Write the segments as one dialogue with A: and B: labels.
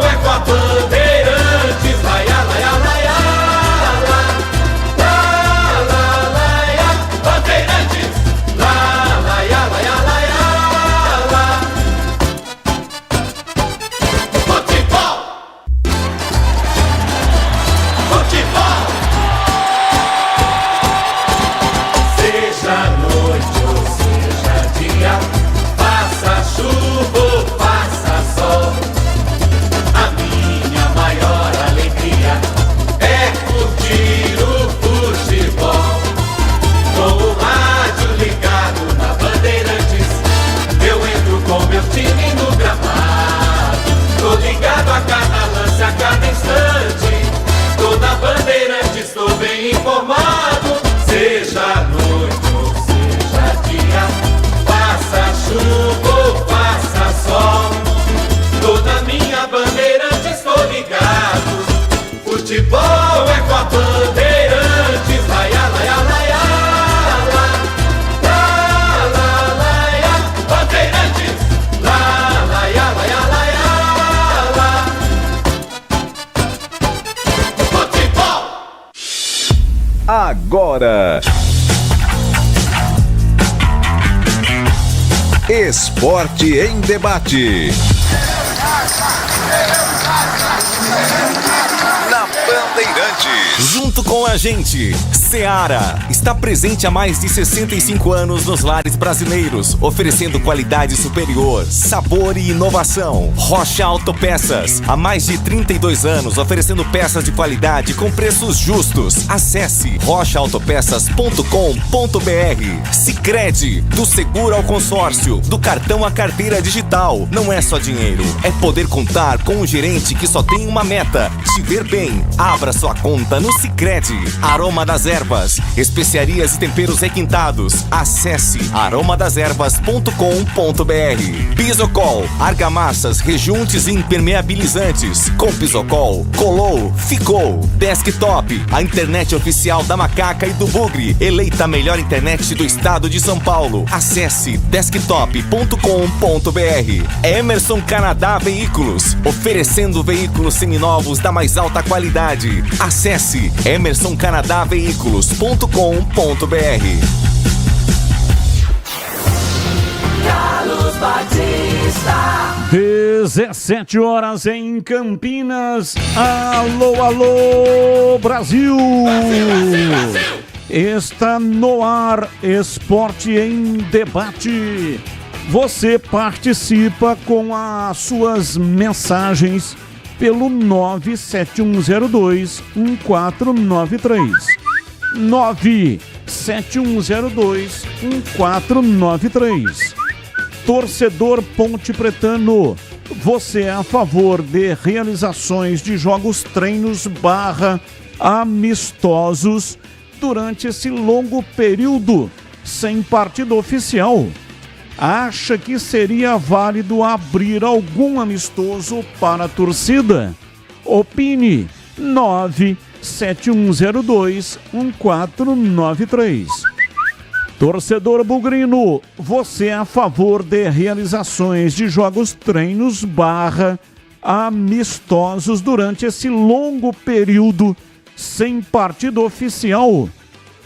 A: é com a Bandeirantes. Laia, laia, laia, lá, lá, laia, Bandeirantes. Lá, laia, laia, laia, lá. Futebol! Futebol! Seja noite ou seja dia, faça chuva ou faça sol, a minha maior alegria é curtir o futebol. Com o rádio ligado na Bandeirantes, eu entro com meu time no gramado. Tô ligado a cada lance, a cada instante. Tô na Bandeirantes, tô bem informado. Seja noite ou seja dia, faça chuva ou faça sol, tô na minha Bandeirantes, tô ligado. Futebol é com a Bandeirantes. Laia, laia, laia, lá, lá, laia, Bandeirantes. Lá, laia, laia, laia, lá. Futebol!
B: Agora, Esporte em Debate. Na Bandeirantes.
C: Junto com a gente, Seara está presente há mais de 65 anos nos lares brasileiros, oferecendo qualidade superior, sabor e inovação. Rocha Autopeças, há mais de 32 anos, oferecendo peças de qualidade com preços justos. Acesse rochaautopeças.com.br. Sicredi, do seguro ao consórcio, do cartão à carteira digital. Não é só dinheiro, é poder contar com um gerente que só tem uma meta: te ver bem. Abra sua conta no Sicredi. Aroma das Ervas, especiarias e temperos requintados. Acesse aromadeservas.com.br. Pisocol, argamassas, rejuntes e impermeabilizantes. Com Pisocol, colou, ficou. Desktop, a internet oficial da Macaca e do Bugre, eleita a melhor internet do estado de São Paulo. Acesse desktop.com.br. Emerson Canadá Veículos, oferecendo veículos seminovos da mais alta qualidade. Acesse emersoncanadaveículos.com.br.
A: Carlos Batista.
D: 17 horas em Campinas. Alô, alô, Brasil!
A: Brasil!
D: Está no ar Esporte em Debate. Você participa com as suas mensagens pelo 97102-1493. 97102-1493. Torcedor Ponte Pretano, você é a favor de realizações de jogos treinos / amistosos durante esse longo período sem partida oficial? Acha que seria válido abrir algum amistoso para a torcida? Opine. 97102-1493. Torcedor bugrino, você é a favor de realizações de jogos treinos / amistosos durante esse longo período sem partida oficial?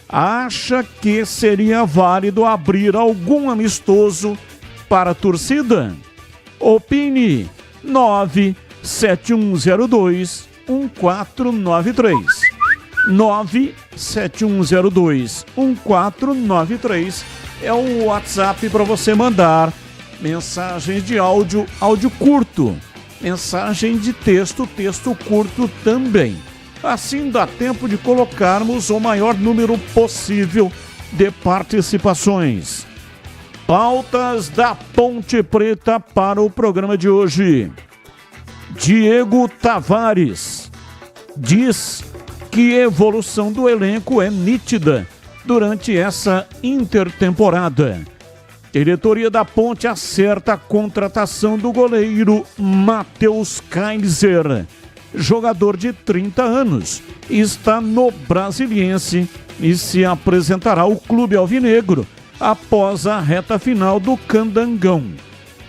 D: Acha que seria válido abrir algum amistoso para a torcida? Opine. 97102-1493. 97102-1493 é o WhatsApp para você mandar mensagens de áudio curto, mensagem de texto curto também. Assim dá tempo de colocarmos o maior número possível de participações. Pautas da Ponte Preta para o programa de hoje. Diego Tavares diz que a evolução do elenco é nítida durante essa intertemporada. Diretoria da Ponte acerta a contratação do goleiro Matheus Kaiser. Jogador de 30 anos, está no Brasiliense e se apresentará ao clube alvinegro após a reta final do Candangão.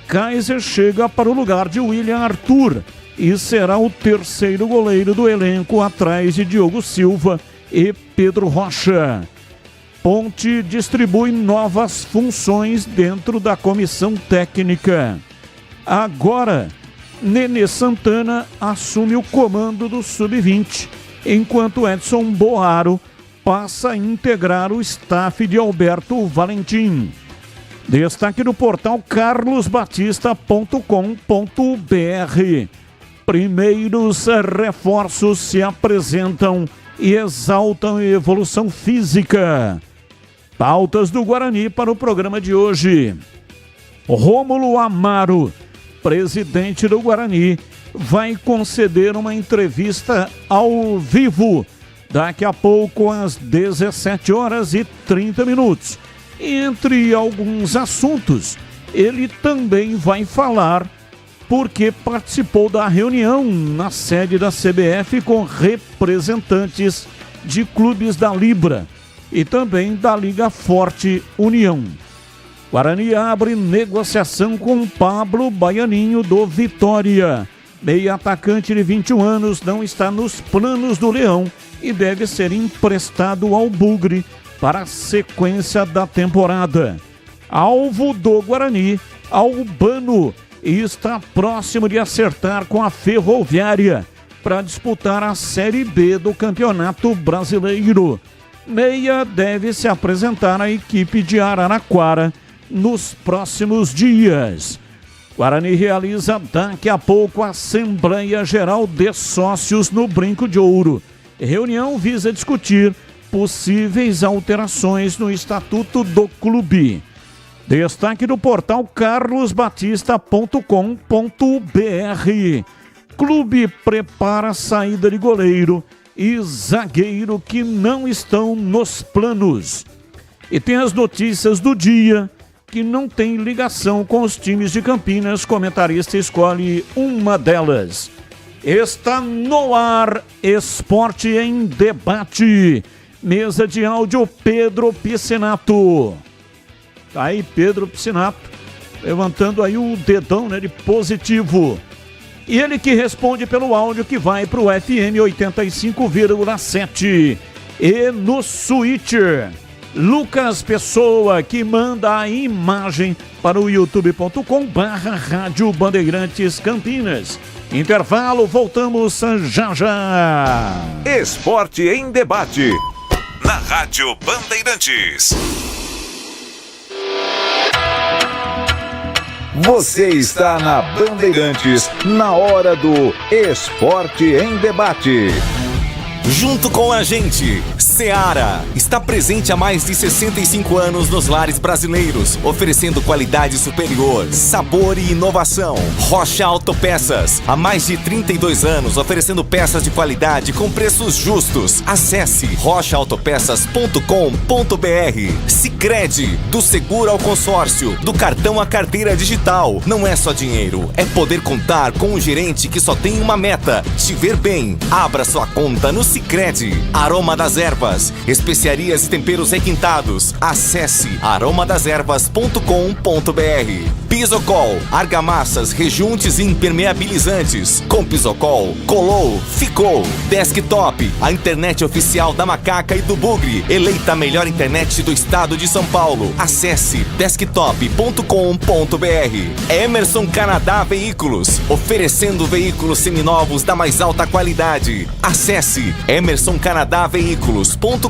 D: Kaiser chega para o lugar de William Arthur, e será o terceiro goleiro do elenco atrás de Diogo Silva e Pedro Rocha. Ponte distribui novas funções dentro da comissão técnica. Agora, Nenê Santana assume o comando do Sub-20, enquanto Edson Boaro passa a integrar o staff de Alberto Valentim. Destaque do portal carlosbatista.com.br. Primeiros reforços se apresentam e exaltam a evolução física. Pautas do Guarani para o programa de hoje. Rômulo Amaro, presidente do Guarani, vai conceder uma entrevista ao vivo daqui a pouco às 17h30. Entre alguns assuntos, ele também vai falar porque participou da reunião na sede da CBF com representantes de clubes da Libra e também da Liga Forte União. Guarani abre negociação com Pablo Baianinho do Vitória. Meio atacante de 21 anos não está nos planos do Leão e deve ser emprestado ao Bugre para a sequência da temporada. Alvo do Guarani, Albano, está próximo de acertar com a Ferroviária para disputar a Série B do Campeonato Brasileiro. Meia deve se apresentar à equipe de Araraquara nos próximos dias. Guarani realiza daqui a pouco a Assembleia Geral de Sócios no Brinco de Ouro. Reunião visa discutir possíveis alterações no estatuto do clube. Destaque do portal carlosbatista.com.br. Clube prepara a saída de goleiro e zagueiro que não estão nos planos. E tem as notícias do dia que não tem ligação com os times de Campinas. Comentarista escolhe uma delas. Está no ar Esporte em Debate. Mesa de áudio Pedro Piscinato. Tá aí Pedro Piscinato levantando aí o dedão, né, de positivo. E ele que responde pelo áudio que vai para o FM 85,7. E no Switcher, Lucas Pessoa, que manda a imagem para o youtube.com/Rádio Bandeirantes Campinas. Intervalo, voltamos já já.
B: Esporte em Debate, na Rádio Bandeirantes. Você está na Bandeirantes, na hora do Esporte em Debate.
C: Junto com a gente, Seara está presente há mais de 65 anos nos lares brasileiros, oferecendo qualidade superior, sabor e inovação. Rocha Autopeças, há mais de 32 anos, oferecendo peças de qualidade com preços justos. Acesse rochaautopeças.com.br. Sicredi, do seguro ao consórcio, do cartão à carteira digital. Não é só dinheiro, é poder contar com um gerente que só tem uma meta: te ver bem. Abra sua conta no Sicredi. Aroma das Ervas, especiarias e temperos requintados. Acesse aromadeservas.com.br. Pisocol, argamassas, rejuntes e impermeabilizantes. Com Pisocol, colou, ficou. Desktop, a internet oficial da Macaca e do Bugre, eleita a melhor internet do estado de São Paulo. Acesse desktop.com.br. Emerson Canadá Veículos, oferecendo veículos seminovos da mais alta qualidade. Acesse emersoncanadaveículos.com.br.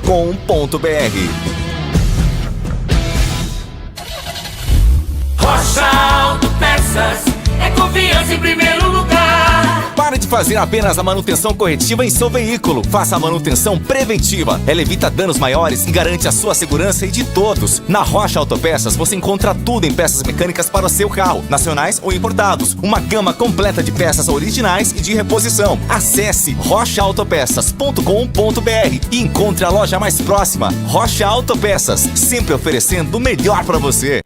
A: Rocha Autopeças é confiança em primeiro lugar.
C: Pare de fazer apenas a manutenção corretiva em seu veículo. Faça a manutenção preventiva. Ela evita danos maiores e garante a sua segurança e de todos. Na Rocha Autopeças você encontra tudo em peças mecânicas para o seu carro, nacionais ou importados. Uma gama completa de peças originais e de reposição. Acesse rochaautopeças.com.br e encontre a loja mais próxima. Rocha Autopeças, sempre oferecendo o melhor para você.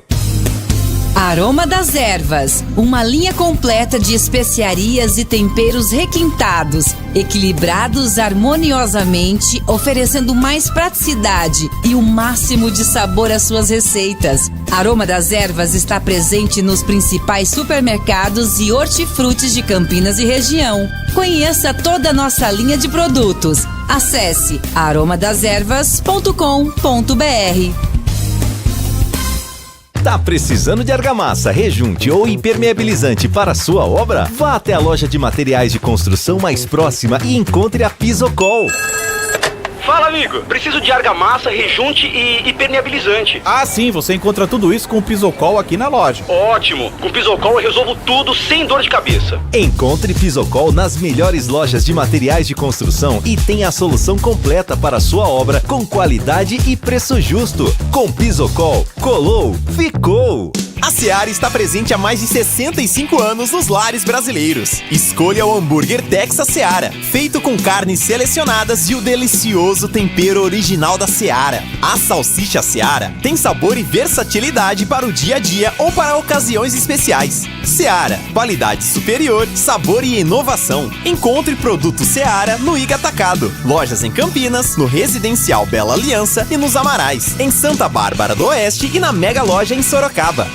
E: Aroma das Ervas, uma linha completa de especiarias e temperos requintados, equilibrados harmoniosamente, oferecendo mais praticidade e o máximo de sabor às suas receitas. Aroma das Ervas está presente nos principais supermercados e hortifrutis de Campinas e região. Conheça toda a nossa linha de produtos. Acesse aromadeservas.com.br.
C: Tá precisando de argamassa, rejunte ou impermeabilizante para a sua obra? Vá até a loja de materiais de construção mais próxima e encontre a Pisocol.
F: Fala, amigo. Preciso de argamassa, rejunte e impermeabilizante.
G: Ah, sim, você encontra tudo isso com o Pisocol aqui na loja.
F: Ótimo. Com o Pisocol eu resolvo tudo sem dor de cabeça.
C: Encontre Pisocol nas melhores lojas de materiais de construção e tenha a solução completa para a sua obra com qualidade e preço justo. Com Pisocol, colou, ficou!
H: A Seara está presente há mais de 65 anos nos lares brasileiros. Escolha o hambúrguer Texas Seara, feito com carnes selecionadas e o delicioso tempero original da Seara. A salsicha Seara tem sabor e versatilidade para o dia a dia ou para ocasiões especiais. Seara, qualidade superior, sabor e inovação. Encontre produto Seara no Iga Atacado. Lojas em Campinas, no Residencial Bela Aliança e nos Amarais, em Santa Bárbara do Oeste e na Mega Loja em Sorocaba.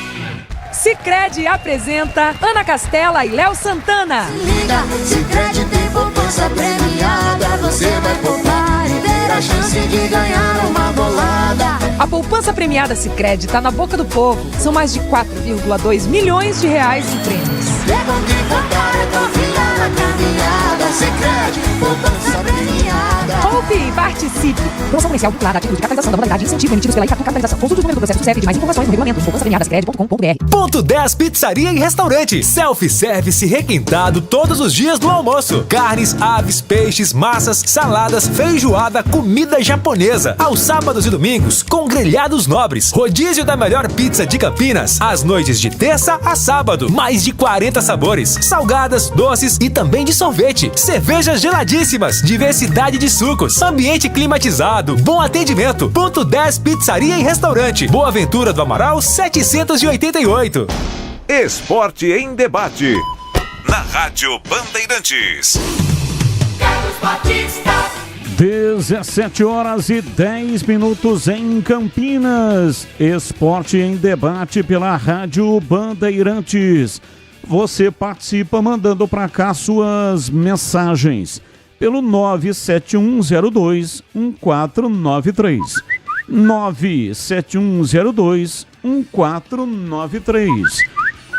I: Sicredi apresenta Ana Castela e Léo Santana.
J: Se liga, Sicredi tem poupança premiada. Você vai poupar e ter a chance de ganhar uma bolada.
I: A poupança premiada Sicredi tá na boca do povo. São mais de 4,2 milhões de reais em prêmios.
J: É bom que poupar é confiar na caminhada. Sicredi, poupança premiada.
I: Poupe e participe. Promoção comercial vinculada a título de capitalização da modalidade incentivo emitidos pela Itatu Capitalização. Consulte os números do processo do CEP de mais informações no regulamento de poupançapremiada.sicredi.com.br.
K: Ponto 10 Pizzaria e Restaurante. Self-service requintado todos os dias do almoço. Carnes, aves, peixes, massas, saladas, feijoada, comida japonesa. Aos sábados e domingos, com grelhados nobres. Rodízio da melhor pizza de Campinas. Às noites de terça a sábado. Mais de 40 sabores. Salgadas, doces e também de sorvete. Cervejas geladíssimas. Diversidade de sucos. Ambiente climatizado. Bom atendimento. Ponto 10 Pizzaria e Restaurante. Boa Ventura do Amaral 788.
B: Esporte em Debate. Na Rádio Bandeirantes.
A: Carlos Batista.
D: 17h10 em Campinas. Esporte em Debate pela Rádio Bandeirantes. Você participa mandando para cá suas mensagens pelo 971021493. 971021493.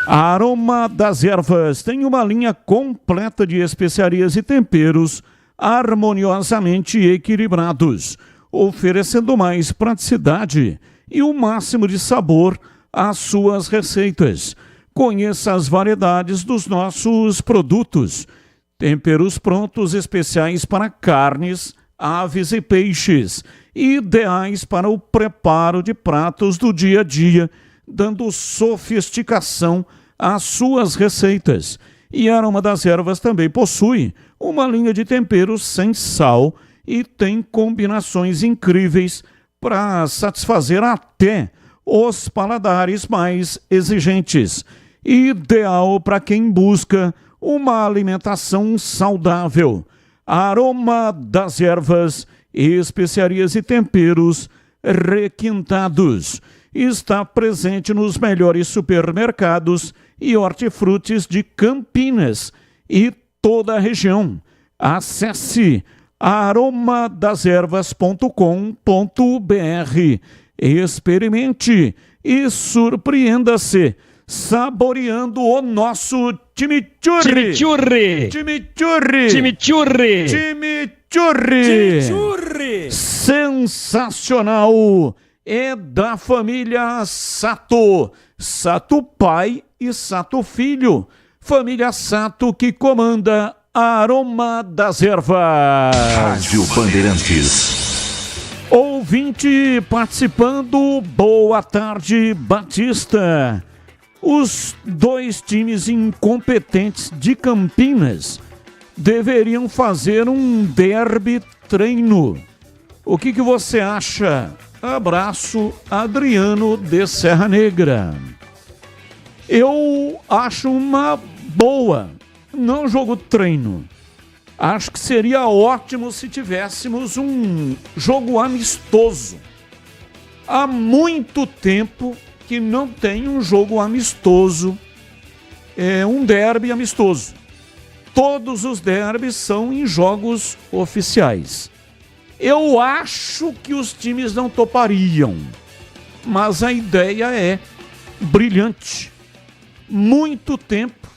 D: Aroma das Ervas tem uma linha completa de especiarias e temperos harmoniosamente equilibrados, oferecendo mais praticidade e o máximo de sabor às suas receitas. Conheça as variedades dos nossos produtos. Temperos prontos especiais para carnes, aves e peixes, ideais para o preparo de pratos do dia a dia, dando sofisticação às suas receitas. E a Aroma das Ervas também possui uma linha de temperos sem sal e tem combinações incríveis para satisfazer até os paladares mais exigentes. Ideal para quem busca uma alimentação saudável. Aroma das Ervas, especiarias e temperos requintados. Está presente nos melhores supermercados e hortifrutis de Campinas e toda a região. Acesse aromadeservas.com.br. Experimente e surpreenda-se saboreando o nosso chimichurri.
L: Chimichurri.
D: Chimichurri.
L: Chimichurri.
D: Chimichurri.
L: Chimichurri.
D: Sensacional. É da família Sato. Sato pai e Sato filho. Família Sato que comanda a Aroma das Ervas.
B: Rádio Bandeirantes.
D: Ouvinte participando, boa tarde, Batista. Os dois times incompetentes de Campinas deveriam fazer um derby treino. O que você acha? Abraço, Adriano de Serra Negra. Eu acho uma boa, não jogo treino. Acho que seria ótimo se tivéssemos um jogo amistoso. Há muito tempo que não tem um jogo amistoso, um derby amistoso. Todos os derbys são em jogos oficiais. Eu acho que os times não topariam, mas a ideia é brilhante. Muito tempo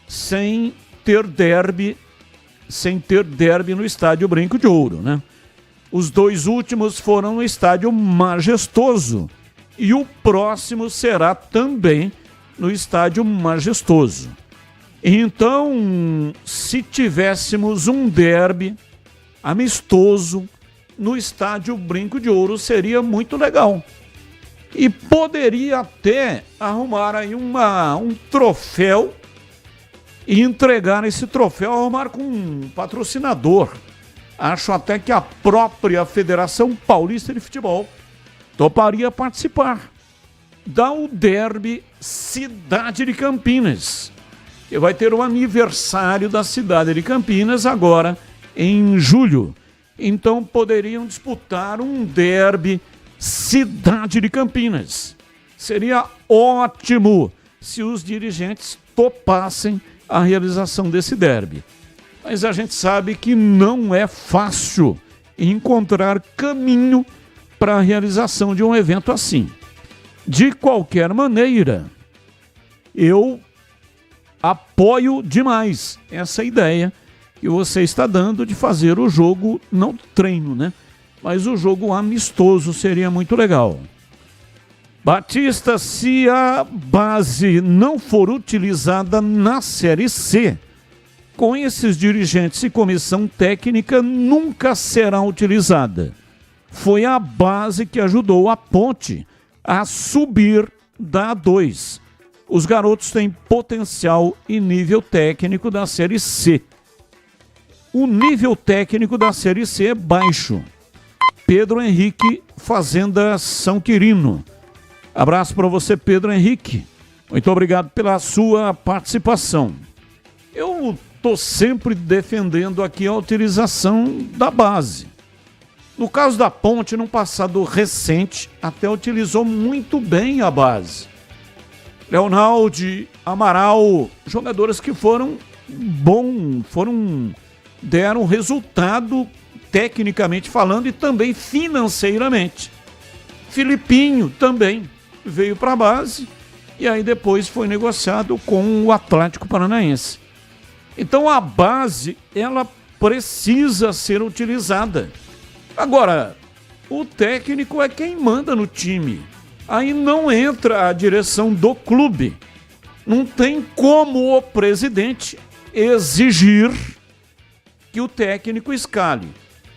D: sem ter derby no Estádio Brinco de Ouro, né? Os 2 últimos foram no Estádio Majestoso e o próximo será também no Estádio Majestoso. Então, se tivéssemos um derby amistoso no Estádio Brinco de Ouro, seria muito legal. E poderia até arrumar aí um troféu e entregar esse troféu, arrumar com um patrocinador. Acho até que a própria Federação Paulista de Futebol toparia participar. Dá o derby Cidade de Campinas, que vai ter o aniversário da cidade de Campinas agora em julho. Então poderiam disputar um derby Cidade de Campinas. Seria ótimo se os dirigentes topassem a realização desse derby. Mas a gente sabe que não é fácil encontrar caminho para a realização de um evento assim. De qualquer maneira, eu apoio demais essa ideia que você está dando de fazer o jogo, não treino, né? Mas o jogo amistoso seria muito legal. Batista, se a base não for utilizada na Série C, com esses dirigentes e comissão técnica, nunca será utilizada. Foi a base que ajudou a Ponte a subir da A2. Os garotos têm potencial e nível técnico da Série C. O nível técnico da Série C é baixo. Pedro Henrique, Fazenda São Quirino. Abraço para você, Pedro Henrique. Muito obrigado pela sua participação. Eu estou sempre defendendo aqui a utilização da base. No caso da Ponte, no passado recente, até utilizou muito bem a base. Leonaldo, Amaral, jogadores que foram bons, deram resultado tecnicamente falando e também financeiramente. Filipinho também veio para a base e aí depois foi negociado com o Atlético Paranaense. Então a base, ela precisa ser utilizada. Agora, o técnico é quem manda no time. Aí não entra a direção do clube. Não tem como o presidente exigir que o técnico escale,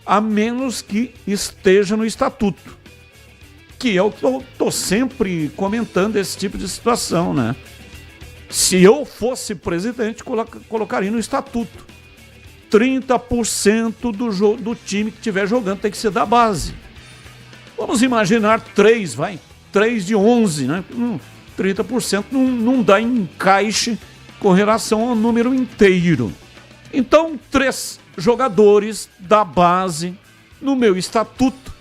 D: a menos que esteja no estatuto. Que é o que eu estou sempre comentando, esse tipo de situação, né? Se eu fosse presidente, colocaria no estatuto. 30% do time que estiver jogando tem que ser da base. Vamos imaginar 3 de 11, né? 30% não dá encaixe com relação ao número inteiro. Então, 3 jogadores da base, no meu estatuto,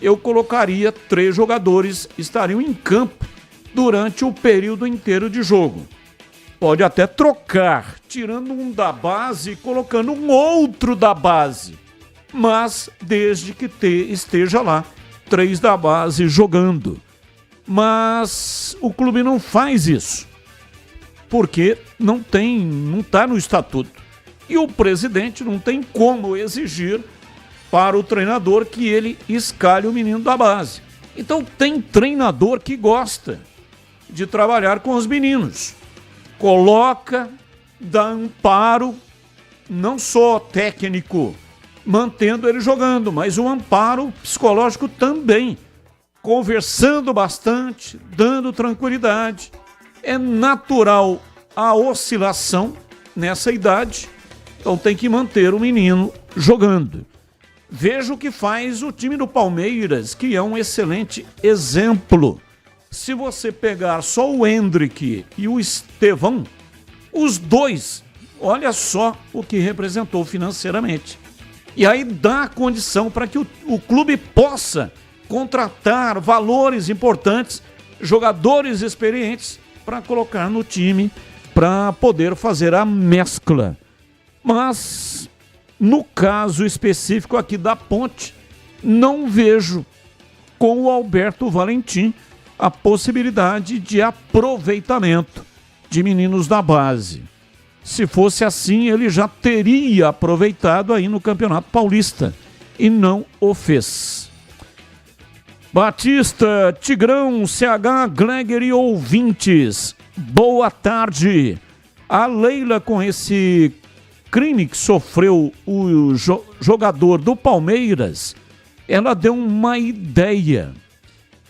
D: eu colocaria 3 jogadores estariam em campo durante o período inteiro de jogo. Pode até trocar, tirando um da base e colocando um outro da base. Mas desde que esteja lá 3 da base jogando. Mas o clube não faz isso, porque não está no estatuto. E o presidente não tem como exigir para o treinador que ele escale o menino da base. Então tem treinador que gosta de trabalhar com os meninos. Coloca, dá amparo, não só técnico, mantendo ele jogando, mas um amparo psicológico também. Conversando bastante, dando tranquilidade. É natural a oscilação nessa idade, então tem que manter o menino jogando. Veja o que faz o time do Palmeiras, que é um excelente exemplo. Se você pegar só o Hendrick e o Estevão, os dois, olha só o que representou financeiramente. E aí dá condição para que o clube possa contratar valores importantes, jogadores experientes, para colocar no time, para poder fazer a mescla. Mas, no caso específico aqui da Ponte, não vejo com o Alberto Valentim a possibilidade de aproveitamento de meninos da base. Se fosse assim, ele já teria aproveitado aí no Campeonato Paulista e não o fez. Batista, Tigrão, CH, Gleger e ouvintes, boa tarde. A Leila, com esse crime que sofreu o jogador do Palmeiras, ela deu uma ideia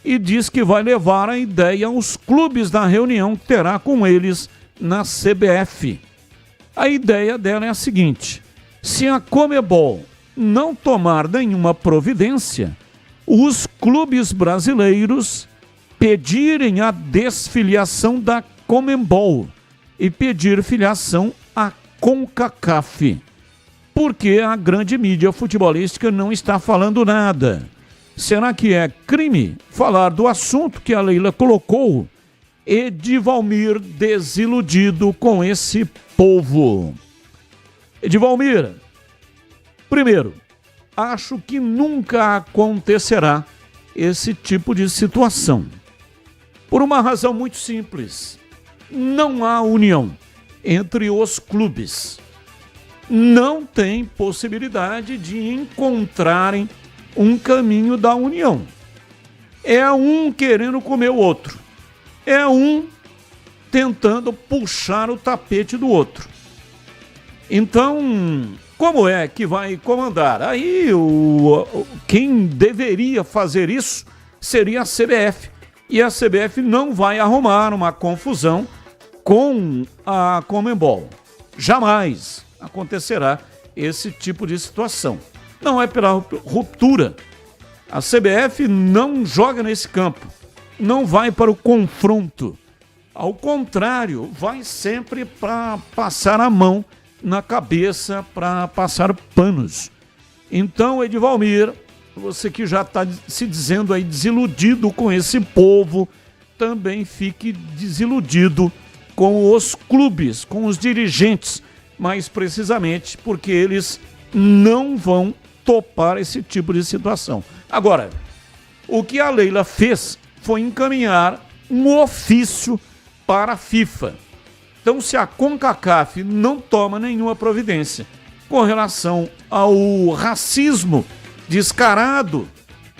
D: e diz que vai levar a ideia aos clubes da reunião que terá com eles na CBF. A ideia dela é a seguinte: se a Conmebol não tomar nenhuma providência, os clubes brasileiros pedirem a desfiliação da Conmebol e pedir filiação à CONCACAF, porque a grande mídia futebolística não está falando nada. Será que é crime falar do assunto que a Leila colocou? Edivalmir desiludido com esse povo. Edivalmir, primeiro, acho que nunca acontecerá esse tipo de situação. Por uma razão muito simples. Não há união entre os clubes. Não tem possibilidade de encontrarem um caminho da união. É um querendo comer o outro. É um tentando puxar o tapete do outro. Então, como é que vai comandar? Aí, quem deveria fazer isso seria a CBF. E a CBF não vai arrumar uma confusão com a Conmebol. Jamais acontecerá esse tipo de situação. Não é pela ruptura. A CBF não joga nesse campo. Não vai para o confronto. Ao contrário, vai sempre para passar a mão na cabeça, para passar panos. Então, Edivalmir, você que já está se dizendo aí desiludido com esse povo, também fique desiludido com os clubes, com os dirigentes, mais precisamente porque eles não vão topar esse tipo de situação. Agora, o que a Leila fez foi encaminhar um ofício para a FIFA. Então, se a CONCACAF não toma nenhuma providência com relação ao racismo descarado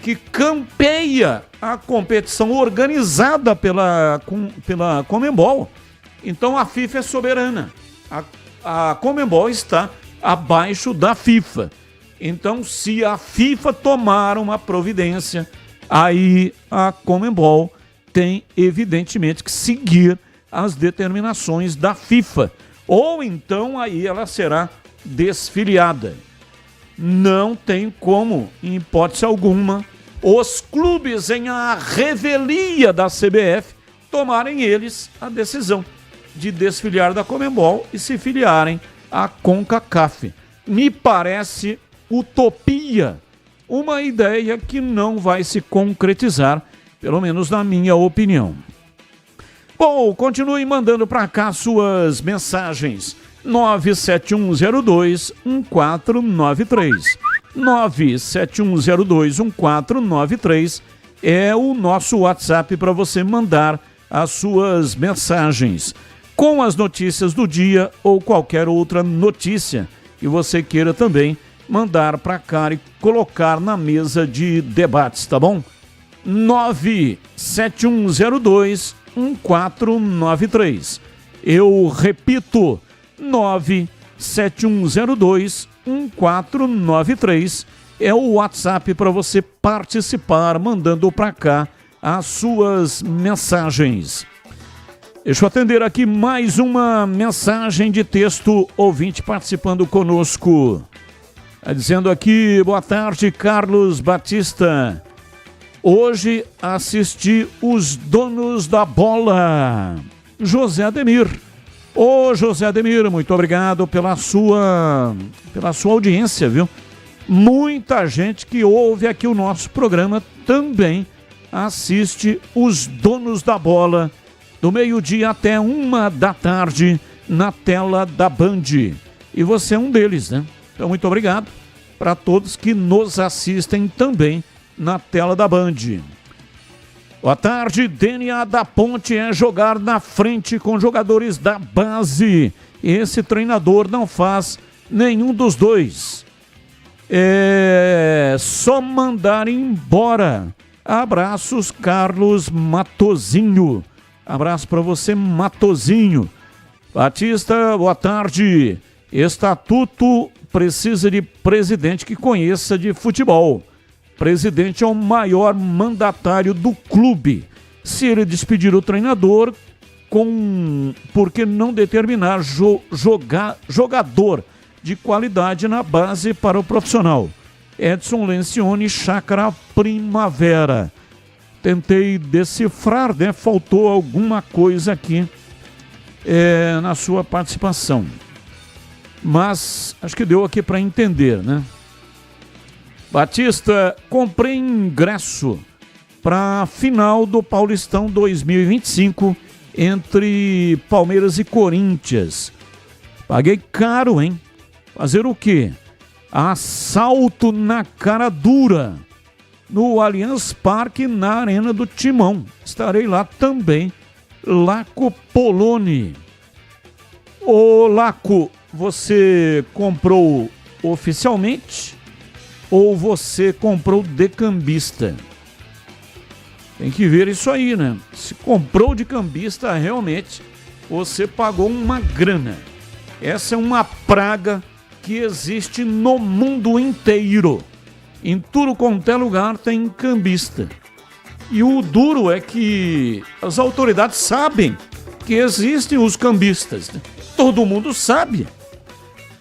D: que campeia a competição organizada pela Conmebol, então a FIFA é soberana. A Conmebol está abaixo da FIFA. Então, se a FIFA tomar uma providência, aí a Conmebol tem, evidentemente, que seguir as determinações da FIFA. Ou então, aí ela será desfiliada. Não tem como, em hipótese alguma, os clubes em a revelia da CBF tomarem eles a decisão de desfiliar da Conmebol e se filiarem à CONCACAF. Me parece utopia, uma ideia que não vai se concretizar, pelo menos na minha opinião. Bom, continue mandando para cá suas mensagens. 971021493. 971021493 é o nosso WhatsApp para você mandar as suas mensagens com as notícias do dia ou qualquer outra notícia que você queira também mandar para cá e colocar na mesa de debates, tá bom? 971021493. Eu repito, 971021493 é o WhatsApp para você participar, mandando para cá as suas mensagens. Deixa eu atender aqui mais uma mensagem de texto, ouvinte participando conosco. Dizendo aqui, boa tarde, Carlos Batista. Hoje assisti Os Donos da Bola. José Ademir. Ô José Ademir, muito obrigado pela sua audiência, viu? Muita gente que ouve aqui o nosso programa também assiste Os Donos da Bola, do meio-dia até 13h, na tela da Band. E você é um deles, né? Então, muito obrigado para todos que nos assistem também na tela da Band. Boa tarde. DNA da Ponte é jogar na frente com jogadores da base. Esse treinador não faz nenhum dos dois. É só mandar embora. Abraços, Carlos Matozinho. Abraço para você, Matozinho. Batista, boa tarde. Estatuto precisa de presidente que conheça de futebol. Presidente é o maior mandatário do clube. Se ele despedir o treinador, por que não determinar jogador de qualidade na base para o profissional? Edson Lencioni, Chácara Primavera. Tentei decifrar, né? Faltou alguma coisa aqui na sua participação. Mas acho que deu aqui para entender, né? Batista, comprei ingresso para a final do Paulistão 2025 entre Palmeiras e Corinthians. Paguei caro, hein? Fazer o quê? Assalto na cara dura no Allianz Parque, na Arena do Timão. Estarei lá também. Laco Poloni. Ô Laco, você comprou oficialmente ou você comprou de cambista? Tem que ver isso aí, né? Se comprou de cambista, realmente você pagou uma grana. Essa é uma praga que existe no mundo inteiro. Em tudo quanto é lugar tem cambista. E o duro é que as autoridades sabem que existem os cambistas, né? Todo mundo sabe.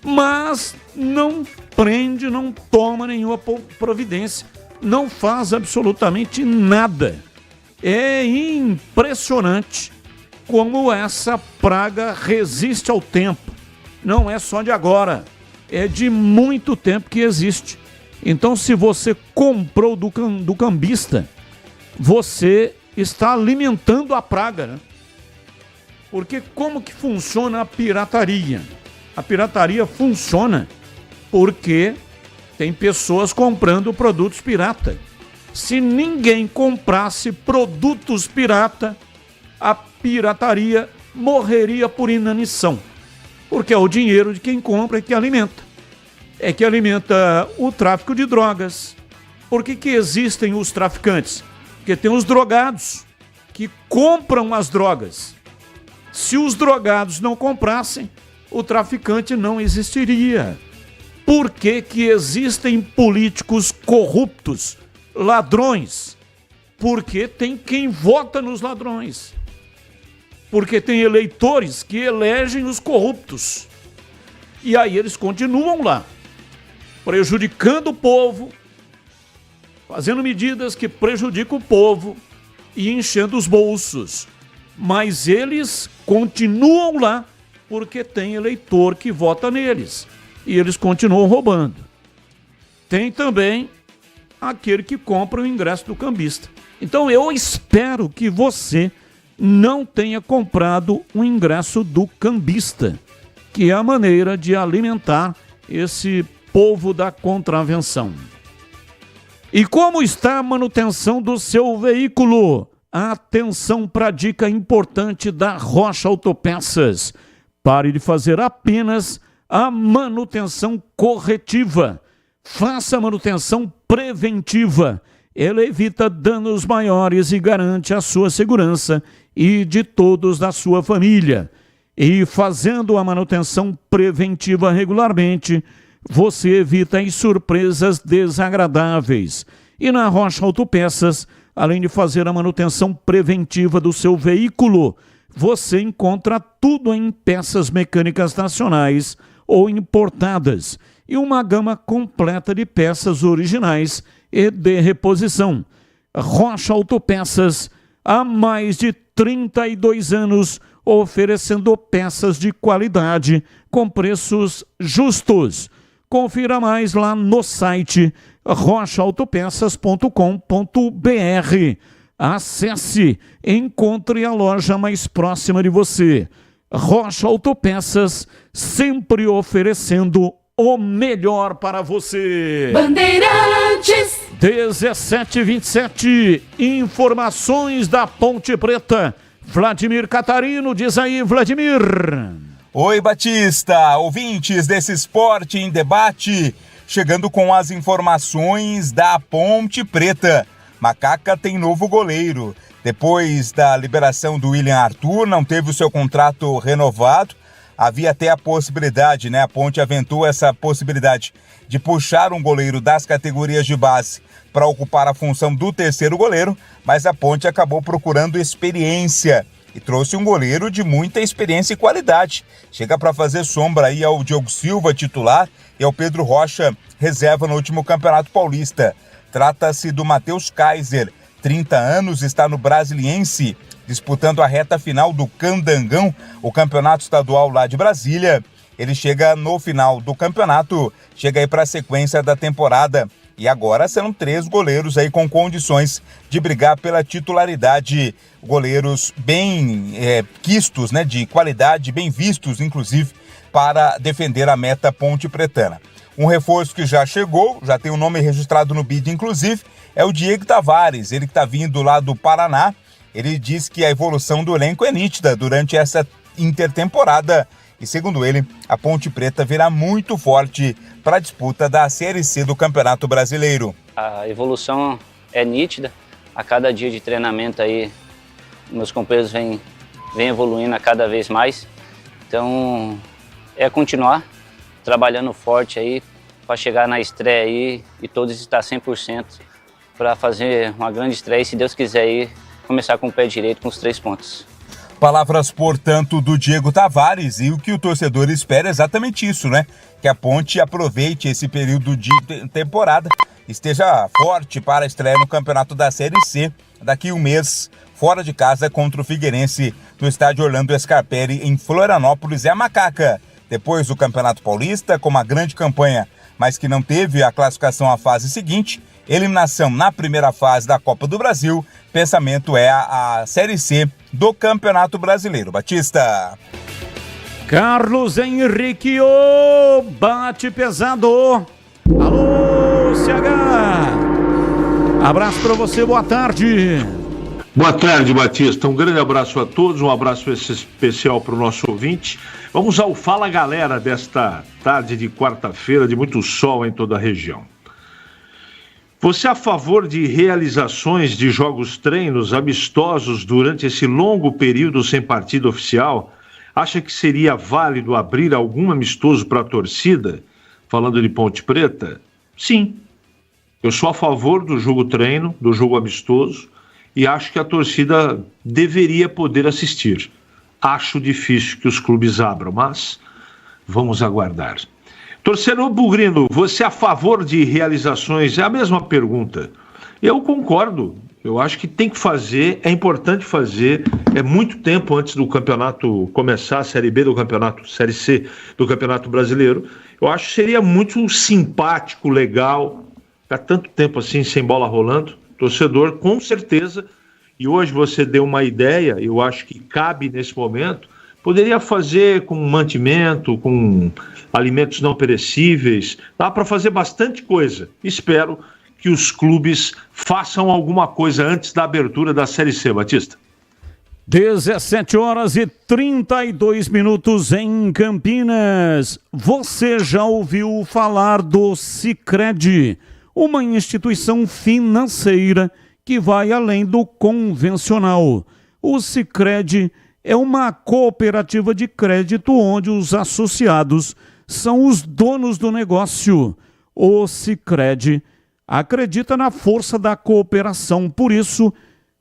D: Mas não prende, não toma nenhuma providência, não faz absolutamente nada. É impressionante como essa praga resiste ao tempo. Não é só de agora, é de muito tempo que existe. Então, se você comprou do cambista, você está alimentando a praga, né? Porque como que funciona a pirataria? A pirataria funciona porque tem pessoas comprando produtos pirata. Se ninguém comprasse produtos pirata, a pirataria morreria por inanição. Porque é o dinheiro de quem compra que alimenta. É que alimenta o tráfico de drogas. Por que existem os traficantes? Porque tem os drogados que compram as drogas. Se os drogados não comprassem, o traficante não existiria. Por que existem políticos corruptos, ladrões? Porque tem quem vota nos ladrões. Porque tem eleitores que elegem os corruptos. E aí eles continuam lá, prejudicando o povo, fazendo medidas que prejudicam o povo e enchendo os bolsos. Mas eles continuam lá porque tem eleitor que vota neles. E eles continuam roubando. Tem também aquele que compra o ingresso do cambista. Então eu espero que você não tenha comprado o ingresso do cambista, que é a maneira de alimentar esse povo da contravenção. E como está a manutenção do seu veículo? Atenção para a dica importante da Rocha Autopeças. Pare de fazer apenas a manutenção corretiva. Faça a manutenção preventiva. Ela evita danos maiores e garante a sua segurança e de todos da sua família. E fazendo a manutenção preventiva regularmente, você evita as surpresas desagradáveis. E na Rocha Autopeças, além de fazer a manutenção preventiva do seu veículo, você encontra tudo em peças mecânicas nacionais ou importadas e uma gama completa de peças originais e de reposição. Rocha Autopeças, há mais de 32 anos, oferecendo peças de qualidade com preços justos. Confira mais lá no site rochaautopeças.com.br. Acesse, encontre a loja mais próxima de você. Rocha Autopeças, sempre oferecendo o melhor para você.
J: Bandeirantes.
D: 17h27, informações da Ponte Preta. Vladimir Catarino, diz aí, Vladimir.
M: Oi, Batista, ouvintes desse Esporte em Debate, chegando com as informações da Ponte Preta. Macaca tem novo goleiro. Depois da liberação do William Arthur, não teve o seu contrato renovado. Havia até a possibilidade, né? A Ponte aventou essa possibilidade de puxar um goleiro das categorias de base para ocupar a função do terceiro goleiro, mas a Ponte acabou procurando experiência e trouxe um goleiro de muita experiência e qualidade. Chega para fazer sombra aí ao Diogo Silva, titular, e ao Pedro Rocha, reserva no último Campeonato Paulista. Trata-se do Matheus Kaiser, 30 anos, está no Brasiliense, disputando a reta final do Candangão, o campeonato estadual lá de Brasília. Ele chega no final do campeonato, chega aí para a sequência da temporada. E agora serão 3 goleiros aí com condições de brigar pela titularidade. Goleiros bem quistos, né, de qualidade, bem vistos, inclusive, para defender a meta ponte pretana. Um reforço que já chegou, já tem o nome registrado no BID, inclusive, é o Diego Tavares, ele que está vindo lá do Paraná. Ele diz que a evolução do elenco é nítida durante essa intertemporada e, segundo ele, a Ponte Preta virá muito forte para a disputa da Série C do Campeonato Brasileiro.
N: A evolução é nítida, a cada dia de treinamento aí, meus companheiros vêm evoluindo a cada vez mais, então é continuar trabalhando forte aí para chegar na estreia aí e todos estar 100% para fazer uma grande estreia e, se Deus quiser aí, começar com o pé direito com os 3 pontos.
M: Palavras, portanto, do Diego Tavares, e o que o torcedor espera é exatamente isso, né? Que a Ponte aproveite esse período de temporada, esteja forte para a estreia no Campeonato da Série C, daqui um mês, fora de casa contra o Figueirense, no estádio Orlando Scarpelli, em Florianópolis. É a Macaca. Depois do Campeonato Paulista, com uma grande campanha, mas que não teve a classificação à fase seguinte, eliminação na primeira fase da Copa do Brasil, pensamento é a Série C do Campeonato Brasileiro. Batista.
D: Carlos Henrique, o bate pesado. Alô, CH. Abraço para você, boa tarde.
O: Boa tarde, Batista. Um grande abraço a todos, um abraço especial para o nosso ouvinte. Vamos ao Fala Galera desta tarde de quarta-feira, de muito sol em toda a região. Você é a favor de realizações de jogos-treinos amistosos durante esse longo período sem partida oficial? Acha que seria válido abrir algum amistoso para a torcida? Falando de Ponte Preta? Sim. Eu sou a favor do jogo-treino, do jogo amistoso, e acho que a torcida deveria poder assistir. Acho difícil que os clubes abram, mas vamos aguardar. Torcedor Bugrino, você é a favor de realizações? É a mesma pergunta. Eu concordo. Eu acho que tem que fazer, é importante fazer. É muito tempo antes do campeonato começar, a Série B do campeonato, Série C do Campeonato Brasileiro. Eu acho que seria muito simpático, legal, ficar tanto tempo assim sem bola rolando. Torcedor, com certeza, e hoje você deu uma ideia, eu acho que cabe nesse momento, poderia fazer com mantimento, com alimentos não perecíveis, dá para fazer bastante coisa. Espero que os clubes façam alguma coisa antes da abertura da Série C, Batista.
D: 17h32 em Campinas. Você já ouviu falar do Sicredi, uma instituição financeira que vai além do convencional. O Sicredi é uma cooperativa de crédito onde os associados são os donos do negócio. O Sicredi acredita na força da cooperação, por isso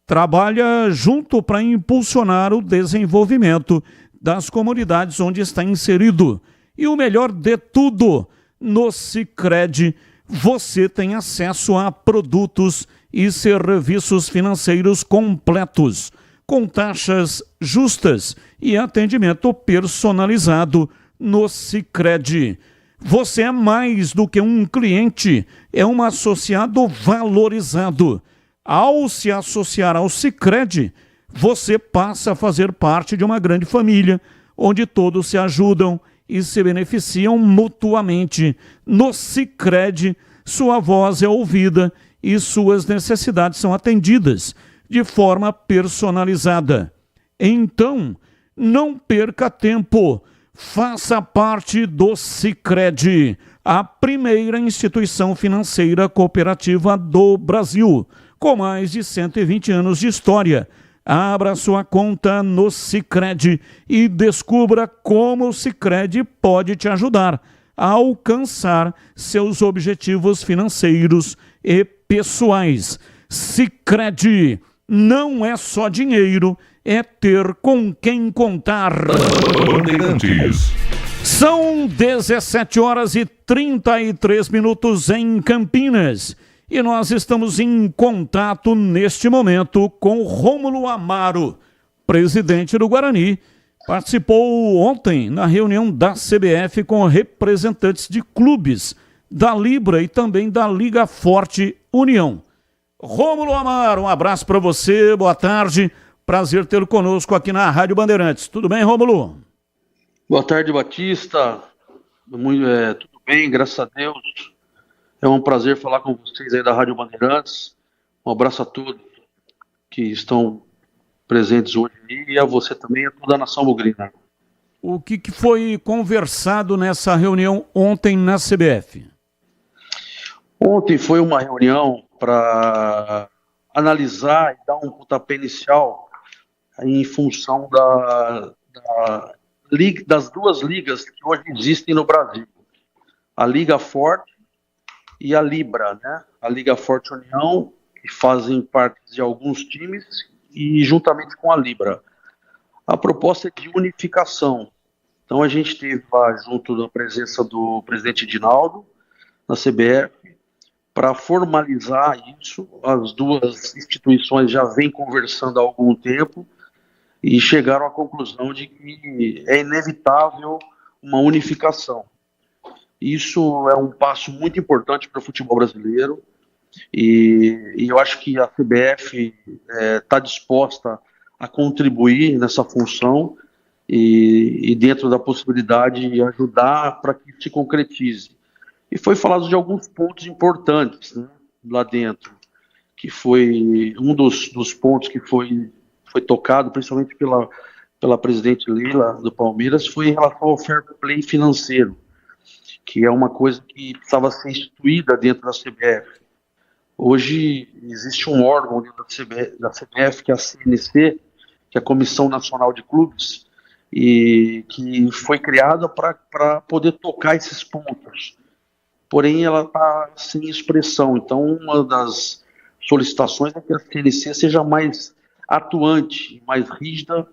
D: trabalha junto para impulsionar o desenvolvimento das comunidades onde está inserido. E o melhor de tudo, no Sicredi você tem acesso a produtos e serviços financeiros completos, com taxas justas e atendimento personalizado no Sicredi. Você é mais do que um cliente, é um associado valorizado. Ao se associar ao Sicredi, você passa a fazer parte de uma grande família, onde todos se ajudam e se beneficiam mutuamente. No Sicredi, sua voz é ouvida e suas necessidades são atendidas de forma personalizada. Então, não perca tempo. Faça parte do Sicredi, a primeira instituição financeira cooperativa do Brasil, com mais de 120 anos de história. Abra sua conta no Sicredi e descubra como o Sicredi pode te ajudar a alcançar seus objetivos financeiros e pessoais. Sicredi não é só dinheiro, é ter com quem contar.
B: Bandeirantes.
D: São 17 horas e 33 minutos em Campinas. E nós estamos em contato neste momento com Rômulo Amaro, presidente do Guarani. Participou ontem na reunião da CBF com representantes de clubes da Libra e também da Liga Forte União. Rômulo Amaro, um abraço para você, boa tarde. Prazer tê-lo conosco aqui na Rádio Bandeirantes. Tudo bem, Rômulo?
P: Boa tarde, Batista. Tudo bem, graças a Deus. É um prazer falar com vocês aí da Rádio Bandeirantes. Um abraço a todos que estão presentes hoje e a você também e a toda a nação bugrina.
D: O que foi conversado nessa reunião ontem na CBF?
P: Ontem foi uma reunião para analisar e dar um pontapé inicial em função das duas ligas que hoje existem no Brasil. A Liga Forte e a Libra, né? A Liga Forte União, que fazem parte de alguns times, e juntamente com a Libra. A proposta é de unificação. Então a gente teve lá, junto da presença do presidente Edinaldo, na CBF, para formalizar isso. As duas instituições já vêm conversando há algum tempo e chegaram à conclusão de que é inevitável uma unificação. Isso é um passo muito importante para o futebol brasileiro e eu acho que a CBF está disposta a contribuir nessa função e dentro da possibilidade ajudar para que se concretize. E foi falado de alguns pontos importantes, né, lá dentro, que foi um dos pontos que foi tocado, principalmente pela presidente Leila do Palmeiras, foi em relação ao fair play financeiro, que é uma coisa que precisava ser instituída dentro da CBF. Hoje existe um órgão dentro da CBF, que é a CNC, que é a Comissão Nacional de Clubes, e que foi criada para poder tocar esses pontos. Porém, ela está sem expressão. Então, uma das solicitações é que a CNC seja mais atuante, mais rígida,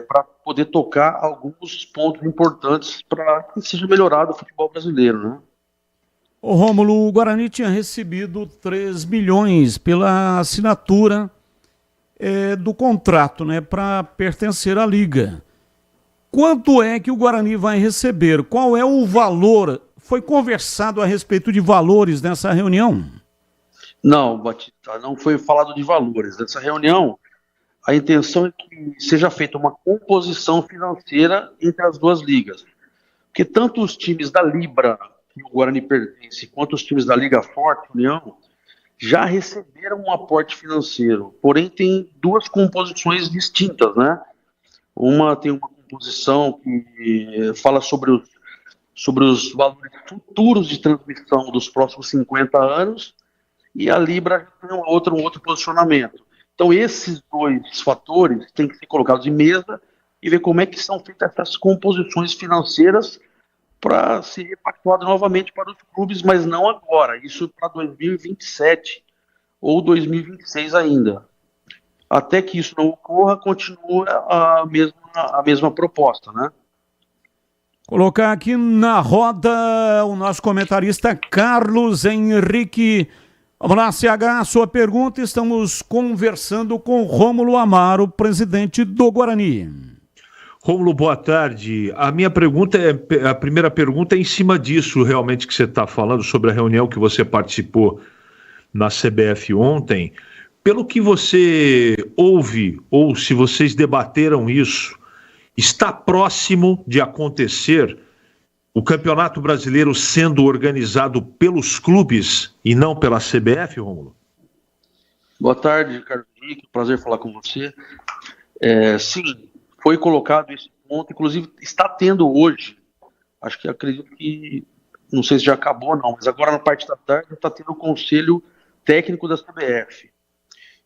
P: para poder tocar alguns pontos importantes para que seja melhorado o futebol brasileiro, né?
D: O Rômulo, o Guarani tinha recebido 3 milhões pela assinatura do contrato, né, para pertencer à Liga. Quanto é que o Guarani vai receber? Qual é o valor? Foi conversado a respeito de valores nessa reunião?
P: Não, Batista, não foi falado de valores. Nessa reunião, a intenção é que seja feita uma composição financeira entre as duas ligas. Porque tanto os times da Libra, que o Guarani pertence, quanto os times da Liga Forte, União, já receberam um aporte financeiro. Porém, tem duas composições distintas, né? Uma tem uma composição que fala sobre os valores futuros de transmissão dos próximos 50 anos, e a Libra tem um outro posicionamento. Então, esses dois fatores têm que ser colocados em mesa e ver como é que são feitas essas composições financeiras para ser repactuado novamente para os clubes, mas não agora, isso para 2027 ou 2026 ainda. Até que isso não ocorra, continua a mesma proposta, né?
D: Colocar aqui na roda o nosso comentarista Carlos Henrique. Vamos lá, CH, sua pergunta. Estamos conversando com Rômulo Amaro, presidente do Guarani.
O: Rômulo, boa tarde. A primeira pergunta é em cima disso realmente que você está falando, sobre a reunião que você participou na CBF ontem. Pelo que você ouve, ou se vocês debateram isso, está próximo de acontecer o Campeonato Brasileiro sendo organizado pelos clubes e não pela CBF, Rômulo?
P: Boa tarde, Ricardo Henrique. Prazer falar com você. Sim, foi colocado esse ponto, inclusive está tendo hoje, acredito que, não sei se já acabou não, mas agora na parte da tarde está tendo o Conselho Técnico da CBF.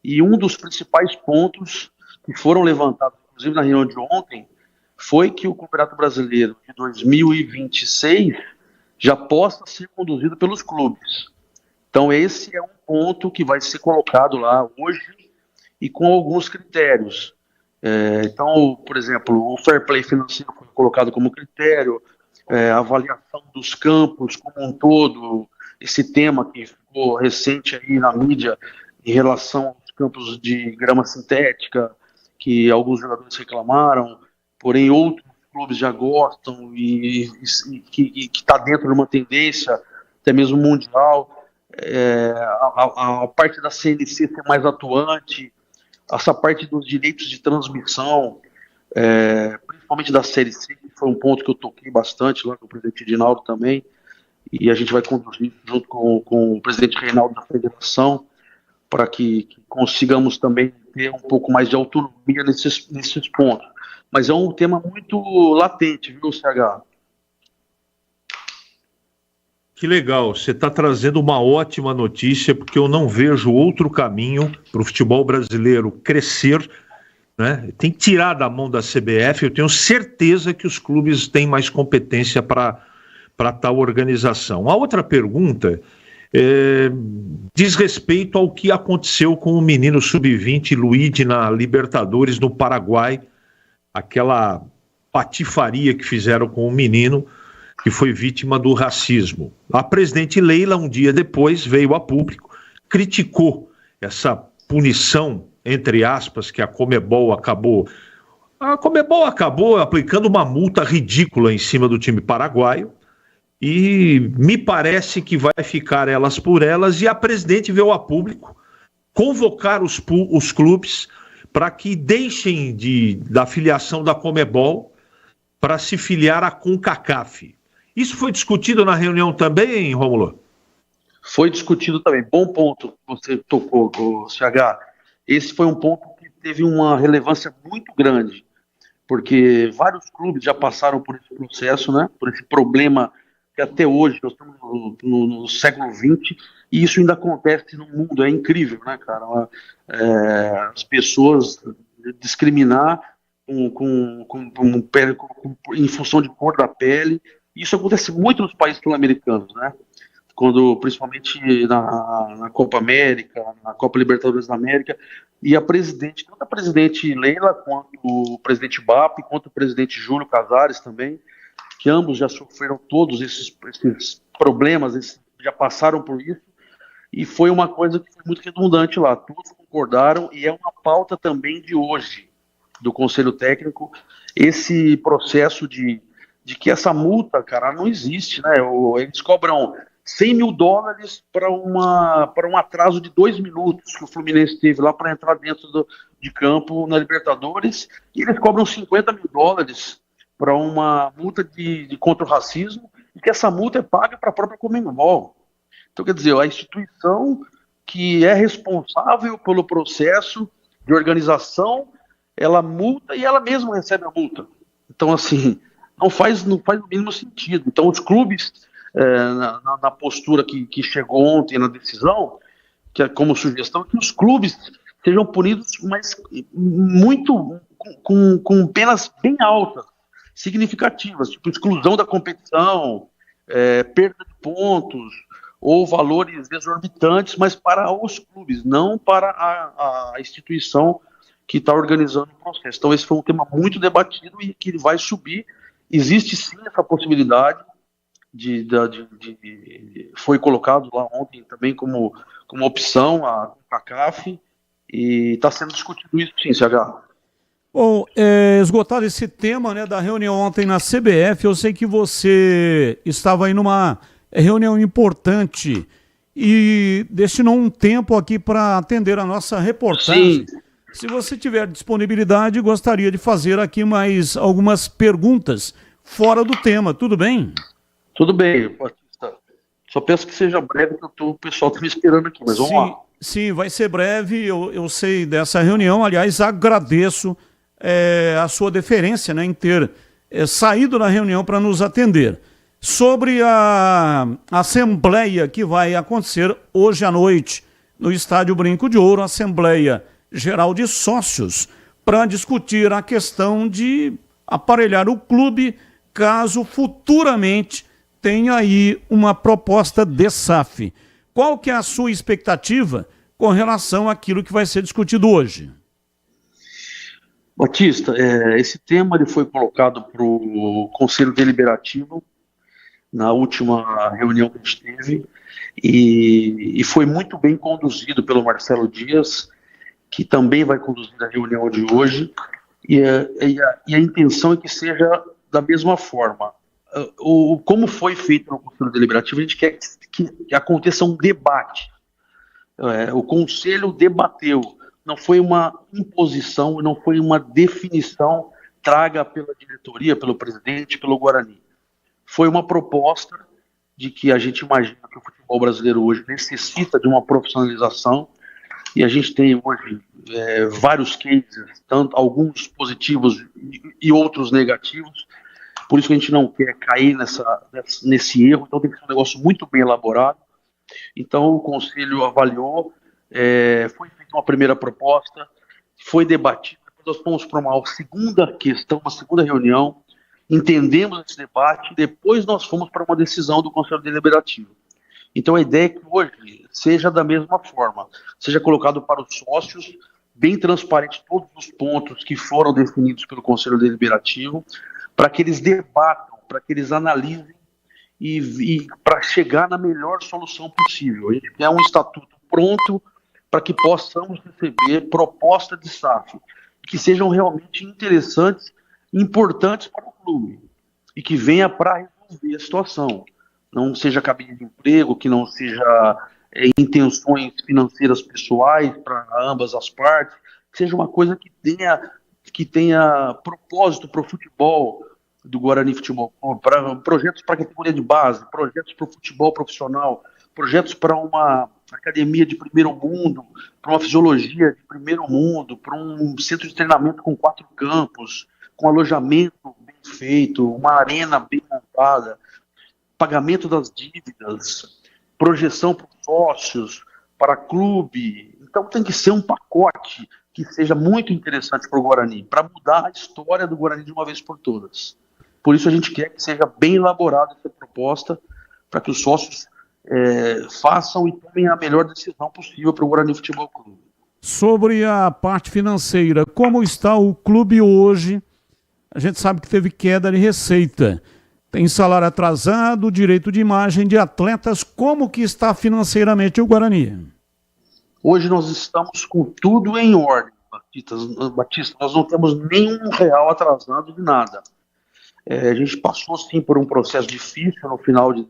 P: E um dos principais pontos que foram levantados, inclusive na reunião de ontem, foi que o Campeonato Brasileiro de 2026 já possa ser conduzido pelos clubes. Então esse é um ponto que vai ser colocado lá hoje e com alguns critérios. Então, por exemplo, o fair play financeiro foi colocado como critério, a avaliação dos campos como um todo, esse tema que ficou recente aí na mídia em relação aos campos de grama sintética, que alguns jogadores reclamaram, porém outros clubes já gostam e que está dentro de uma tendência, até mesmo mundial, a parte da CNC ser mais atuante, essa parte dos direitos de transmissão, principalmente da Série C, que foi um ponto que eu toquei bastante lá com o presidente Edinaldo também, e a gente vai conduzir junto com o presidente Reinaldo da Federação, para que consigamos também ter um pouco mais de autonomia nesses pontos. Mas é um tema muito latente, viu, CH?
O: Que legal, você está trazendo uma ótima notícia, porque eu não vejo outro caminho para o futebol brasileiro crescer, né? Tem que tirar da mão da CBF, eu tenho certeza que os clubes têm mais competência para tal organização. A outra pergunta diz respeito ao que aconteceu com o menino sub-20 Luigi na Libertadores no Paraguai, aquela patifaria que fizeram com o menino que foi vítima do racismo. A presidente Leila, um dia depois, veio a público, criticou essa punição, entre aspas, que a Conmebol acabou. A Conmebol acabou aplicando uma multa ridícula em cima do time paraguaio, e me parece que vai ficar elas por elas, e a presidente veio a público convocar os clubes para que deixem da filiação da Conmebol para se filiar à CONCACAF. Isso foi discutido na reunião também, Rômulo?
P: Foi discutido também. Bom ponto que você tocou, CH. Esse foi um ponto que teve uma relevância muito grande, porque vários clubes já passaram por esse processo, né? Por esse problema que até hoje, nós estamos no século XX, e isso ainda acontece no mundo. É incrível, né, cara? As pessoas discriminar em função de cor da pele. Isso acontece muito nos países sul-americanos, né? Principalmente na Copa América, na Copa Libertadores da América, e tanto a presidente Leila, quanto o presidente BAP, quanto o presidente Júlio Casares também, que ambos já sofreram todos esses problemas, já passaram por isso, e foi uma coisa que foi muito redundante lá, todos concordaram, e é uma pauta também de hoje, do Conselho Técnico, esse processo de que essa multa, cara, não existe, né? Eles cobram $100 mil para um atraso de 2 minutos que o Fluminense teve lá para entrar dentro de campo na Libertadores, e eles cobram $50 mil para uma multa contra o racismo, e que essa multa é paga para a própria Conmebol. Então, quer dizer, a instituição que é responsável pelo processo de organização, ela multa e ela mesma recebe a multa. Então, assim, não faz o mínimo sentido. Então, os clubes, na postura que chegou ontem na decisão, que é como sugestão, que os clubes sejam punidos, mas muito com penas bem altas, significativas, tipo exclusão da competição, perda de pontos, ou valores exorbitantes, mas para os clubes, não para a instituição que está organizando o processo. Então esse foi um tema muito debatido e que ele vai subir. Existe sim essa possibilidade, foi colocado lá ontem também como como opção a CONCACAF, e está sendo discutido isso sim, CH.
D: Bom, esgotado esse tema, né, da reunião ontem na CBF, eu sei que você estava aí numa reunião importante e destinou um tempo aqui para atender a nossa reportagem.
P: Sim.
D: Se você tiver disponibilidade, gostaria de fazer aqui mais algumas perguntas fora do tema, tudo bem?
P: Tudo bem, Batista. Só peço que seja breve, porque o pessoal está me esperando aqui, mas vamos lá.
D: Sim, vai ser breve, eu sei dessa reunião, aliás, agradeço a sua deferência, né, em ter saído da reunião para nos atender. Sobre a assembleia que vai acontecer hoje à noite no Estádio Brinco de Ouro, Assembleia Geral de Sócios, para discutir a questão de aparelhar o clube caso futuramente tenha aí uma proposta de SAF. Qual que é a sua expectativa com relação àquilo que vai ser discutido hoje?
P: Batista, esse tema ele foi colocado para o Conselho Deliberativo na última reunião que a gente teve e foi muito bem conduzido pelo Marcelo Dias, que também vai conduzir a reunião de hoje, e a intenção é que seja da mesma forma. Como foi feito no Conselho Deliberativo, a gente quer que aconteça um debate. O Conselho debateu, não foi uma imposição, não foi uma definição traga pela diretoria, pelo presidente, pelo Guarani. Foi uma proposta de que a gente imagina que o futebol brasileiro hoje necessita de uma profissionalização, e a gente tem hoje vários cases, alguns positivos e outros negativos, por isso que a gente não quer cair nesse erro, então tem que ser um negócio muito bem elaborado. Então o Conselho avaliou, foi feita uma primeira proposta, foi debatida, nós fomos para uma segunda questão, uma segunda reunião, entendemos esse debate, depois nós fomos para uma decisão do Conselho Deliberativo. Então a ideia é que hoje seja da mesma forma, seja colocado para os sócios, bem transparente todos os pontos que foram definidos pelo Conselho Deliberativo, para que eles debatam, para que eles analisem e para chegar na melhor solução possível. A gente quer um estatuto pronto para que possamos receber proposta de SAF, que sejam realmente interessantes e importantes para o clube, e que venha para resolver a situação. Não seja cabine de emprego, que não seja intenções financeiras pessoais para ambas as partes, que seja uma coisa que tenha propósito para o futebol do Guarani Futebol Clube, para projetos para a categoria de base, projetos para o futebol profissional, projetos para uma academia de primeiro mundo, para uma fisiologia de primeiro mundo, para um centro de treinamento com 4 campos, com alojamento bem feito, uma arena bem montada, pagamento das dívidas, projeção para os sócios, para clube. Então tem que ser um pacote que seja muito interessante para o Guarani, para mudar a história do Guarani de uma vez por todas. Por isso a gente quer que seja bem elaborada essa proposta, para que os sócios façam e tomem a melhor decisão possível para o Guarani Futebol Clube.
D: Sobre a parte financeira, como está o clube hoje? A gente sabe que teve queda de receita. Tem salário atrasado, direito de imagem de atletas. Como que está financeiramente o Guarani?
P: Hoje nós estamos com tudo em ordem, Batista. Nós não temos nenhum real atrasado de nada. A gente passou, sim, por um processo difícil no final de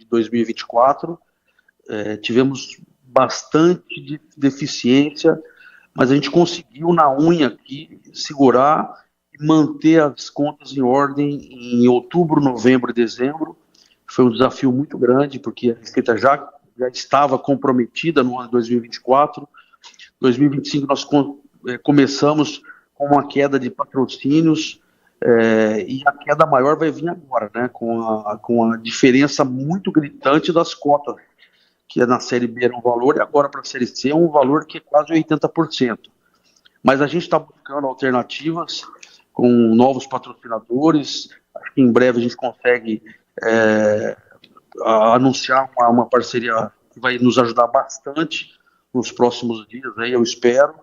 P: 2024. Tivemos bastante deficiência, mas a gente conseguiu, na unha aqui, segurar e manter as contas em ordem em outubro, novembro e dezembro. Foi um desafio muito grande, porque a receita já estava comprometida no ano de 2024. 2025 nós começamos com uma queda de patrocínios, e a queda maior vai vir agora, né, com a diferença muito gritante das cotas, que na Série B era um valor e agora para a Série C é um valor que é quase 80%. Mas a gente está buscando alternativas com novos patrocinadores. Acho que em breve a gente consegue anunciar uma parceria que vai nos ajudar bastante nos próximos dias, aí eu espero,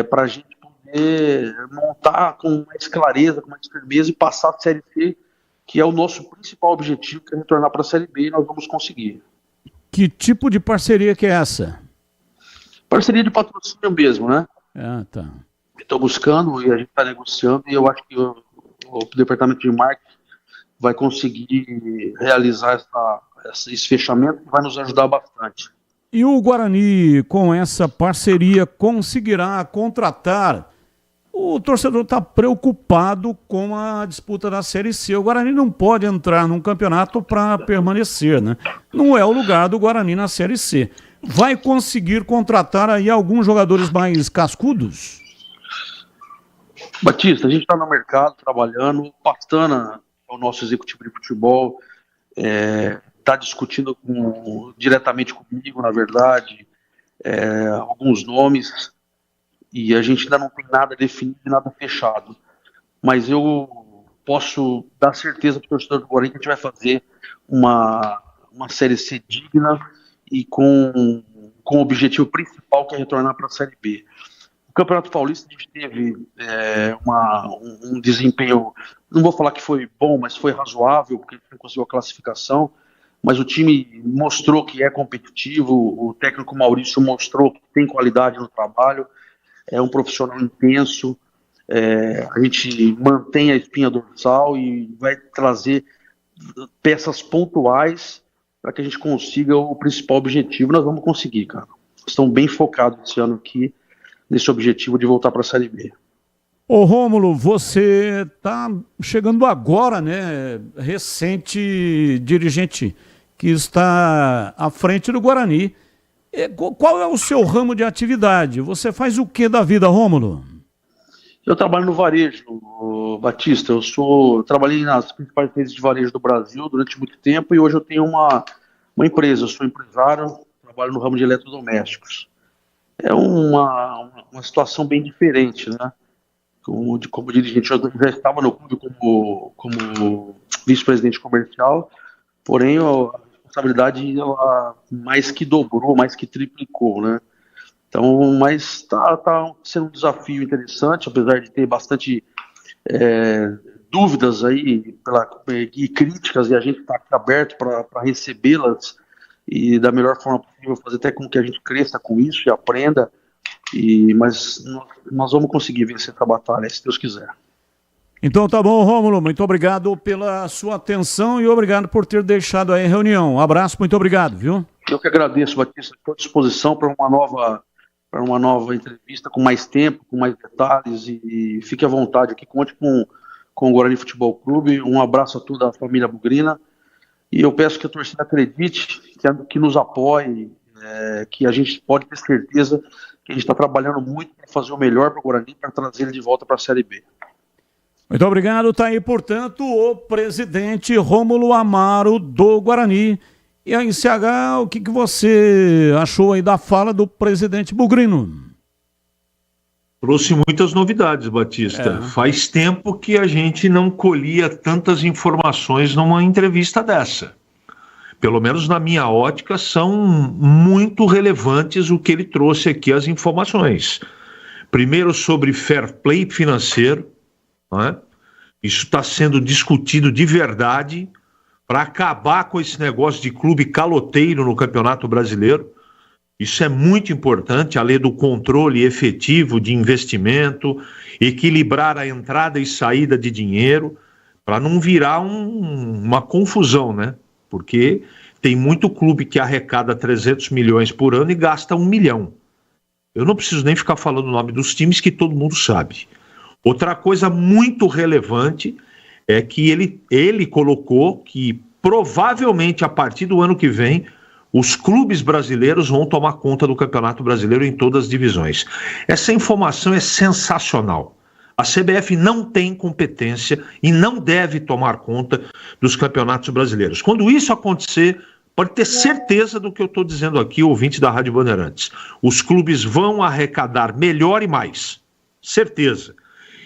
P: para a gente poder montar com mais clareza, com mais firmeza e passar a Série C, que é o nosso principal objetivo, que é retornar para a Série B, e nós vamos conseguir.
D: Que tipo de parceria que é essa?
P: Parceria de patrocínio mesmo, né?
D: Tá.
P: Estou buscando e a gente está negociando e eu acho que o departamento de marketing vai conseguir realizar esse fechamento que vai nos ajudar bastante.
D: E o Guarani, com essa parceria, conseguirá contratar? O torcedor está preocupado com a disputa da Série C. O Guarani não pode entrar num campeonato para permanecer, né? Não é o lugar do Guarani na Série C. Vai conseguir contratar aí alguns jogadores mais cascudos?
P: Batista, a gente está no mercado trabalhando. Pastana, o nosso executivo de futebol, está discutindo diretamente comigo, na verdade, alguns nomes, e a gente ainda não tem nada definido, nada fechado. Mas eu posso dar certeza para o torcedor do Guarani que a gente vai fazer uma Série C digna e com o objetivo principal, que é retornar para a Série B. O Campeonato Paulista a gente teve um desempenho, não vou falar que foi bom, mas foi razoável, porque a gente não conseguiu a classificação, mas o time mostrou que é competitivo, o técnico Maurício mostrou que tem qualidade no trabalho, é um profissional intenso, a gente mantém a espinha dorsal e vai trazer peças pontuais para que a gente consiga o principal objetivo. Nós vamos conseguir, cara. Estamos bem focados esse ano aqui, nesse objetivo de voltar para a Série B.
D: Ô Rômulo, você está chegando agora, né? Recente dirigente que está à frente do Guarani. Qual é o seu ramo de atividade? Você faz o que da vida, Rômulo?
P: Eu trabalho no varejo, Batista. Trabalhei nas principais redes de varejo do Brasil durante muito tempo e hoje eu tenho uma empresa. Eu sou empresário, trabalho no ramo de eletrodomésticos. É uma situação bem diferente, né? Como dirigente, eu já estava no clube como vice-presidente comercial, porém a responsabilidade ela mais que dobrou, mais que triplicou, né? Então, mas tá sendo um desafio interessante, apesar de ter bastante dúvidas aí e críticas, e a gente está aqui aberto para recebê-las e da melhor forma possível, fazer até com que a gente cresça com isso e aprenda, mas nós vamos conseguir vencer essa batalha, se Deus quiser.
D: Então tá bom, Rômulo, muito obrigado pela sua atenção e obrigado por ter deixado aí a reunião. Um abraço, muito obrigado, viu?
P: Eu que agradeço, Batista, estou à disposição para uma nova entrevista com mais tempo, com mais detalhes, e fique à vontade aqui, conte com o Guarani Futebol Clube. Um abraço a toda a família bugrina. E eu peço que a torcida acredite, que nos apoie, que a gente pode ter certeza que a gente está trabalhando muito para fazer o melhor para o Guarani, para trazer ele de volta para a Série B.
D: Muito obrigado. Está aí, portanto, o presidente Rômulo Amaro do Guarani. E aí, CH, o que você achou aí da fala do presidente bugrino?
O: Trouxe muitas novidades, Batista. Faz tempo que a gente não colhia tantas informações numa entrevista dessa. Pelo menos na minha ótica, são muito relevantes o que ele trouxe aqui, as informações. Primeiro, sobre fair play financeiro, né? Isso está sendo discutido de verdade para acabar com esse negócio de clube caloteiro no Campeonato Brasileiro. Isso é muito importante, a lei do controle efetivo de investimento, equilibrar a entrada e saída de dinheiro, para não virar uma confusão, né? Porque tem muito clube que arrecada 300 milhões por ano e gasta 1 milhão. Eu não preciso nem ficar falando o nome dos times, que todo mundo sabe. Outra coisa muito relevante é que ele colocou que provavelmente a partir do ano que vem os clubes brasileiros vão tomar conta do Campeonato Brasileiro em todas as divisões. Essa informação é sensacional. A CBF não tem competência e não deve tomar conta dos campeonatos brasileiros. Quando isso acontecer, pode ter certeza do que eu estou dizendo aqui, ouvinte da Rádio Bandeirantes. Os clubes vão arrecadar melhor e mais. Certeza.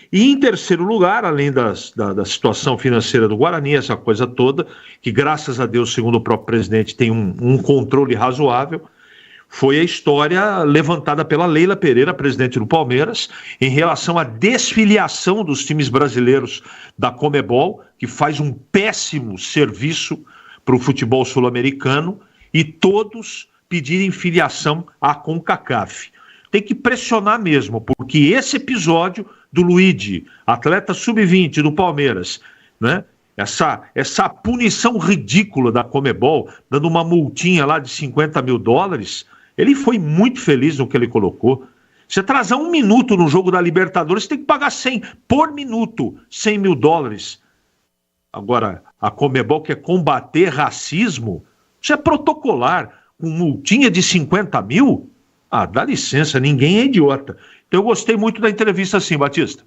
O: E em terceiro lugar, além da situação financeira do Guarani, essa coisa toda, que graças a Deus, segundo o próprio presidente, tem um controle razoável, foi a história levantada pela Leila Pereira, presidente do Palmeiras, em relação à desfiliação dos times brasileiros da Conmebol, que faz um péssimo serviço para o futebol sul-americano, e todos pedirem filiação à CONCACAF. Tem que pressionar mesmo, porque esse episódio do Luigi, atleta sub-20 do Palmeiras, né? Essa punição ridícula da Conmebol, dando uma multinha lá de $50 mil, ele foi muito feliz no que ele colocou. Você atrasar 1 minuto no jogo da Libertadores, você tem que pagar 100 por minuto, $100 mil. Agora, a Conmebol quer combater racismo, isso é protocolar, com multinha de 50 mil? Ah, dá licença, ninguém é idiota. Então eu gostei muito da entrevista assim, Batista.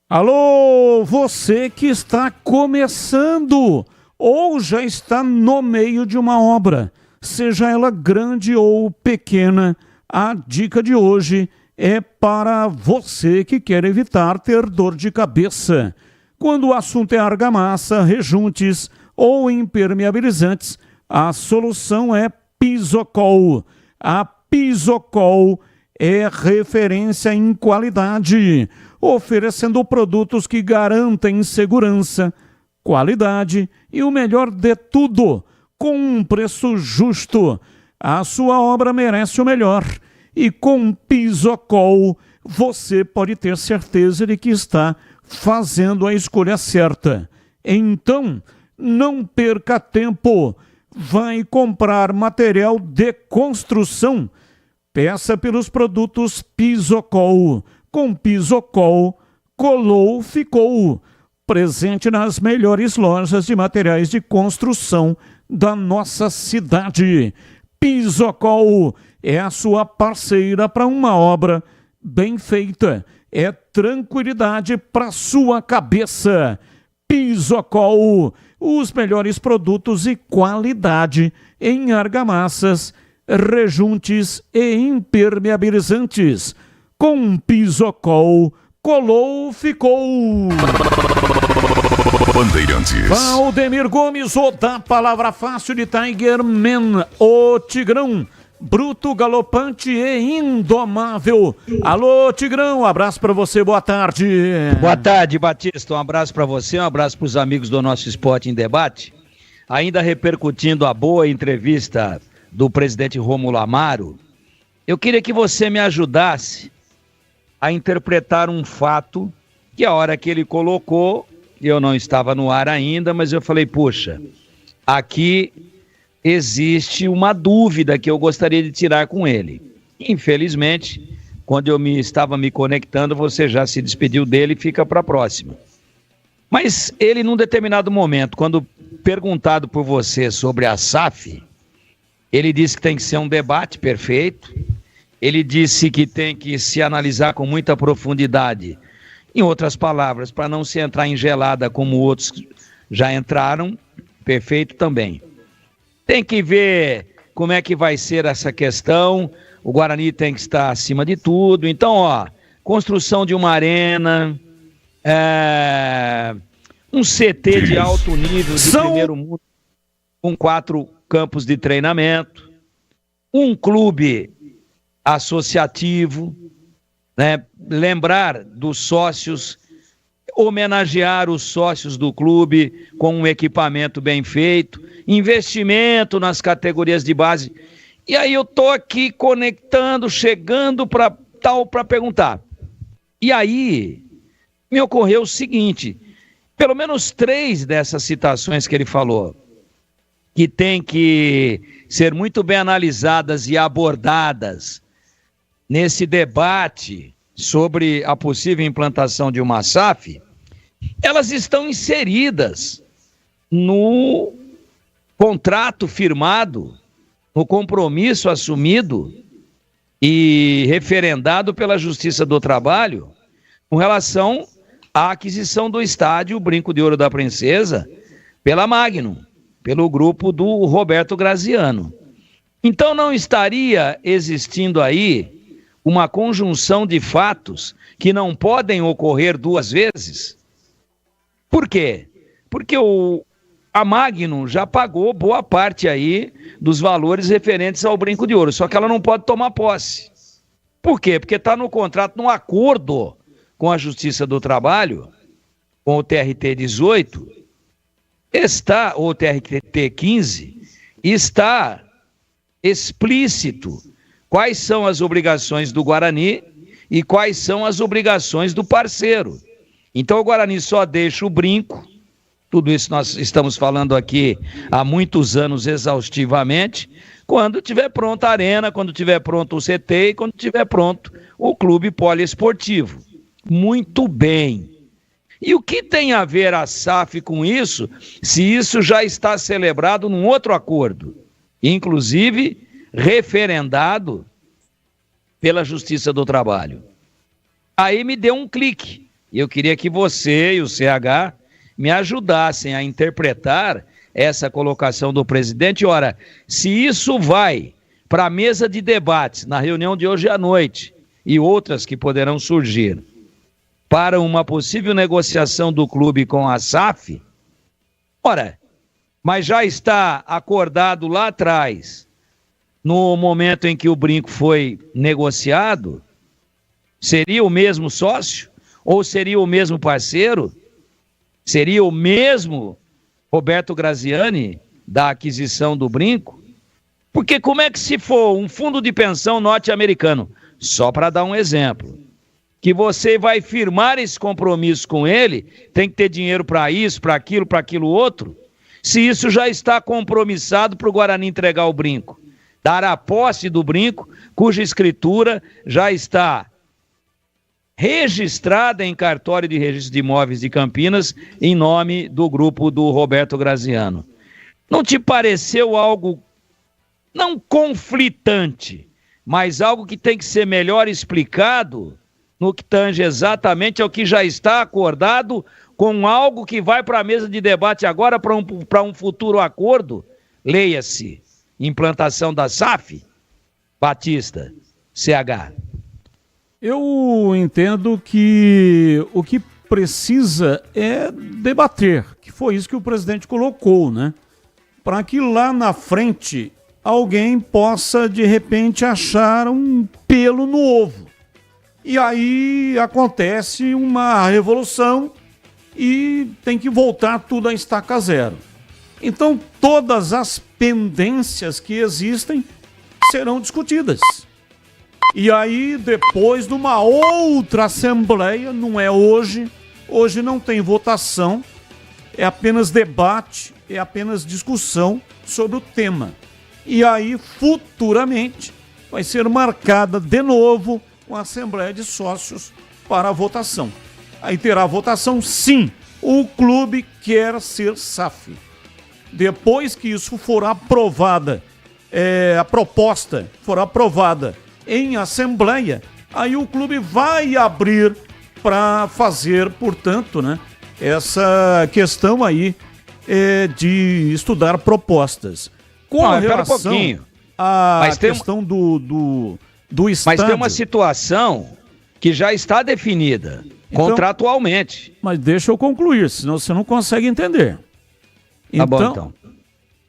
D: Alô, você que está começando ou já está no meio de uma obra, seja ela grande ou pequena, a dica de hoje é para você que quer evitar ter dor de cabeça. Quando o assunto é argamassa, rejuntes ou impermeabilizantes, a solução é Pisocol. A Pisocol é referência em qualidade, oferecendo produtos que garantem segurança, qualidade e o melhor de tudo, com um preço justo. A sua obra merece o melhor e com Pisocol você pode ter certeza de que está fazendo a escolha certa. Então, não perca tempo. Vai comprar material de construção. Peça pelos produtos Pisocol. Com Pisocol, colou, ficou. Presente nas melhores lojas de materiais de construção da nossa cidade. Pisocol é a sua parceira para uma obra bem feita. É tranquilidade para sua cabeça. Pisocol, os melhores produtos e qualidade em argamassas, rejuntes e impermeabilizantes. Com Pisocol, colou, ficou.
B: Bandeirantes.
D: Valdemir Gomes, o da palavra fácil de Tiger Man, o Tigrão. Bruto, galopante e indomável. Alô, Tigrão, um abraço pra você, boa tarde.
Q: Boa tarde, Batista, um abraço pra você, um abraço pros amigos do nosso Esporte em Debate. Ainda repercutindo a boa entrevista do presidente Rômulo Amaro, eu queria que você me ajudasse a interpretar um fato que a hora que ele colocou, eu não estava no ar ainda, mas eu falei, puxa, aqui existe uma dúvida que eu gostaria de tirar com ele. Infelizmente, quando eu estava me conectando, você já se despediu dele e fica para a próxima. Mas ele, num determinado momento, quando perguntado por você sobre a SAF, ele disse que tem que ser um debate perfeito, ele disse que tem que se analisar com muita profundidade. Em outras palavras, para não se entrar em gelada como outros já entraram, perfeito também. Tem que ver como é que vai ser essa questão, o Guarani tem que estar acima de tudo. Então, ó, construção de uma arena, um CT de alto nível de primeiro mundo, com 4 campos de treinamento, um clube associativo, né? Lembrar dos sócios, homenagear os sócios do clube com um equipamento bem feito, investimento nas categorias de base. E aí eu tô aqui conectando, chegando para perguntar. E aí me ocorreu o seguinte, pelo menos 3 dessas citações que ele falou, que tem que ser muito bem analisadas e abordadas nesse debate sobre a possível implantação de uma SAF, elas estão inseridas no contrato firmado, no compromisso assumido e referendado pela Justiça do Trabalho com relação à aquisição do estádio Brinco de Ouro da Princesa pela Magnum, pelo grupo do Roberto Graziano. Então não estaria existindo aí uma conjunção de fatos que não podem ocorrer 2 vezes? Por quê? Porque a Magnum já pagou boa parte aí dos valores referentes ao Brinco de Ouro, só que ela não pode tomar posse. Por quê? Porque está no contrato, num acordo com a Justiça do Trabalho, com o TRT 18, ou o TRT 15, está explícito quais são as obrigações do Guarani e quais são as obrigações do parceiro. Então o Guarani só deixa o brinco, tudo isso nós estamos falando aqui há muitos anos exaustivamente, quando tiver pronta a arena, quando tiver pronto o CT e quando tiver pronto o clube poliesportivo. Muito bem. E o que tem a ver a SAF com isso, se isso já está celebrado num outro acordo, inclusive referendado pela Justiça do Trabalho? Aí me deu um clique. E eu queria que você e o CH me ajudassem a interpretar essa colocação do presidente. Ora, se isso vai para a mesa de debates na reunião de hoje à noite e outras que poderão surgir para uma possível negociação do clube com a SAF, ora, mas já está acordado lá atrás, no momento em que o brinco foi negociado, seria o mesmo sócio? Ou seria o mesmo parceiro? Seria o mesmo Roberto Graziani da aquisição do brinco? Porque como é que se for um fundo de pensão norte-americano, só para dar um exemplo, que você vai firmar esse compromisso com ele, tem que ter dinheiro para isso, para aquilo outro, se isso já está compromissado para o Guarani entregar o brinco, dar a posse do brinco, cuja escritura já está registrada em cartório de registro de imóveis de Campinas, em nome do grupo do Roberto Graziano. Não te pareceu algo, não conflitante, mas algo que tem que ser melhor explicado no que tange exatamente ao que já está acordado, com algo que vai para a mesa de debate agora para um futuro acordo? Leia-se, implantação da SAF, Batista, CH.
D: Eu entendo que o que precisa é debater, que foi isso que o presidente colocou, né? Para que lá na frente alguém possa, de repente, achar um pelo no ovo. E aí acontece uma revolução e tem que voltar tudo a estaca zero. Então todas as pendências que existem serão discutidas. E aí, depois de uma outra assembleia, não é hoje não tem votação, é apenas debate, é apenas discussão sobre o tema. E aí, futuramente, vai ser marcada de novo uma assembleia de sócios para a votação. Aí terá votação, sim, o clube quer ser SAF. Depois que isso for aprovada, a proposta for aprovada em assembleia, aí o clube vai abrir para fazer, portanto, né, essa questão aí de estudar propostas. Com relação à questão do estádio...
Q: Mas tem uma situação que já está definida contratualmente.
D: Mas deixa eu concluir, senão você não consegue entender. Então,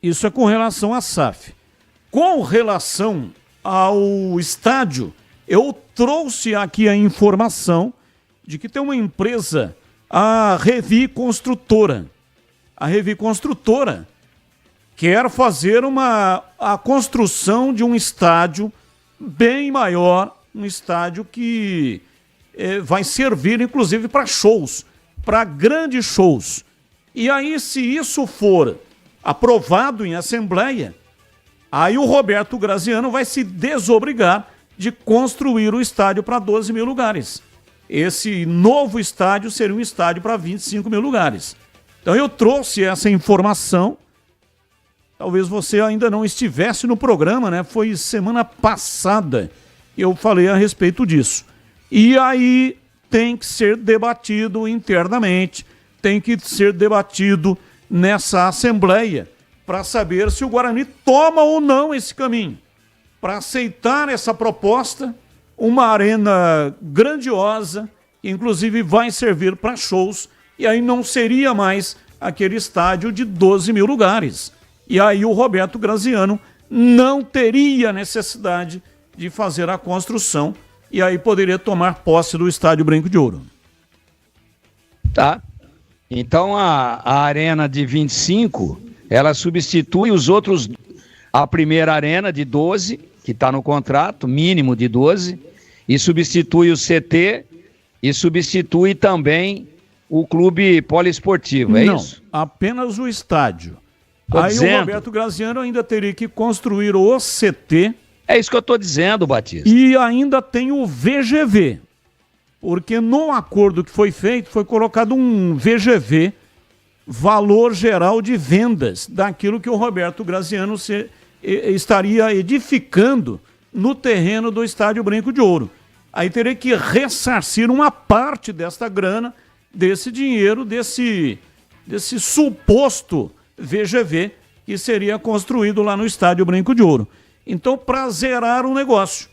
D: isso é com relação à SAF. Com relação ao estádio, eu trouxe aqui a informação de que tem uma empresa, a Revi Construtora. A Revi Construtora quer fazer a construção de um estádio bem maior, um estádio que vai servir inclusive para shows, para grandes shows. E aí, se isso for aprovado em assembleia, aí o Roberto Graziano vai se desobrigar de construir o estádio para 12 mil lugares. Esse novo estádio seria um estádio para 25 mil lugares. Então eu trouxe essa informação. Talvez você ainda não estivesse no programa, né? Foi semana passada que eu falei a respeito disso. E aí tem que ser debatido internamente, tem que ser debatido nessa assembleia, para saber se o Guarani toma ou não esse caminho, para aceitar essa proposta, uma arena grandiosa, que inclusive vai servir para shows, e aí não seria mais aquele estádio de 12 mil lugares. E aí o Roberto Graziano não teria necessidade de fazer a construção, e aí poderia tomar posse do Estádio Brinco de Ouro.
Q: Tá. Então a arena de 25... ela substitui a primeira arena de 12, que está no contrato, mínimo de 12, e substitui o CT e substitui também o clube poliesportivo, é
D: Não,
Q: isso?
D: apenas o estádio.
Q: Tô
D: Aí
Q: dizendo.
D: o Roberto Graziano ainda teria que construir o CT.
Q: É isso que eu estou dizendo, Batista.
D: E ainda tem o VGV. Porque no acordo que foi feito, foi colocado um VGV, valor geral de vendas, daquilo que o Roberto Graziano estaria edificando no terreno do Estádio Brinco de Ouro. Aí teria que ressarcir uma parte desta grana, desse dinheiro, desse suposto VGV que seria construído lá no Estádio Brinco de Ouro. Então, para zerar o negócio.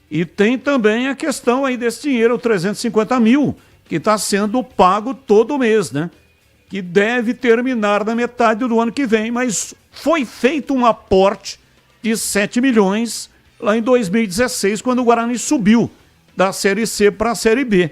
D: E tem também a questão aí desse dinheiro, 350 mil, que está sendo pago todo mês, né? Que deve terminar na metade do ano que vem, mas foi feito um aporte de 7 milhões lá em 2016, quando o Guarani subiu da Série C para a Série B,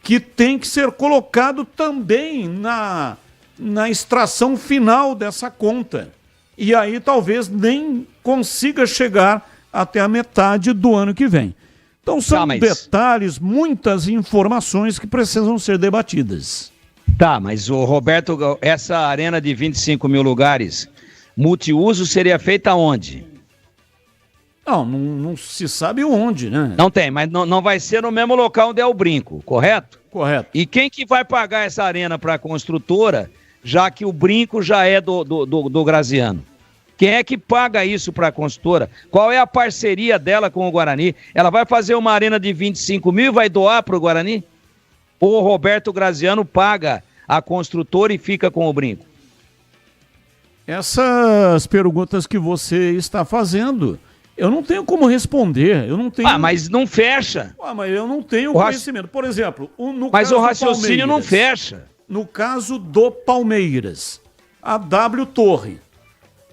D: que tem que ser colocado também na extração final dessa conta. E aí talvez nem consiga chegar até a metade do ano que vem. Então são detalhes, muitas informações que precisam ser debatidas.
Q: Tá, mas o Roberto, essa arena de 25 mil lugares, multiuso seria feita onde?
D: Não se sabe onde, né?
Q: Não tem, mas não vai ser no mesmo local onde é o Brinco, correto?
D: Correto.
Q: E quem que vai pagar essa arena para a construtora, já que o Brinco já é do Graziano? Quem é que paga isso para a construtora? Qual é a parceria dela com o Guarani? Ela vai fazer uma arena de 25 mil e vai doar para o Guarani? Ou o Roberto Graziano paga a construtora e fica com o Brinco?
D: Essas perguntas que você está fazendo, eu não tenho como responder. Eu não tenho...
Q: mas não fecha.
D: Mas eu não tenho conhecimento. Por exemplo, no
Q: mas
D: caso
Q: o raciocínio não fecha.
D: No caso do Palmeiras, a W Torre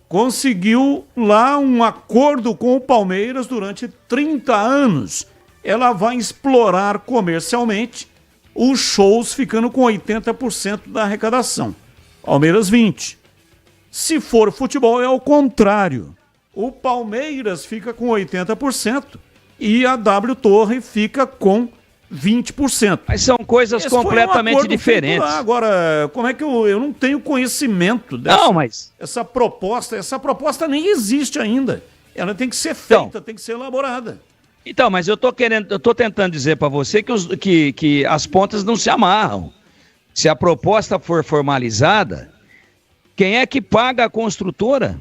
D: conseguiu lá um acordo com o Palmeiras durante 30 anos. Ela vai explorar comercialmente os shows, ficando com 80% da arrecadação. Palmeiras 20%. Se for futebol, é o contrário. O Palmeiras fica com 80% e a W Torre fica com 20%.
Q: Mas são coisas completamente diferentes.
D: Agora, como é que eu não tenho conhecimento dessa essa proposta? Essa proposta nem existe ainda. Ela tem que ser feita, tem que ser elaborada.
Q: Então, mas eu tô tentando dizer para você que as pontas não se amarram. Se a proposta for formalizada, quem é que paga a construtora?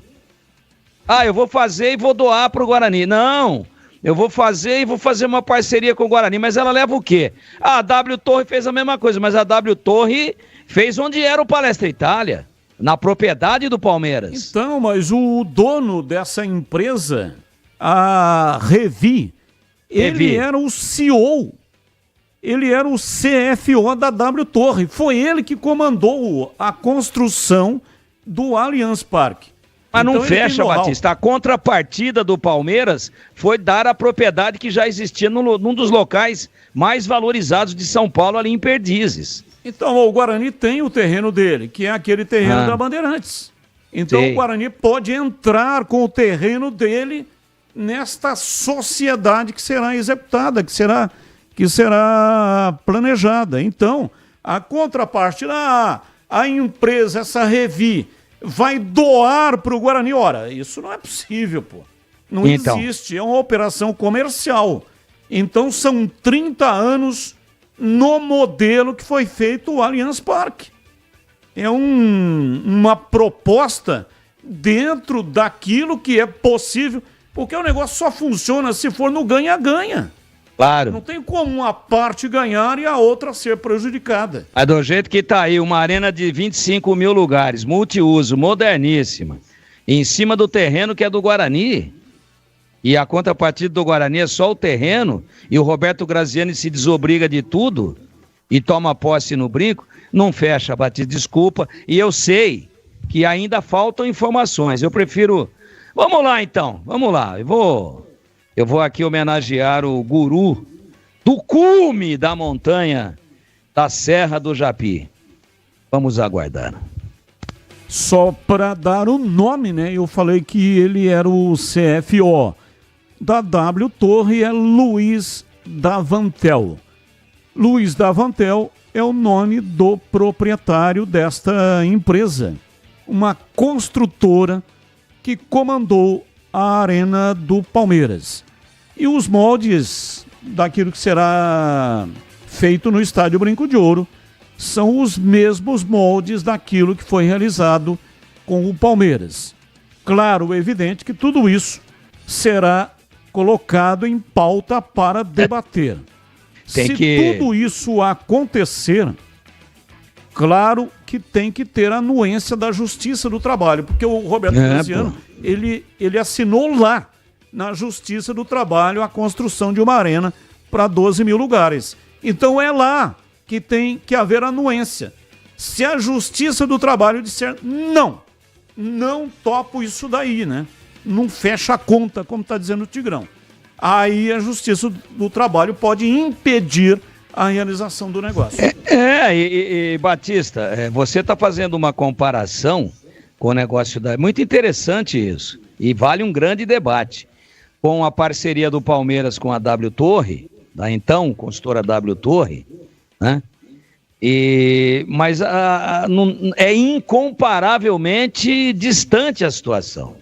Q: Eu vou fazer e vou doar para o Guarani. Não, eu vou fazer e vou fazer uma parceria com o Guarani, mas ela leva o quê? A W Torre fez a mesma coisa, mas a W Torre fez onde era o Palestra Itália, na propriedade do Palmeiras.
D: Então, mas o dono dessa empresa, a Revi, ele era o CEO, ele era o CFO da W Torre, foi ele que comandou a construção do Allianz Parque.
Q: Mas não fecha, Batista. A contrapartida do Palmeiras foi dar a propriedade que já existia num dos locais mais valorizados de São Paulo, ali em Perdizes.
D: Então, o Guarani tem o terreno dele, que é aquele terreno da Bandeirantes. Então, o Guarani pode entrar com o terreno dele nesta sociedade que será executada, que será planejada. Então, a contraparte, a empresa, essa Revi, vai doar para o Guarani. Ora, isso não é possível, pô. Não existe, é uma operação comercial. Então são 30 anos no modelo que foi feito o Allianz Parque. É uma proposta dentro daquilo que é possível, porque o negócio só funciona se for no ganha-ganha.
Q: Claro.
D: Não tem como uma parte ganhar e a outra ser prejudicada.
Q: Mas do jeito que tá aí, uma arena de 25 mil lugares, multiuso, moderníssima, em cima do terreno que é do Guarani, e a contrapartida do Guarani é só o terreno, e o Roberto Graziani se desobriga de tudo e toma posse no Brinco, não fecha, Batista, desculpa, e eu sei que ainda faltam informações, eu prefiro... Vamos lá então, vamos lá, eu vou aqui homenagear o guru do cume da montanha da Serra do Japi. Vamos aguardar.
D: Só para dar o nome, né? Eu falei que ele era o CFO da W Torre, é Luiz Davantel. Luiz Davantel é o nome do proprietário desta empresa, uma construtora que comandou a Arena do Palmeiras. E os moldes daquilo que será feito no Estádio Brinco de Ouro são os mesmos moldes daquilo que foi realizado com o Palmeiras. Claro, é evidente que tudo isso será colocado em pauta para debater. Se tudo isso acontecer, claro que tem que ter a anuência da Justiça do Trabalho, porque o Roberto Graziano, ele assinou lá na Justiça do Trabalho a construção de uma arena para 12 mil lugares. Então é lá que tem que haver anuência. Se a Justiça do Trabalho disser não topo isso daí, né? Não fecha a conta, como está dizendo o Tigrão. Aí a Justiça do Trabalho pode impedir a realização do negócio.
Q: Batista, você está fazendo uma comparação com o negócio muito interessante isso, e vale um grande debate, com a parceria do Palmeiras com a W Torre, da então consultora W Torre, né? Mas é incomparavelmente distante a situação,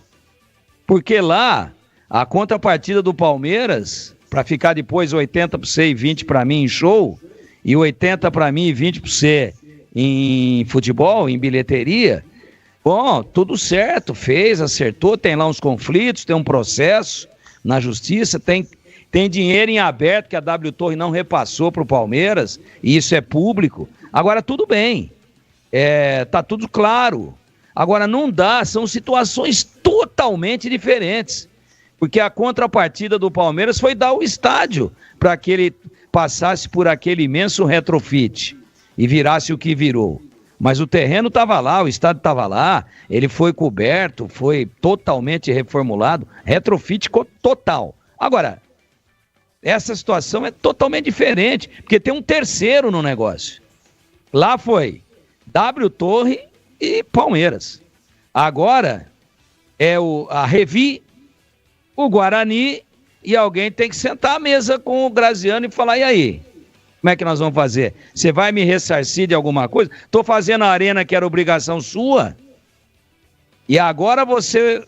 Q: porque lá a contrapartida do Palmeiras, para ficar depois 80 para você e 20 para mim em show, e 80 para mim e 20 para você em futebol, em bilheteria, bom, tudo certo, fez, acertou, tem lá uns conflitos, tem um processo na justiça, tem dinheiro em aberto que a W Torre não repassou para o Palmeiras, e isso é público. Agora, tudo bem, tá tudo claro. Agora, não dá, são situações totalmente diferentes, porque a contrapartida do Palmeiras foi dar o estádio para que ele passasse por aquele imenso retrofit e virasse o que virou. Mas o terreno estava lá, o estádio estava lá, ele foi coberto, foi totalmente reformulado, retrofit total. Agora, essa situação é totalmente diferente, porque tem um terceiro no negócio. Lá foi W Torre e Palmeiras. Agora é a Revi, o Guarani, e alguém tem que sentar à mesa com o Graziano e falar, e aí? Como é que nós vamos fazer? Você vai me ressarcir de alguma coisa? Estou fazendo a arena que era obrigação sua, e agora você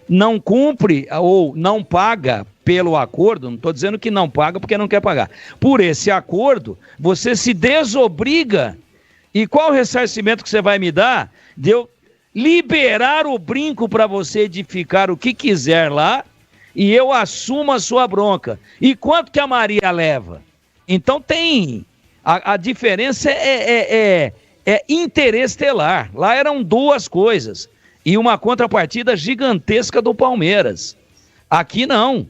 Q: não cumpre ou não paga pelo acordo, não estou dizendo que não paga porque não quer pagar. Por esse acordo, você se desobriga. E qual o ressarcimento que você vai me dar de eu liberar o brinco para você edificar o que quiser lá e eu assumo a sua bronca? E quanto que a Maria leva? Então tem... A diferença é interestelar. Lá eram duas coisas. E uma contrapartida gigantesca do Palmeiras. Aqui não.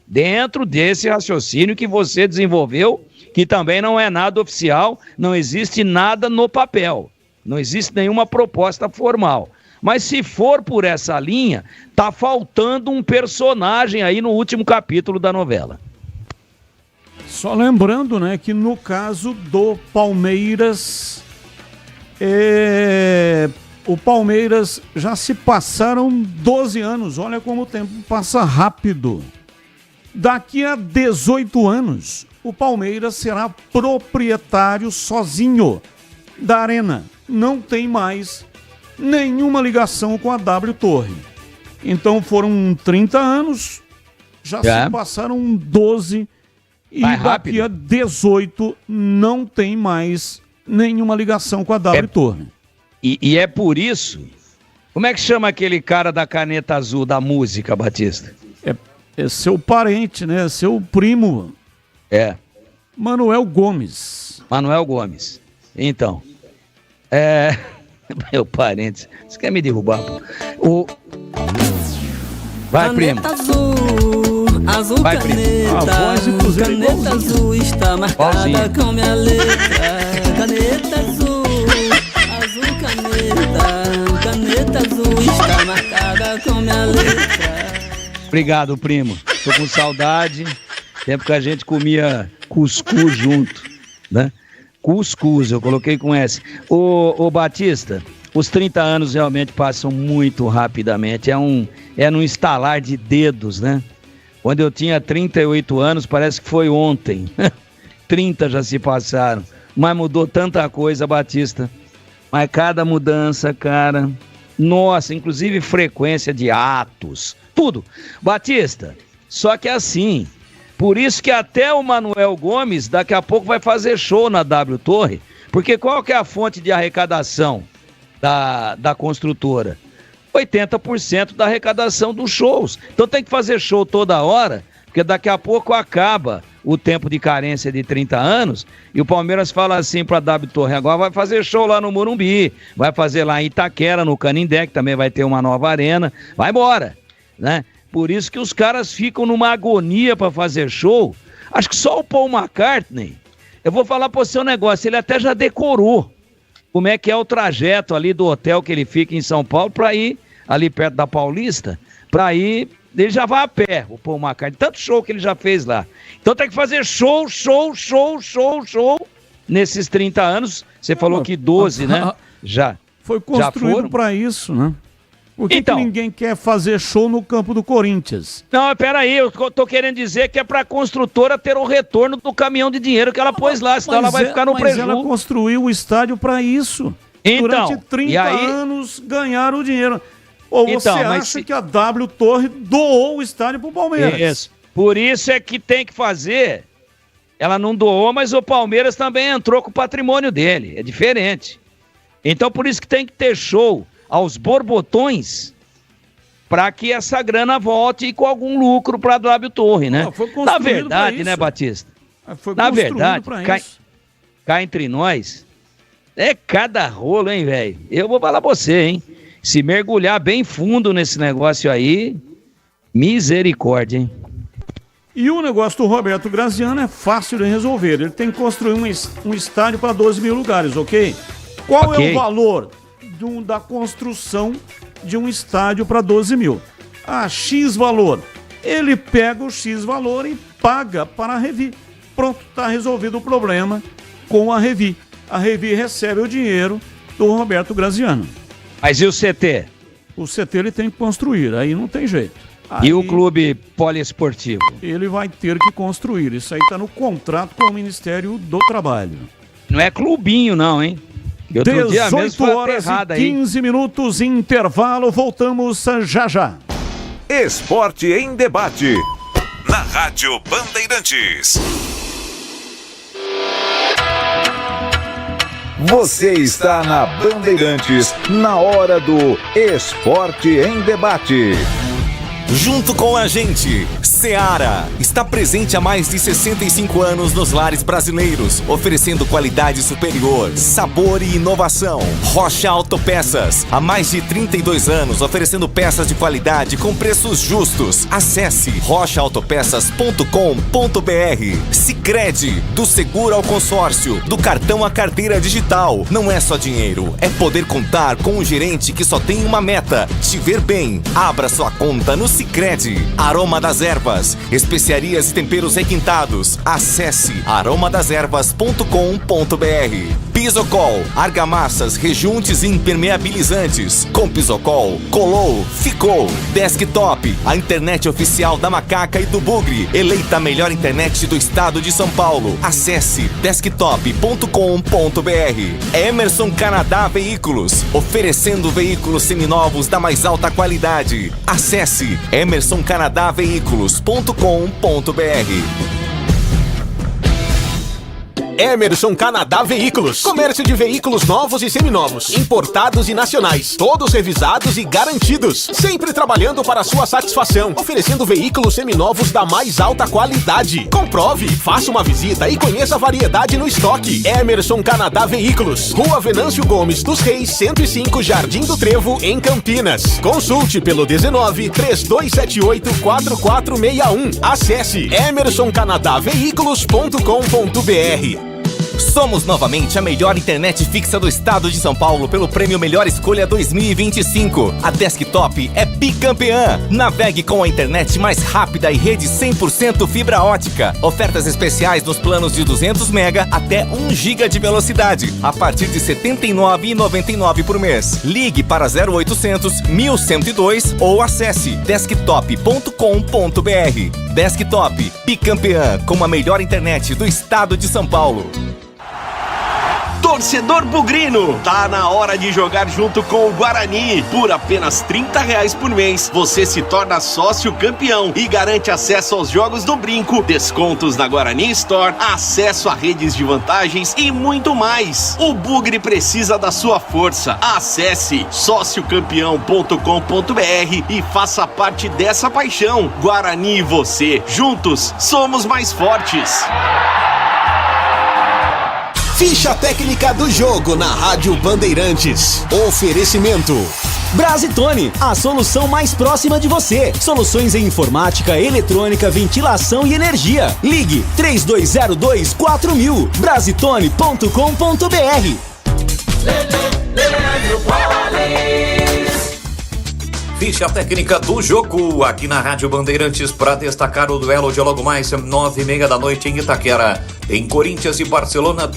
Q: Dentro desse raciocínio que você desenvolveu, que também não é nada oficial, não existe nada no papel, não existe nenhuma proposta formal. Mas se for por essa linha, tá faltando um personagem aí no último capítulo da novela.
D: Só lembrando, né, que no caso do Palmeiras, o Palmeiras já se passaram 12 anos, olha como o tempo passa rápido. Daqui a 18 anos, o Palmeiras será proprietário sozinho da Arena. Não tem mais nenhuma ligação com a W Torre. Então foram 30 anos, já se passaram 12 e daqui a 18 não tem mais nenhuma ligação com a W Torre.
Q: E é por isso, como é que chama aquele cara da caneta azul da música, Batista?
D: É seu parente, né? Seu primo. Manuel Gomes.
Q: Manuel Gomes. Então, meu parente. Você quer me derrubar? Vai, primo.
L: Azul
Q: Vai,
L: caneta,
D: A voz, inclusive,
L: caneta azul está marcada com minha letra. Caneta azul, caneta azul está marcada com minha letra.
Q: Obrigado, primo. Tô com saudade. Tempo que a gente comia cuscuz junto, né? Cuscuz, eu coloquei com S. Ô Batista, Os 30 anos realmente passam muito rapidamente. É num estalar de dedos, né? Quando eu tinha 38 anos, parece que foi ontem. 30 já se passaram. Mas mudou tanta coisa, Batista. Mas cada mudança, cara... Nossa, inclusive frequência de atos. Tudo. Batista, só que assim... Por isso que até o Manuel Gomes daqui a pouco vai fazer show na W Torre. Porque qual que é a fonte de arrecadação da construtora? 80% da arrecadação dos shows. Então tem que fazer show toda hora, porque daqui a pouco acaba o tempo de carência de 30 anos e o Palmeiras fala assim para a W Torre, agora vai fazer show lá no Morumbi, vai fazer lá em Itaquera, no Canindé, que também vai ter uma nova arena, vai embora, né? Por isso que os caras ficam numa agonia para fazer show. Acho que só o Paul McCartney, eu vou falar para você um negócio, ele até já decorou como é que é o trajeto ali do hotel que ele fica em São Paulo para ir ali perto da Paulista, para ir, ele já vai a pé, o Paul McCartney, tanto show que ele já fez lá. Então tem que fazer show nesses 30 anos. Você falou que 12, né? Já.
D: Foi construído para isso, né? Por que ninguém quer fazer show no campo do Corinthians?
Q: Não, peraí, eu tô querendo dizer que é pra construtora ter o retorno do caminhão de dinheiro que ela pôs lá, senão ela vai ficar no prejuízo.
D: Mas ela construiu o estádio pra isso.
Q: Então,
D: durante 30 anos ganharam o dinheiro. Ou você acha que a W Torre doou o estádio pro Palmeiras?
Q: Isso. Por isso é que tem que fazer. Ela não doou, mas o Palmeiras também entrou com o patrimônio dele. É diferente. Então por isso que tem que ter show aos borbotões para que essa grana volte com algum lucro para a W Torre, né? Na verdade, né, Batista? Na verdade, cá entre nós, é cada rolo, hein, velho? Eu vou falar pra você, hein? Se mergulhar bem fundo nesse negócio aí, misericórdia, hein?
D: E o negócio do Roberto Graziano é fácil de resolver. Ele tem que construir um estádio para 12 mil lugares, ok? Qual é o valor da construção de um estádio para 12 mil? X valor. Ele pega o X valor e paga para a Revi. Pronto, está resolvido o problema com a Revi. A Revi recebe o dinheiro do Roberto Graziano.
Q: Mas e o CT?
D: O CT ele tem que construir, aí não tem jeito.
Q: E o clube poliesportivo?
D: Ele vai ter que construir. Isso aí está no contrato com o Ministério do Trabalho.
Q: Não é clubinho não, hein?
D: 18 horas e 15 minutos, intervalo, voltamos já já.
B: Esporte em debate, na Rádio Bandeirantes. Você está na Bandeirantes, na hora do Esporte em Debate.
C: Junto com a gente, Seara está presente há mais de 65 anos nos lares brasileiros, oferecendo qualidade superior, sabor e inovação. Rocha Autopeças, há mais de 32 anos, oferecendo peças de qualidade com preços justos. Acesse rochaautopeças.com.br. Sicredi, do seguro ao consórcio, do cartão à carteira digital. Não é só dinheiro, é poder contar com um gerente que só tem uma meta: te ver bem. Abra sua conta no Sicredi. Aroma das Ervas, especiarias e temperos requintados. Acesse aromadeservas.com.br. Pisocol, argamassas, rejuntes e impermeabilizantes. Com Pisocol, colou, ficou. Desktop, a internet oficial da Macaca e do Bugre, eleita a melhor internet do estado de São Paulo. Acesse desktop.com.br. Emerson Canadá Veículos, oferecendo veículos seminovos da mais alta qualidade. Acesse emersoncanadaveículos.com.br.
R: Emerson Canadá Veículos. Comércio de veículos novos e seminovos, importados e nacionais, todos revisados e garantidos. Sempre trabalhando para sua satisfação, oferecendo veículos seminovos da mais alta qualidade. Comprove, faça uma visita e conheça a variedade no estoque. Emerson Canadá Veículos, Rua Venâncio Gomes dos Reis, 105, Jardim do Trevo, em Campinas. Consulte pelo 19-3278-4461. Acesse emersoncanadaveículos.com.br.
C: Somos novamente a melhor internet fixa do estado de São Paulo pelo prêmio Melhor Escolha 2025. A Desktop é bicampeã. Navegue com a internet mais rápida e rede 100% fibra ótica. Ofertas especiais nos planos de 200 mega até 1 giga de velocidade, a partir de R$ 79,99 por mês. Ligue para 0800 1102 ou acesse desktop.com.br. Desktop, bicampeã com a melhor internet do estado de São Paulo.
S: Torcedor bugrino, tá na hora de jogar junto com o Guarani. Por apenas R$30 por mês, você se torna sócio campeão e garante acesso aos jogos do Brinco, descontos na Guarani Store, acesso a redes de vantagens e muito mais. O Bugre precisa da sua força. Acesse sociocampeão.com.br e faça parte dessa paixão. Guarani e você, juntos, somos mais fortes.
R: Ficha técnica do jogo na Rádio Bandeirantes. Oferecimento
T: Brasitone, a solução mais próxima de você. Soluções em informática, eletrônica, ventilação e energia. Ligue 3202-4000. Brasitone.com.br.
U: Ficha técnica do jogo aqui na Rádio Bandeirantes para destacar o duelo de logo mais 9h30 da noite em Itaquera. Em Corinthians e Barcelona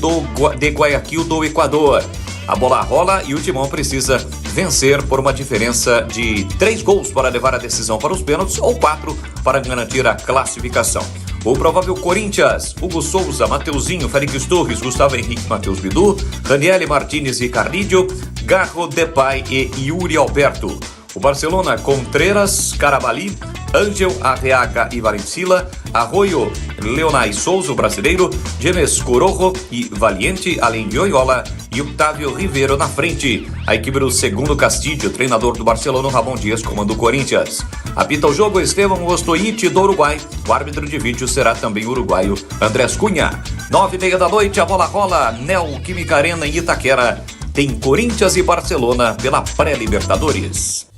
U: de Guayaquil do Equador. A bola rola e o Timão precisa vencer por uma diferença de 3 gols para levar a decisão para os pênaltis ou 4 para garantir a classificação. O provável Corinthians: Hugo Souza, Mateuzinho, Félix Torres, Gustavo Henrique, Matheus Bidu, Ranieri Martínez e Carlídio, Garro, Depay e Yuri Alberto. O Barcelona: Contreras, Carabalí, Ángel, Arreaga e Valencila, Arroyo, Leonay Souza, o brasileiro, James Corojo e Valiente, além de Oyola e Octávio Ribeiro na frente. A equipe do segundo Castillo, treinador do Barcelona, Ramon Dias, comanda o Corinthians. Apita o jogo Esteban Ostoite do Uruguai. O árbitro de vídeo será também o uruguaio Andrés Cunha. 9h30 da noite, a bola rola, Neoquímica Arena em Itaquera. Tem Corinthians e Barcelona pela pré-Libertadores.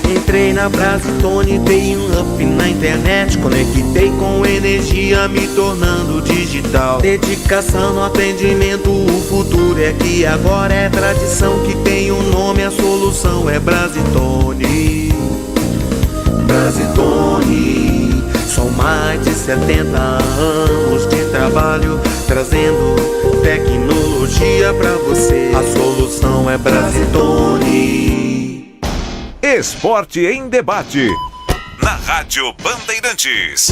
V: Entrei na Brasitone, dei um up na internet, conectei com energia, me tornando digital. Dedicação no atendimento, o futuro é que agora é tradição, que tem um nome, a solução é Brasitone. Brasitone, são mais de 70 anos de trabalho, trazendo tecnologia pra você. A solução é Brasitone.
B: Esporte em Debate, na Rádio Bandeirantes.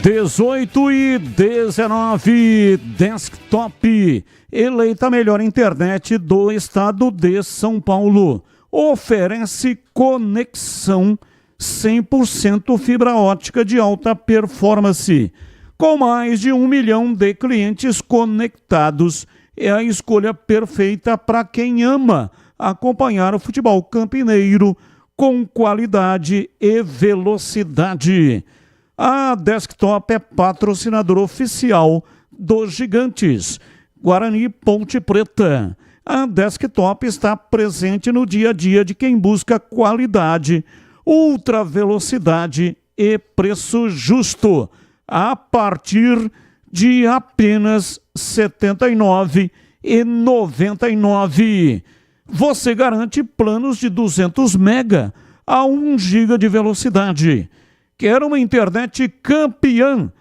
D: 18h19, Desktop, eleita a melhor internet do estado de São Paulo. Oferece conexão 100% fibra ótica de alta performance. Com mais de 1 milhão de clientes conectados, é a escolha perfeita para quem ama acompanhar o futebol campineiro com qualidade e velocidade. A Desktop é patrocinador oficial dos Gigantes, Guarani e Ponte Preta. A Desktop está presente no dia a dia de quem busca qualidade, ultra velocidade e preço justo, a partir de apenas R$ 79,99. Você garante planos de 200 mega a 1 giga de velocidade. Quer uma internet campeã?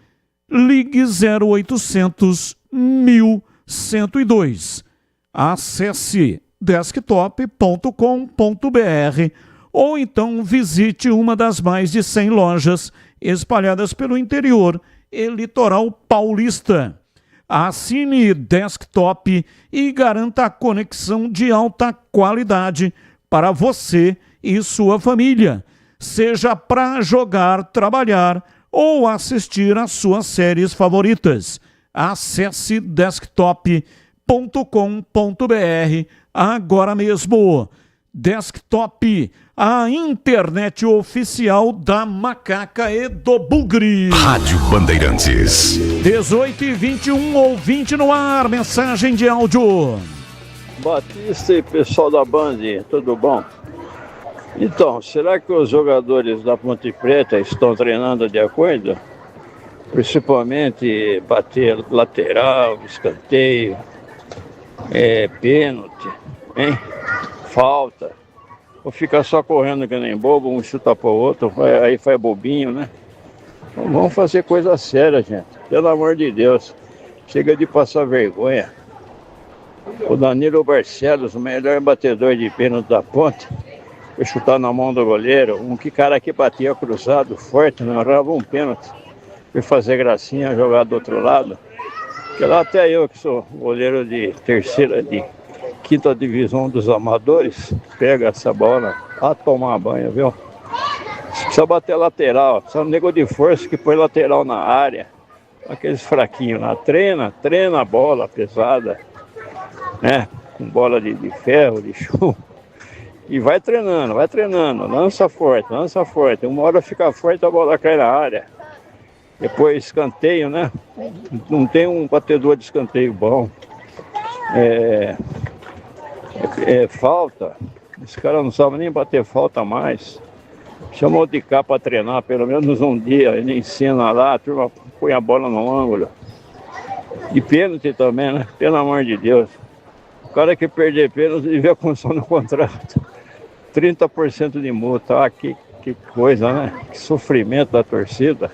D: Ligue 0800 1102. Acesse desktop.com.br ou então visite uma das mais de 100 lojas espalhadas pelo interior e litoral paulista. Assine Desktop e garanta a conexão de alta qualidade para você e sua família, seja para jogar, trabalhar ou assistir às suas séries favoritas. Acesse desktop.com.br agora mesmo. Desktop, a internet oficial da Macaca e do Bugre.
B: Rádio Bandeirantes.
D: 18h21, ouvinte no ar, mensagem de áudio.
W: Batista e pessoal da Band, tudo bom? Então, será que os jogadores da Ponte Preta estão treinando de acordo? Principalmente bater lateral, escanteio, pênalti, hein? Falta. Ou ficar só correndo que nem bobo, um chuta para o outro, aí faz bobinho, né? Então, vamos fazer coisa séria, gente. Pelo amor de Deus. Chega de passar vergonha. O Danilo Barcelos, o melhor batedor de pênalti da ponte, foi chutar na mão do goleiro. Cara que batia cruzado forte, narrava um pênalti. Foi fazer gracinha, jogar do outro lado. Porque lá até eu, que sou goleiro de quinta divisão dos amadores, pega essa bola a tomar banho, viu? Precisa bater lateral, só um nego de força que põe lateral na área. Aqueles fraquinhos lá, treina a bola pesada, né? Com bola de ferro, de chumbo. E vai treinando, lança forte. Uma hora fica forte, a bola cai na área. Depois escanteio, né? Não tem um batedor de escanteio bom. Falta. Esse cara não sabe nem bater falta mais. Chamou de cá para treinar, pelo menos um dia. Ele ensina lá, a turma põe a bola no ângulo. E pênalti também, né? Pelo amor de Deus. O cara que perder pênalti devia constar no contrato. 30% de multa. Ah, que coisa, né? Que sofrimento da torcida.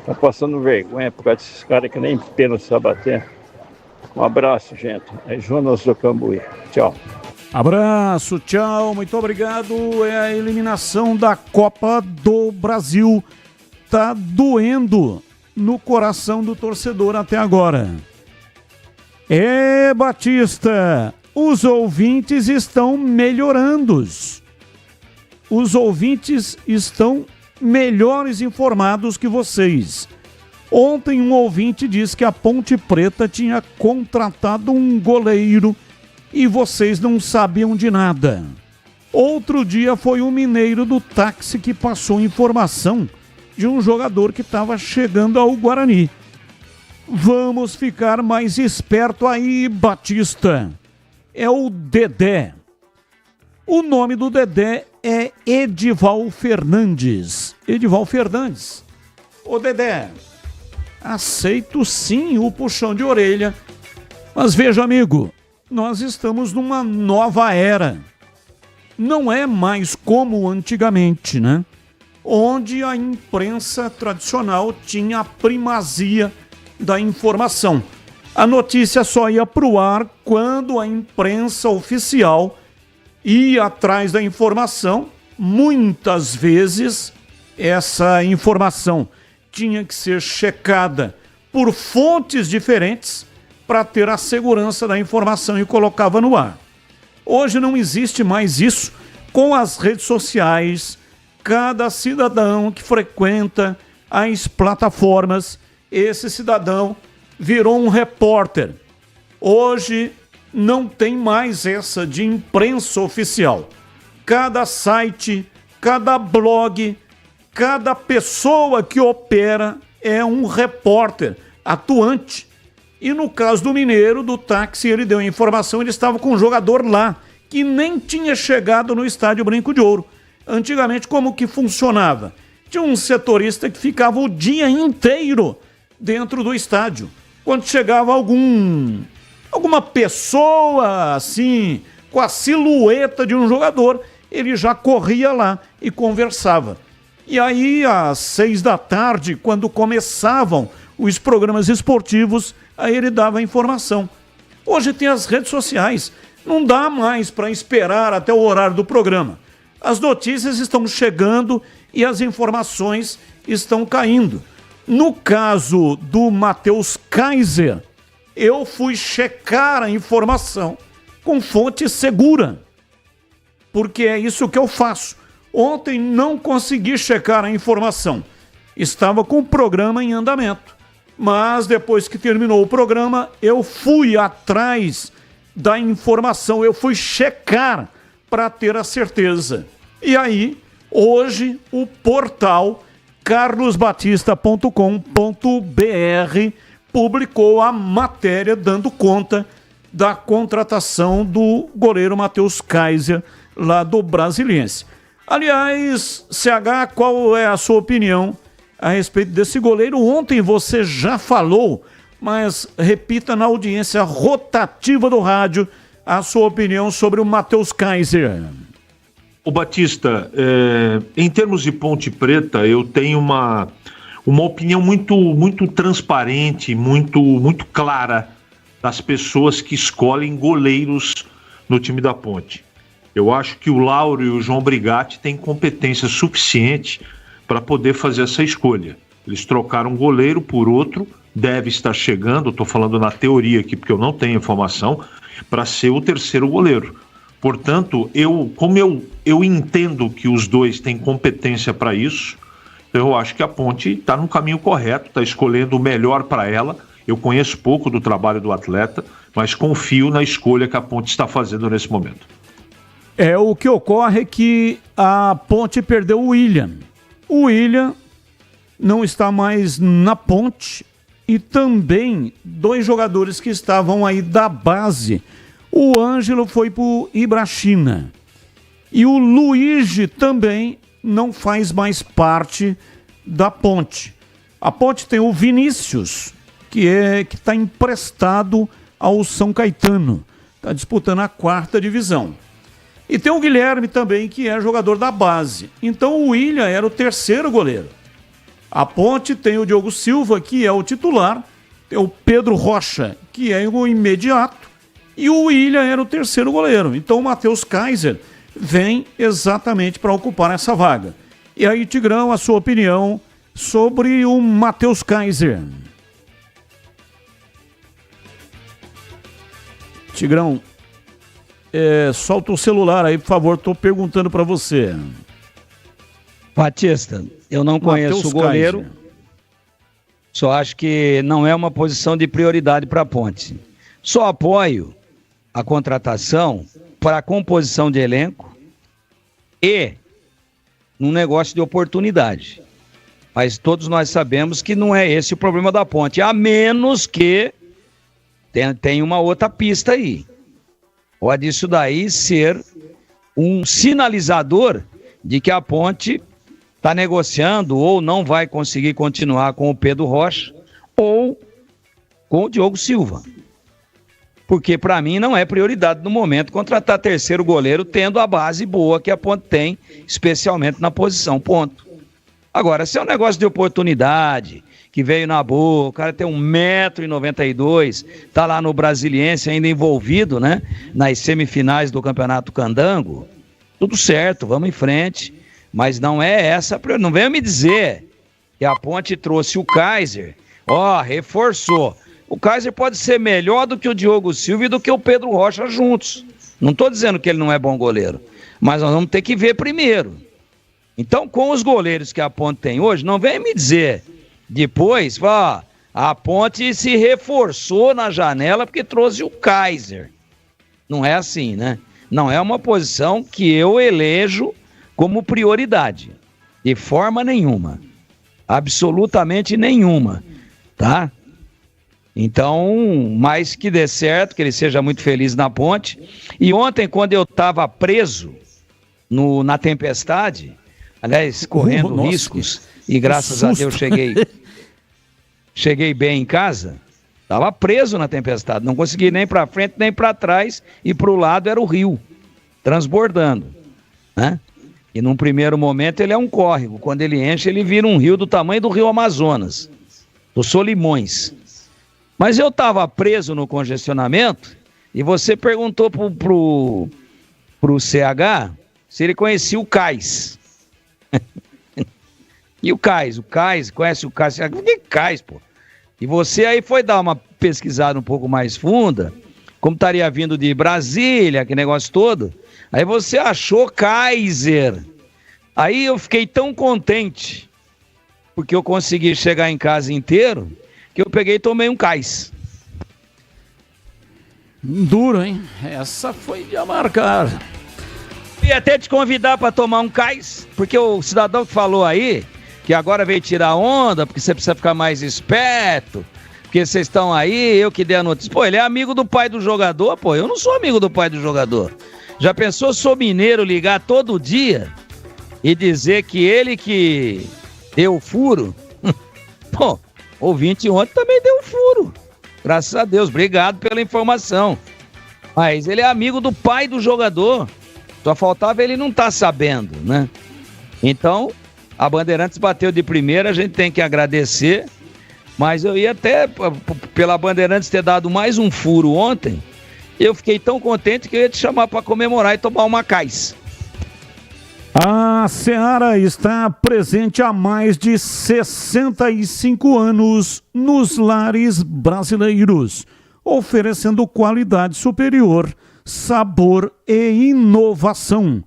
W: Tá passando vergonha por causa desses caras que nem pênalti sabe bater. Um abraço, gente. É Jonas do Cambuí. Tchau.
D: Abraço, tchau, muito obrigado. É a eliminação da Copa do Brasil. Tá doendo no coração do torcedor até agora. Batista, os ouvintes estão melhorando. Os ouvintes estão melhores informados que vocês. Ontem um ouvinte disse que a Ponte Preta tinha contratado um goleiro e vocês não sabiam de nada. Outro dia foi um mineiro do táxi que passou informação de um jogador que estava chegando ao Guarani. Vamos ficar mais esperto aí, Batista. É o Dedé. O nome do Dedé é Edival Fernandes. Edival Fernandes. Ô Dedé, aceito sim o puxão de orelha, mas veja, amigo, nós estamos numa nova era. Não é mais como antigamente, né? Onde a imprensa tradicional tinha a primazia da informação. A notícia só ia pro ar quando a imprensa oficial ia atrás da informação. Muitas vezes essa informação tinha que ser checada por fontes diferentes para ter a segurança da informação e colocava no ar. Hoje não existe mais isso. Com as redes sociais, cada cidadão que frequenta as plataformas, esse cidadão virou um repórter. Hoje não tem mais essa de imprensa oficial. Cada site, cada blog, cada pessoa que opera é um repórter atuante. E no caso do mineiro, do táxi, ele deu a informação, ele estava com um jogador lá, que nem tinha chegado no estádio Brinco de Ouro. Antigamente, como que funcionava? Tinha um setorista que ficava o dia inteiro dentro do estádio. Quando chegava alguma pessoa, assim, com a silhueta de um jogador, ele já corria lá e conversava. E aí, às 6 da tarde, quando começavam os programas esportivos, aí ele dava a informação. Hoje tem as redes sociais, não dá mais para esperar até o horário do programa. As notícias estão chegando e as informações estão caindo. No caso do Matheus Kaiser, eu fui checar a informação com fonte segura, porque é isso que eu faço. Ontem não consegui checar a informação, estava com o programa em andamento, mas depois que terminou o programa, eu fui atrás da informação, eu fui checar para ter a certeza. E aí, hoje, o portal carlosbatista.com.br publicou a matéria dando conta da contratação do goleiro Matheus Kaiser, lá do Brasiliense. Aliás, CH, qual é a sua opinião a respeito desse goleiro. Ontem você já falou, mas repita na audiência rotativa do rádio a sua opinião sobre o Matheus Kaiser.
O: O Batista, em termos de Ponte Preta, eu tenho uma opinião muito transparente, muito clara das pessoas que escolhem goleiros no time da Ponte. Eu acho que o Lauro e o João Brigatti têm competência suficiente para poder fazer essa escolha. Eles trocaram um goleiro por outro, deve estar chegando, estou falando na teoria aqui porque eu não tenho informação, para ser o terceiro goleiro. Portanto, como eu entendo que os dois têm competência para isso, eu acho que a Ponte está no caminho correto, está escolhendo o melhor para ela. Eu conheço pouco do trabalho do atleta, mas confio na escolha que a Ponte está fazendo nesse momento.
D: O que ocorre é que a Ponte perdeu o William. O William não está mais na Ponte e também 2 jogadores que estavam aí da base. O Ângelo foi para o Ibrachina e o Luigi também não faz mais parte da Ponte. A Ponte tem o Vinícius, que está emprestado ao São Caetano, está disputando a 4ª divisão. E tem o Guilherme também, que é jogador da base. Então o William era o terceiro goleiro. A Ponte tem o Diogo Silva, que é o titular, tem o Pedro Rocha, que é o imediato, e o William era o terceiro goleiro. Então o Matheus Kaiser vem exatamente para ocupar essa vaga. E aí, Tigrão, a sua opinião sobre o Matheus Kaiser. Tigrão, solta o celular aí, por favor, estou perguntando para você.
Q: Batista, eu não conheço o goleiro, Kaiser. Só acho que não é uma posição de prioridade para a Ponte. Só apoio a contratação para a composição de elenco e num negócio de oportunidade. Mas todos nós sabemos que não é esse o problema da Ponte, a menos que tem uma outra pista aí. Pode isso daí ser um sinalizador de que a Ponte está negociando ou não vai conseguir continuar com o Pedro Rocha ou com o Diogo Silva. Porque para mim não é prioridade no momento contratar terceiro goleiro tendo a base boa que a Ponte tem, especialmente na posição, ponto. Agora, se é um negócio de oportunidade, que veio na boa, o cara tem 1,92 m, tá lá no Brasiliense ainda envolvido, né, nas semifinais do Campeonato Candango, tudo certo, vamos em frente, mas não é essa, não venha me dizer que a Ponte trouxe o Kaiser, reforçou. O Kaiser pode ser melhor do que o Diogo Silva e do que o Pedro Rocha juntos. Não estou dizendo que ele não é bom goleiro, mas nós vamos ter que ver primeiro. Então, com os goleiros que a Ponte tem hoje, não vem me dizer depois, a Ponte se reforçou na janela porque trouxe o Kaiser. Não é assim, né? Não é uma posição que eu elejo como prioridade, de forma nenhuma, absolutamente nenhuma, tá? Então, mais que dê certo, que ele seja muito feliz na Ponte. E ontem, quando eu estava preso na tempestade, aliás, correndo riscos, e graças a Deus cheguei bem em casa, estava preso na tempestade, não consegui nem para frente nem para trás, e para o lado era o rio, transbordando, né? E num primeiro momento ele é um córrego, quando ele enche ele vira um rio do tamanho do rio Amazonas, do Solimões. Mas eu estava preso no congestionamento e você perguntou pro CH se ele conhecia o cais. E o cais, conhece o cais? Que cais, pô? E você aí foi dar uma pesquisada um pouco mais funda, como estaria vindo de Brasília, que negócio todo. Aí você achou Kaiser. Aí eu fiquei tão contente, porque eu consegui chegar em casa inteiro, que eu peguei e tomei um cais.
D: Duro, hein? Essa foi de amargar.
Q: E até te convidar para tomar um cais, porque o cidadão que falou aí, que agora veio tirar onda, porque você precisa ficar mais esperto, porque vocês estão aí, eu que dei a notícia. Pô, ele é amigo do pai do jogador, pô, eu não sou amigo do pai do jogador. Já pensou, sou mineiro, ligar todo dia e dizer que ele que deu o furo Pô, ouvinte ontem também deu um furo. Graças a Deus, obrigado pela informação. Mas ele é amigo do pai do jogador. Só faltava ele não estar sabendo, né? Então, a Bandeirantes bateu de primeira, a gente tem que agradecer. Mas eu ia até, pela Bandeirantes ter dado mais um furo ontem, eu fiquei tão contente que eu ia te chamar para comemorar e tomar uma cais.
D: A Seara está presente há mais de 65 anos nos lares brasileiros, oferecendo qualidade superior, sabor e inovação.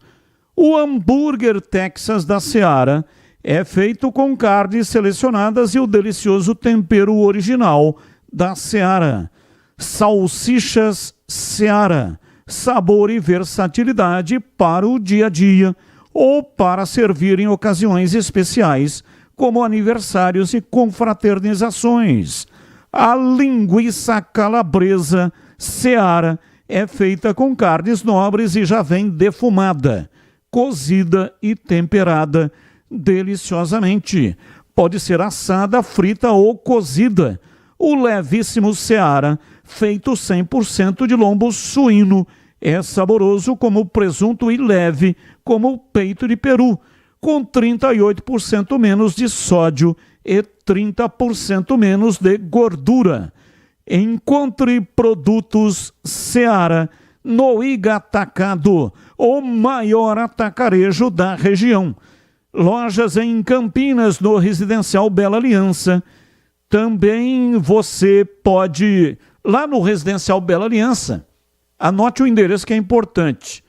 D: O hambúrguer Texas da Seara é feito com carnes selecionadas e o delicioso tempero original da Seara. Salsichas Seara, sabor e versatilidade para o dia a dia ou para servir em ocasiões especiais, como aniversários e confraternizações. A linguiça calabresa Seara é feita com carnes nobres e já vem defumada, cozida e temperada deliciosamente. Pode ser assada, frita ou cozida. O levíssimo Seara, feito 100% de lombo suíno, é saboroso como presunto e leve como o peito de peru, com 38% menos de sódio e 30% menos de gordura. Encontre produtos Seara no Igatacado, o maior atacarejo da região. Lojas em Campinas, no Residencial Bela Aliança. Também você pode, lá no Residencial Bela Aliança, anote o endereço que é importante.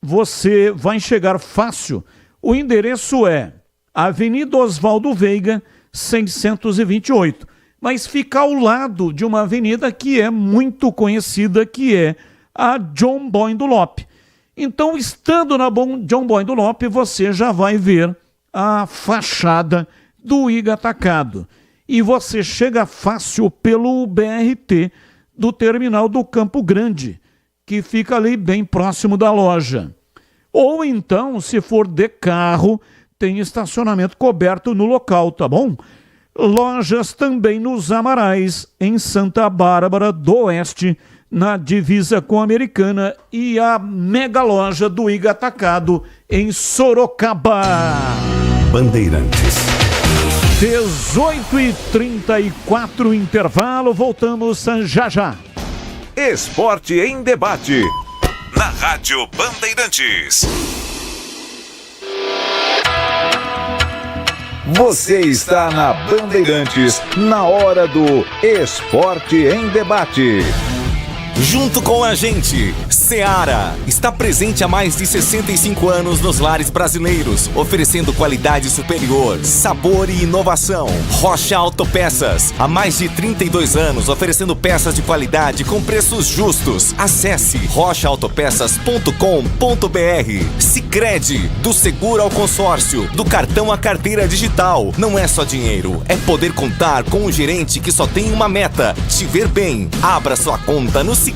D: Você vai chegar fácil. O endereço é Avenida Oswaldo Veiga, 628. Mas fica ao lado de uma avenida que é muito conhecida, que é a John Boy do Lope. Então, estando na John Boy do Lope, você já vai ver a fachada do Igatacado. E você chega fácil pelo BRT do terminal do Campo Grande, que fica ali bem próximo da loja. Ou então, se for de carro, tem estacionamento coberto no local, tá bom? Lojas também nos Amarais, em Santa Bárbara do Oeste, na divisa com a Americana, e a mega loja do Igatacado em Sorocaba.
B: Bandeirantes.
D: 18h34, intervalo, voltamos já já.
B: Esporte em debate. Na Rádio Bandeirantes. Você está na Bandeirantes, na hora do Esporte em Debate.
C: Junto com a gente, Seara está presente há mais de 65 anos nos lares brasileiros, oferecendo qualidade superior, sabor e inovação. Rocha Autopeças, há mais de 32 anos, oferecendo peças de qualidade com preços justos. Acesse rochaautopeças.com.br. Sicredi, do seguro ao consórcio, do cartão à carteira digital. Não é só dinheiro, é poder contar com um gerente que só tem uma meta: te ver bem. Abra sua conta no Sicredi.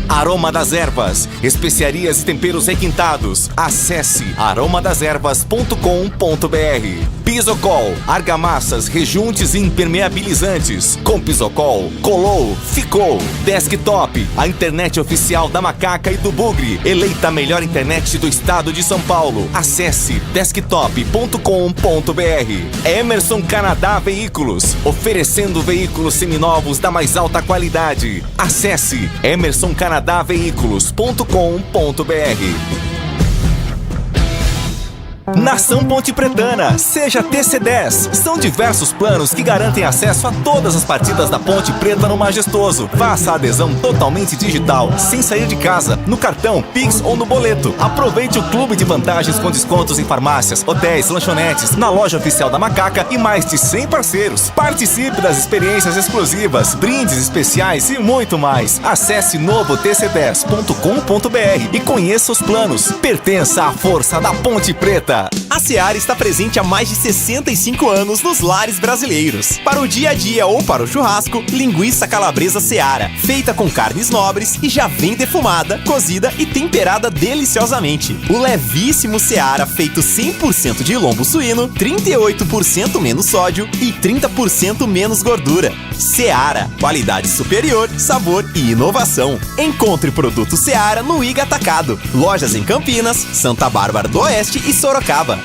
C: Aroma das Ervas, especiarias e temperos requintados. Acesse aromadeservas.com.br. Pisocol, argamassas, rejuntes e impermeabilizantes. Com Pisocol, colou, ficou. Desktop, a internet oficial da Macaca e do Bugre. Eleita a melhor internet do estado de São Paulo. Acesse desktop.com.br. Emerson Canadá Veículos, oferecendo veículos seminovos da mais alta qualidade. Acesse emersoncanadaveículos.com.br. Nação Ponte Pretana, seja TC10. São diversos planos que garantem acesso a todas as partidas da Ponte Preta no Majestoso. Faça a adesão totalmente digital, sem sair de casa, no cartão, Pix ou no boleto. Aproveite o clube de vantagens com descontos em farmácias, hotéis, lanchonetes, na loja oficial da Macaca e mais de 100 parceiros. Participe das experiências exclusivas, brindes especiais e muito mais. Acesse novotc10.com.br e conheça os planos. Pertença à força da Ponte Preta.
H: Seara está presente há mais de 65 anos nos lares brasileiros. Para o dia a dia ou para o churrasco, linguiça calabresa Seara, feita com carnes nobres e já vem defumada, cozida e temperada deliciosamente. O levíssimo Seara, feito 100% de lombo suíno, 38% menos sódio e 30% menos gordura. Seara, qualidade superior, sabor e inovação. Encontre produto Seara no Iga Atacado. Lojas em Campinas, Santa Bárbara do Oeste e Sorocaba.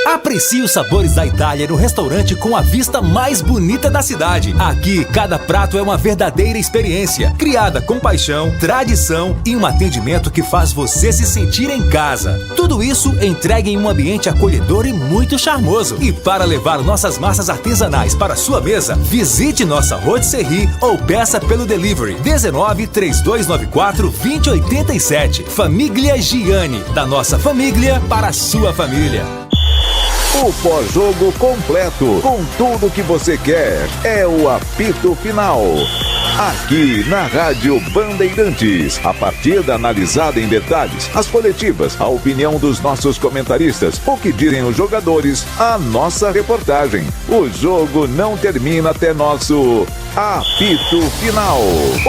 K: Aprecie os sabores da Itália no restaurante com a vista mais bonita da cidade. Aqui, cada prato é uma verdadeira experiência, criada com paixão, tradição e um atendimento que faz você se sentir em casa. Tudo isso entregue em um ambiente acolhedor e muito charmoso. E para levar nossas massas artesanais para sua mesa, visite nossa rotisserie ou peça pelo delivery 19 3294 2087. Família Gianni, da nossa família para a sua família.
B: O pós-jogo completo, com tudo que você quer, é o apito final. Aqui na Rádio Bandeirantes, a partida analisada em detalhes, as coletivas, a opinião dos nossos comentaristas, o que dizem os jogadores, a nossa reportagem. O jogo não termina até nosso apito final.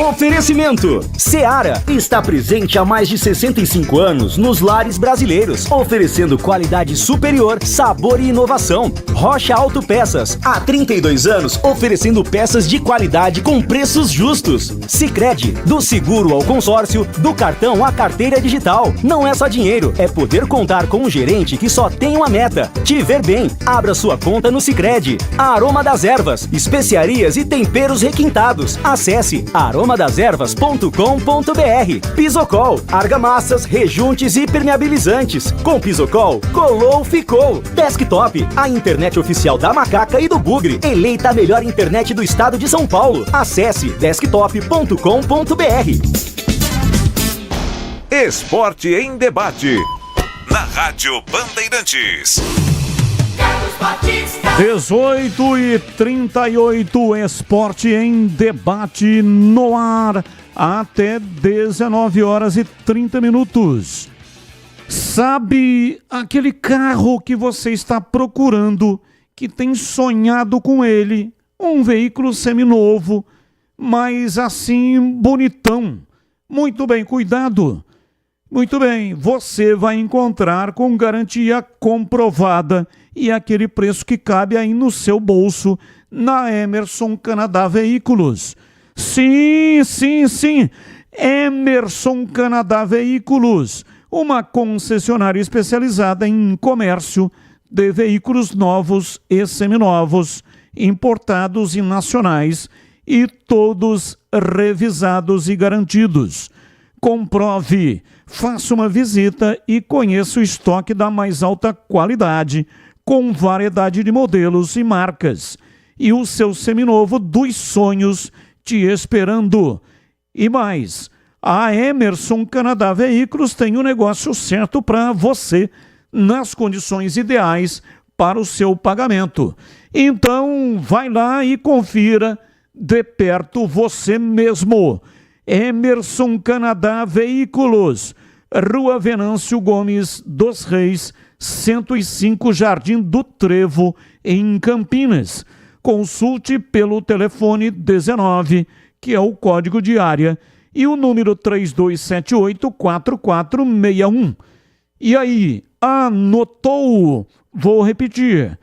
T: Oferecimento: Seara está presente há mais de 65 anos nos lares brasileiros, oferecendo qualidade superior, sabor e inovação. Rocha Autopeças, há 32 anos, oferecendo peças de qualidade com preços justos. Sicredi, do seguro ao consórcio, do cartão à carteira digital. Não é só dinheiro, é poder contar com um gerente que só tem uma meta: te ver bem. Abra sua conta no Sicredi. Aroma das Ervas, especiarias e temperos requintados. Acesse aromadeservas.com.br. Pisocol, argamassas, rejuntes e permeabilizantes. Com Pisocol, colou, ficou. Desktop, a internet oficial da Macaca e do Bugre. Eleita a melhor internet do estado de São Paulo. Acesse desktop.com.br.
B: Esporte em Debate, na Rádio Bandeirantes.
D: 18h38, Esporte em Debate no ar, até 19h30. Sabe aquele carro que você está procurando, que tem sonhado com ele, um veículo seminovo, mas assim bonitão, muito bem cuidado? Muito bem, você vai encontrar com garantia comprovada e aquele preço que cabe aí no seu bolso na Emerson Canadá Veículos. Sim, Emerson Canadá Veículos, uma concessionária especializada em comércio de veículos novos e seminovos, importados e nacionais, e todos revisados e garantidos. Comprove, faça uma visita e conheça o estoque da mais alta qualidade, com variedade de modelos e marcas, e o seu seminovo dos sonhos te esperando. E mais, a Emerson Canadá Veículos tem o negócio certo para você, nas condições ideais para o seu pagamento. Então, vai lá e confira de perto você mesmo. Emerson Canadá Veículos, Rua Venâncio Gomes dos Reis, 105, Jardim do Trevo, em Campinas. Consulte pelo telefone 19, que é o código de área, e o número 3278-4461. E aí, anotou? Vou repetir,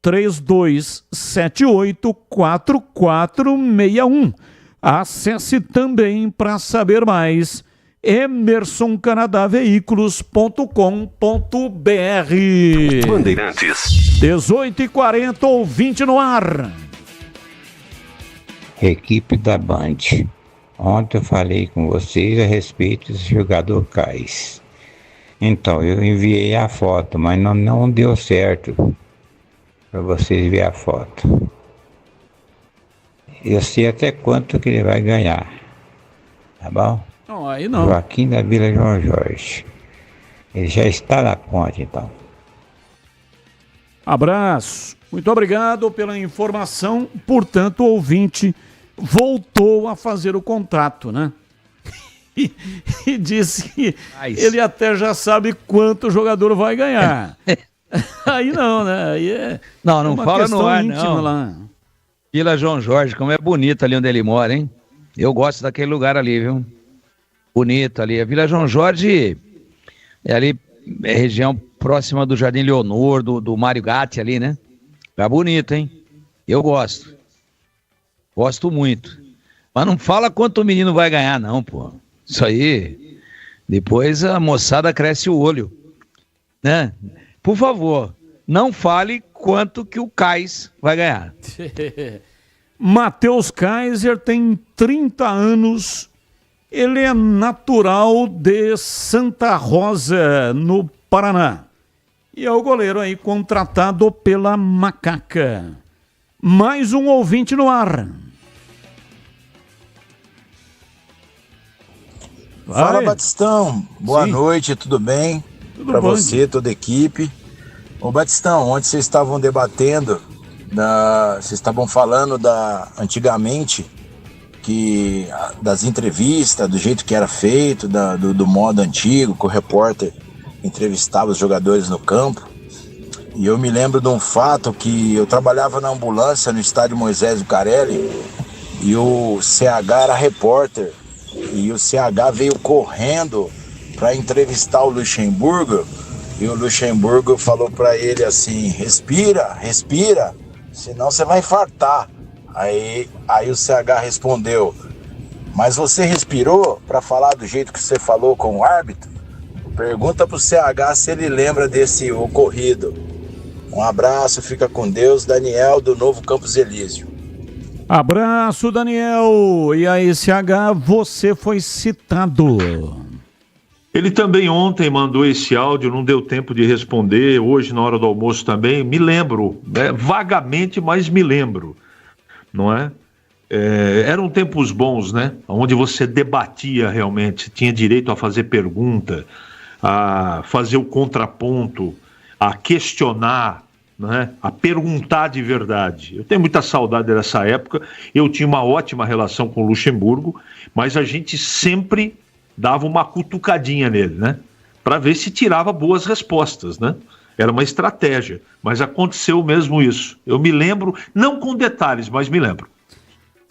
D: 3278-4461. Acesse também para saber mais emersoncanadaveículos.com.br.
E: Bandeirantes.
D: 18h40, ouvinte no ar.
E: Equipe da Band. Ontem eu falei com vocês a respeito desse jogador Cais. Então, eu enviei a foto, mas não deu certo para vocês verem a foto. Eu sei até quanto que ele vai ganhar, tá bom?
D: Não, aí não.
E: Joaquim da Vila João Jorge. Ele já está na conta, então.
D: Abraço. Muito obrigado pela informação. Portanto, o ouvinte voltou a fazer o contrato, né? E disse que ele até já sabe quanto o jogador vai ganhar. Aí não, né? Aí é.
Q: Não, não
D: uma
Q: fala
D: questão
Q: no ar,
D: íntima
Q: não.
D: lá.
Q: Vila João Jorge, como é bonito ali onde ele mora, hein? Eu gosto daquele lugar ali, viu? Bonito ali. A Vila João Jorge é ali, é região próxima do Jardim Leonor, do Mário Gatti ali, né? Tá bonito, hein? Eu gosto. Gosto muito. Mas não fala quanto o menino vai ganhar, não, pô. Isso aí, depois a moçada cresce o olho, né? Por favor, não fale quanto que o Cais vai ganhar.
D: Matheus Kaiser tem 30 anos. Ele é natural de Santa Rosa, no Paraná. E é o goleiro aí contratado pela Macaca. Mais um ouvinte no ar.
F: Fala, Batistão. Boa noite, tudo bem?
D: Tudo
F: Para
D: bom,
F: você, toda a equipe. Ô, Batistão, ontem vocês estavam debatendo, vocês estavam falando antigamente, das entrevistas, do jeito que era feito, do modo antigo, que o repórter entrevistava os jogadores no campo. E eu me lembro de um fato que eu trabalhava na ambulância no estádio Moisés Lucarelli e o CH era repórter. E o CH veio correndo para entrevistar o Luxemburgo e o Luxemburgo falou para ele assim: respira, respira, senão você vai infartar. Aí o CH respondeu: mas você respirou para falar do jeito que você falou com o árbitro? Pergunta pro CH se ele lembra desse ocorrido. Um abraço, fica com Deus. Daniel do Novo Campos Elísio.
D: Abraço, Daniel. E aí, CH, você foi citado.
O: Ele também ontem mandou esse áudio, não deu tempo de responder, hoje na hora do almoço também, me lembro, vagamente, mas me lembro, não é? Eram tempos bons, né? Onde você debatia realmente, tinha direito a fazer pergunta, a fazer o contraponto, a questionar, né? A perguntar de verdade. Eu tenho muita saudade dessa época, eu tinha uma ótima relação com o Luxemburgo, mas a gente sempre dava uma cutucadinha nele, né? Para ver se tirava boas respostas, né? Era uma estratégia, mas aconteceu mesmo isso. Eu me lembro, não com detalhes, mas me lembro.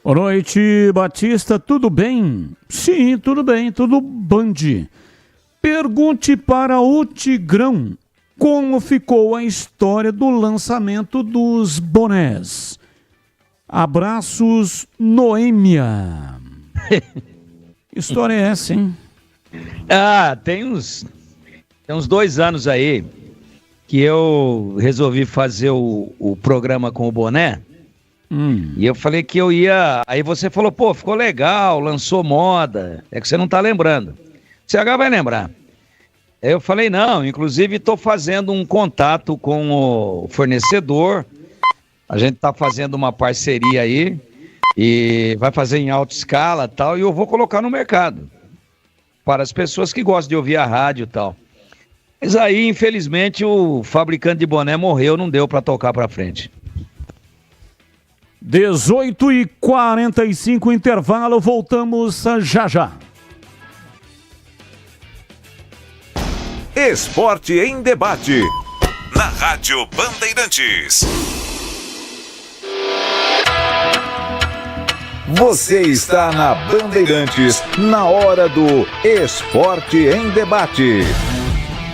D: Boa noite, Batista, tudo bem? Sim, tudo bem, tudo band. Pergunte para o Tigrão como ficou a história do lançamento dos bonés. Abraços, Noêmia. História é essa, hein?
Q: Tem uns 2 anos aí que eu resolvi fazer o programa com o boné. E eu falei que eu ia... Aí você falou, pô, ficou legal, lançou moda. É que você não tá lembrando. CH vai lembrar. Aí eu falei, não, inclusive estou fazendo um contato com o fornecedor. A gente tá fazendo uma parceria aí. E vai fazer em alta escala e tal, e eu vou colocar no mercado para as pessoas que gostam de ouvir a rádio e tal. Mas aí, infelizmente, o fabricante de boné morreu, não deu para tocar para frente.
D: 18h45, intervalo, voltamos já já.
B: Esporte em debate, na Rádio Bandeirantes. Você está na Bandeirantes, na hora do Esporte em Debate.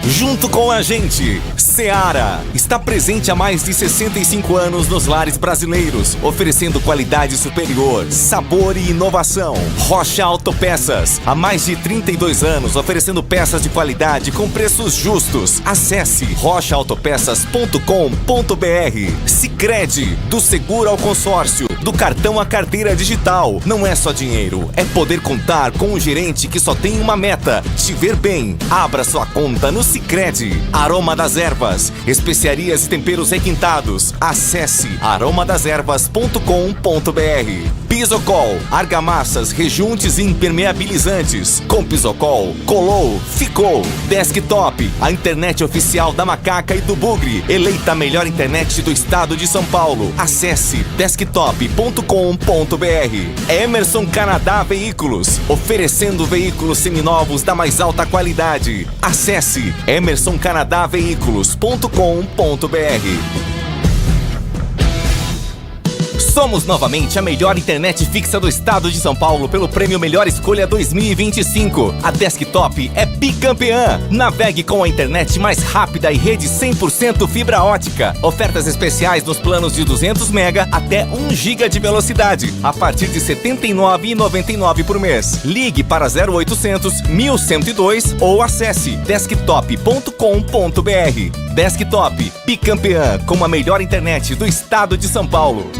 C: Junto com a gente, Seara está presente há mais de 65 anos nos lares brasileiros, oferecendo qualidade superior, sabor e inovação. Rocha Autopeças, há mais de 32 anos, oferecendo peças de qualidade com preços justos. Acesse rochaautopeças.com.br. Sicredi, do seguro ao consórcio, do cartão à carteira digital. Não é só dinheiro, é poder contar com um gerente que só tem uma meta: te ver bem. Abra sua conta no Sicredi. Aroma das Ervas, especiarias e temperos requintados. Acesse aromadeservas.com.br. Pisocol, argamassas, rejuntes e impermeabilizantes. Com Pisocol, colou, ficou. Desktop, a internet oficial da Macaca e do Bugre, eleita a melhor internet do estado de São Paulo. Acesse desktop.com.br. Emerson Canadá Veículos, oferecendo veículos seminovos da mais alta qualidade. Acesse emersoncanadaveículos.com.br. Somos novamente a melhor internet fixa do estado de São Paulo pelo prêmio Melhor Escolha 2025. A Desktop é bicampeã. Navegue com a internet mais rápida e rede 100% fibra ótica. Ofertas especiais nos planos de 200 MB até 1 GB de velocidade, a partir de R$ 79,99 por mês. Ligue para 0800 1102 ou acesse desktop.com.br. Desktop, bicampeã com a melhor internet do estado de São Paulo.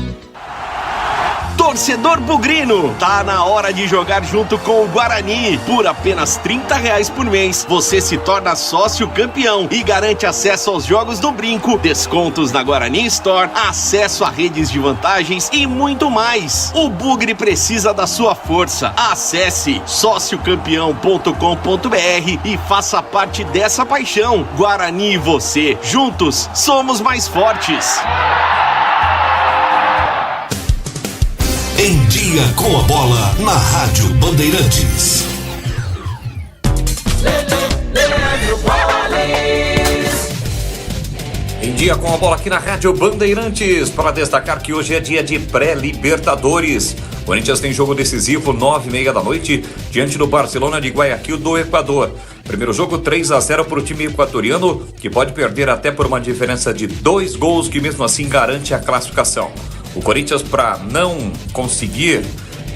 S: Torcedor bugrino, tá na hora de jogar junto com o Guarani. Por apenas R$30 por mês, você se torna sócio campeão e garante acesso aos jogos do Brinco, descontos na Guarani Store, acesso a redes de vantagens e muito mais. O Bugre precisa da sua força. Acesse sociocampeão.com.br e faça parte dessa paixão. Guarani e você, juntos, somos mais fortes.
B: Em Dia com a Bola, na Rádio Bandeirantes.
U: Em Dia com a Bola aqui na Rádio Bandeirantes, para destacar que hoje é dia de pré-Libertadores. O Corinthians tem jogo decisivo 9h30 da noite diante do Barcelona de Guayaquil do Equador. Primeiro jogo 3-0 para o time equatoriano, que pode perder até por uma diferença de 2 gols, que mesmo assim garante a classificação. O Corinthians, para não conseguir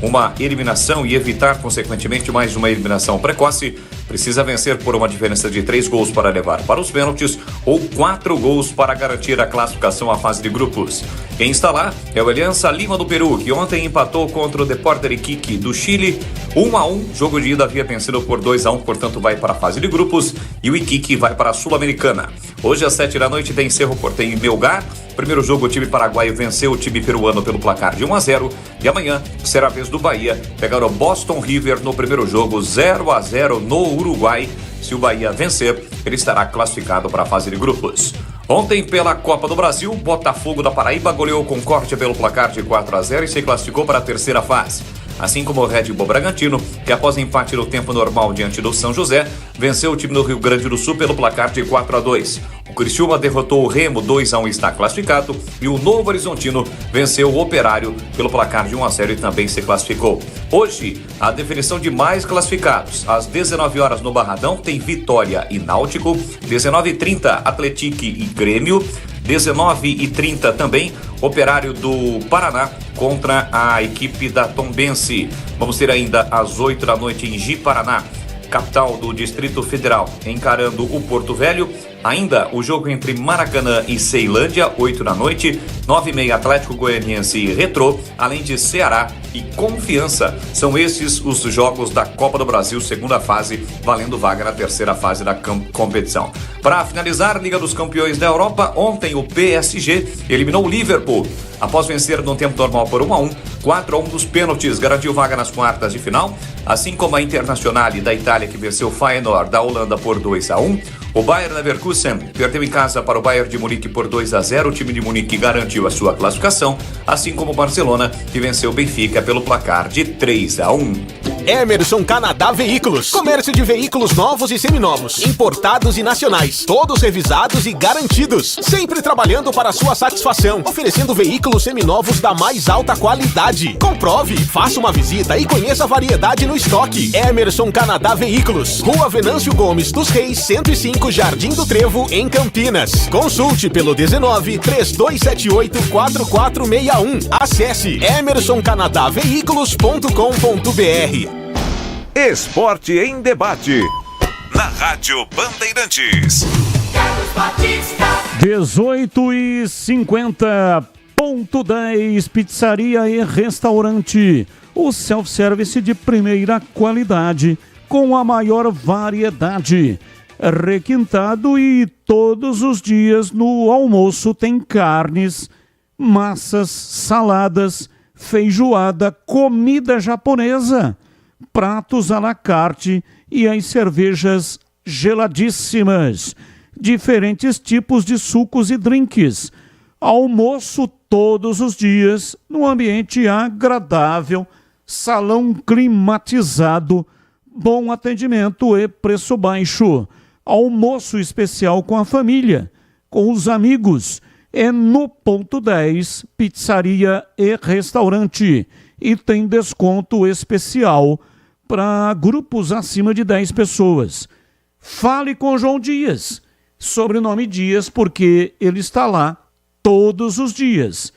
U: uma eliminação e evitar, consequentemente, mais uma eliminação precoce, precisa vencer por uma diferença de 3 gols para levar para os pênaltis ou 4 gols para garantir a classificação à fase de grupos. Quem está lá é o Aliança Lima do Peru, que ontem empatou contra o Deportes Iquique do Chile, 1-1. Jogo de ida havia vencido por 2-1, portanto vai para a fase de grupos, e o Iquique vai para a Sul-Americana. Hoje às 7 da noite tem Cerro Porteño e Melgar. Primeiro jogo, o time paraguaio venceu o time peruano pelo placar de 1-0, e amanhã será a vez do Bahia pegar o Boston River no primeiro jogo 0-0 no Uruguai. Se o Bahia vencer, ele estará classificado para a fase de grupos. Ontem, pela Copa do Brasil, Botafogo da Paraíba goleou o Concórdia pelo placar de 4-0 e se classificou para a terceira fase. Assim como o Red Bull Bragantino, que após empate no tempo normal diante do São José, venceu o time do Rio Grande do Sul pelo placar de 4-2. O Criciúma derrotou o Remo 2-1 e está classificado, e o Novo Horizontino venceu o Operário pelo placar de 1-0 e também se classificou. Hoje, a definição de mais classificados. Às 19 horas no Barradão tem Vitória e Náutico, 19h30 Atlético e Grêmio, 19h30 também Operário do Paraná contra a equipe da Tombense. Vamos ter ainda às 8 da noite em Ji-Paraná, capital do Distrito Federal, encarando o Porto Velho. Ainda o jogo entre Maracanã e Ceilândia, 8 da noite, 9h30 Atlético Goianiense e Retrô, além de Ceará e Confiança. São esses os jogos da Copa do Brasil, segunda fase, valendo vaga na terceira fase da competição. Para finalizar, Liga dos Campeões da Europa, ontem o PSG eliminou o Liverpool. Após vencer no tempo normal por 1-1, 4-1 dos pênaltis, garantiu vaga nas quartas de final, assim como a Internazionale da Itália, que venceu o Feyenoord da Holanda por 2-1. O Bayer Leverkusen perdeu em casa para o Bayern de Munique por 2-0. O time de Munique garantiu a sua classificação, assim como o Barcelona, que venceu o Benfica pelo placar de 3-1.
R: Emerson Canadá Veículos. Comércio de veículos novos e seminovos, importados e nacionais, todos revisados e garantidos. Sempre trabalhando para a sua satisfação, oferecendo veículos seminovos da mais alta qualidade. Comprove, faça uma visita e conheça a variedade no estoque. Emerson Canadá Veículos. Rua Venâncio Gomes dos Reis, 105, Jardim do Trevo, em Campinas. Consulte pelo 19-3278-4461. Acesse emersoncanadaveículos.com.br.
B: Esporte em Debate, na Rádio Bandeirantes.
D: 18h50.10, pizzaria e restaurante. O self-service de primeira qualidade, com a maior variedade. Requintado, e todos os dias no almoço tem carnes, massas, saladas, feijoada, comida japonesa, pratos à la carte e as cervejas geladíssimas, diferentes tipos de sucos e drinks. Almoço todos os dias, num ambiente agradável, salão climatizado, bom atendimento e preço baixo. Almoço especial com a família. com os amigos. É no Ponto 10, pizzaria e restaurante. E tem desconto especial para grupos acima de 10 pessoas. Fale com João Dias, sobrenome Dias, porque ele está lá todos os dias.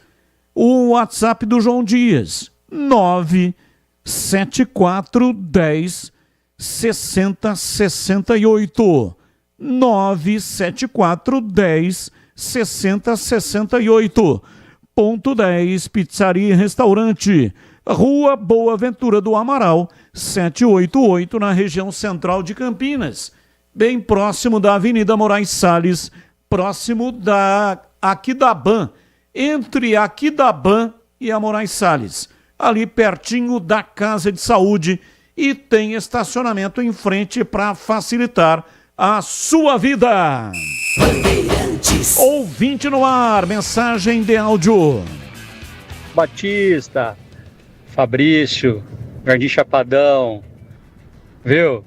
D: O WhatsApp do João Dias, 97410 6068. 97410 6068. Ponto 10, pizzaria e restaurante. Rua Boa Ventura do Amaral, 788, na região central de Campinas. Bem próximo da Avenida Moraes Salles, próximo da Aquidaban, entre a Aquidaban e a Moraes Salles, ali pertinho da Casa de Saúde, e tem estacionamento em frente para facilitar a sua vida. Ouvinte no ar, mensagem de áudio.
A: Batista, Fabrício, Jardim Chapadão, viu?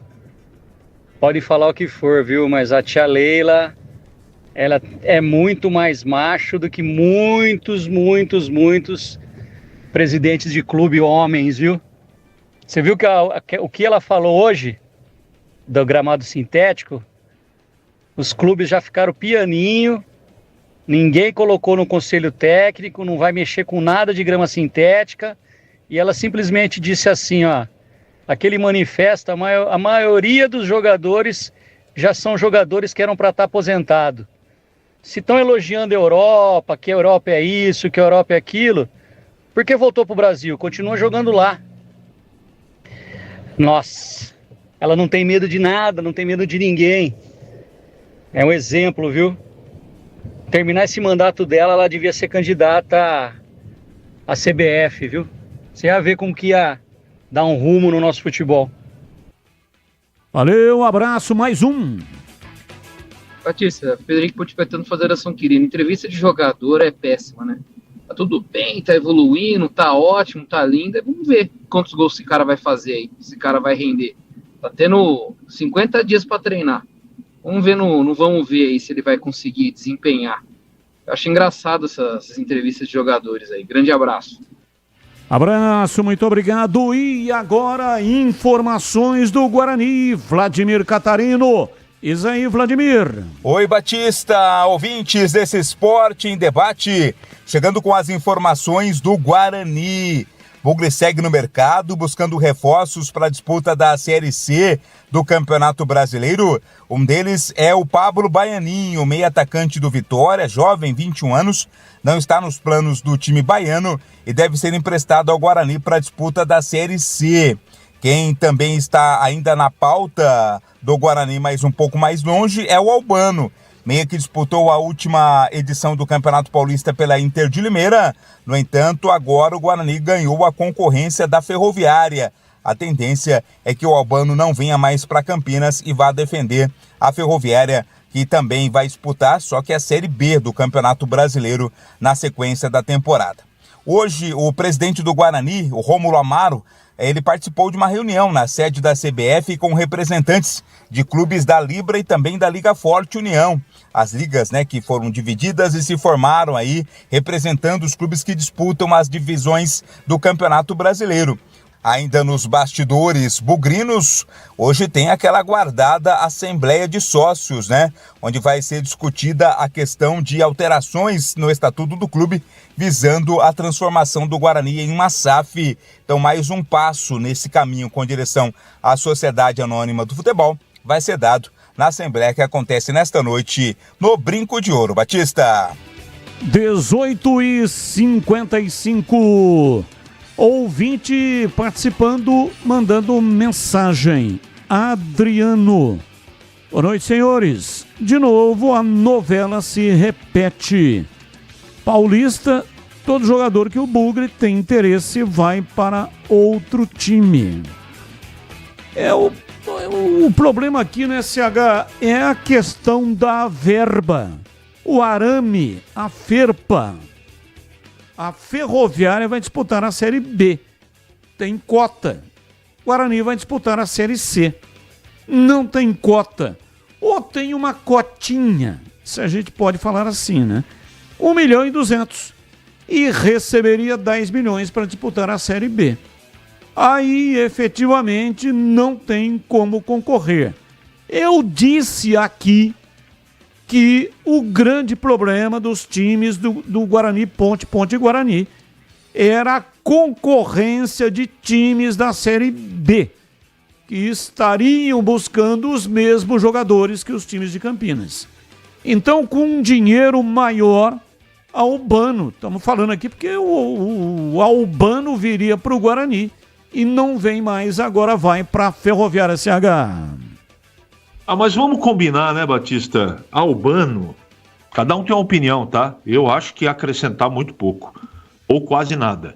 A: Pode falar o que for, viu? Mas a tia Leila, ela é muito mais macho do que muitos presidentes de clube homens, viu? Você viu que o que ela falou hoje do gramado sintético? Os clubes já ficaram pianinho, ninguém colocou no conselho técnico, não vai mexer com nada de grama sintética, e ela simplesmente disse assim, ó, aquele manifesto, a maioria dos jogadores já são jogadores que eram para estar aposentado. Se estão elogiando a Europa, que a Europa é isso, que a Europa é aquilo, por que voltou para o Brasil? Continua jogando lá. Nossa, ela não tem medo de nada, não tem medo de ninguém. É um exemplo, viu? Terminar esse mandato dela, ela devia ser candidata à CBF, viu? Você ia ver como que ia dar um rumo no nosso futebol.
D: Valeu, abraço, mais um.
G: Batista, Federico Pucci vai tentando fazer ação querida. Entrevista de jogador é péssima, né? Tá tudo bem, tá evoluindo, tá ótimo, tá lindo. Vamos ver quantos gols esse cara vai fazer aí, esse cara vai render. Tá tendo 50 dias para treinar. Vamos ver vamos ver aí se ele vai conseguir desempenhar. Eu acho engraçado essas entrevistas de jogadores aí. Grande abraço.
D: Abraço, muito obrigado. E agora, informações do Guarani, Vladimir Catarino. Isso aí, Vladimir.
M: Oi, Batista, ouvintes desse Esporte em Debate, chegando com as informações do Guarani. Bugre segue no mercado, buscando reforços para a disputa da Série C do Campeonato Brasileiro. Um deles é o Pablo Baianinho, meio atacante do Vitória, jovem, 21 anos, não está nos planos do time baiano e deve ser emprestado ao Guarani para a disputa da Série C. Quem também está ainda na pauta do Guarani, mas um pouco mais longe, é o Albano, meia que disputou a última edição do Campeonato Paulista pela Inter de Limeira. No entanto, agora o Guarani ganhou a concorrência da Ferroviária. A tendência é que o Albano não venha mais para Campinas e vá defender a Ferroviária, que também vai disputar, só que a Série B do Campeonato Brasileiro na sequência da temporada. Hoje, o presidente do Guarani, o Rômulo Amaro, ele participou de uma reunião na sede da CBF com representantes de clubes da Libra e também da Liga Forte União. As ligas, que foram divididas e se formaram aí, representando os clubes que disputam as divisões do Campeonato Brasileiro. Ainda nos bastidores bugrinos, hoje tem aquela aguardada Assembleia de Sócios, onde vai ser discutida a questão de alterações no estatuto do clube, visando a transformação do Guarani em uma SAF. Então, mais um passo nesse caminho com direção à Sociedade Anônima do Futebol vai ser dado na Assembleia que acontece nesta noite no Brinco de Ouro. Batista.
D: 18h55. Ouvinte participando, mandando mensagem. Adriano. Boa noite, senhores. De novo, a novela se repete. Paulista, todo jogador que o Bugre tem interesse vai para outro time. O problema aqui no SH é a questão da verba. O arame, a ferpa. A Ferroviária vai disputar a Série B. Tem cota. O Guarani vai disputar a Série C. Não tem cota. Ou tem uma cotinha. se a gente pode falar assim, né? 1.200.000 e receberia 10 milhões para disputar a Série B. Aí, efetivamente, não tem como concorrer. Eu disse aqui que o grande problema dos times do Guarani, Ponte e Guarani, era a concorrência de times da Série B, que estariam buscando os mesmos jogadores que os times de Campinas. Então, com um dinheiro maior, a Albano, estamos falando aqui porque o Albano viria para o Guarani e não vem mais, agora vai para a Ferroviária CH.
O: Mas vamos combinar, né, Batista? Albano, cada um tem uma opinião, tá? Eu acho que ia acrescentar muito pouco, ou quase nada.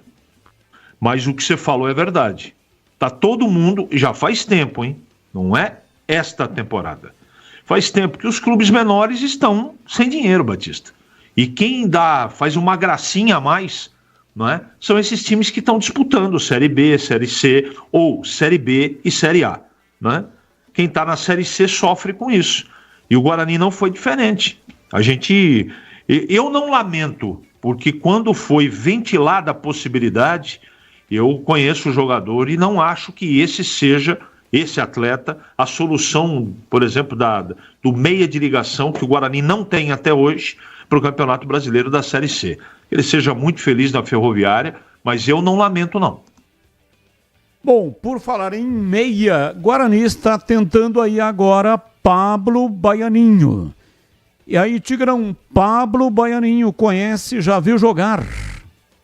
O: Mas o que você falou é verdade. Tá todo mundo, já faz tempo, hein? Não é esta temporada. Faz tempo que os clubes menores estão sem dinheiro, Batista. E quem faz uma gracinha a mais, não é? São esses times que estão disputando Série B, Série C, ou Série B e Série A, não é? Quem está na Série C sofre com isso. E o Guarani não foi diferente. Eu não lamento, porque quando foi ventilada a possibilidade, eu conheço o jogador e não acho que esse atleta, a solução, por exemplo, do meia de ligação que o Guarani não tem até hoje para o Campeonato Brasileiro da Série C. Ele seja muito feliz na Ferroviária, mas eu não lamento, não.
D: Bom, por falar em meia, Guarani está tentando aí agora Pablo Baianinho. E aí, Tigrão, Pablo Baianinho, conhece, já viu jogar?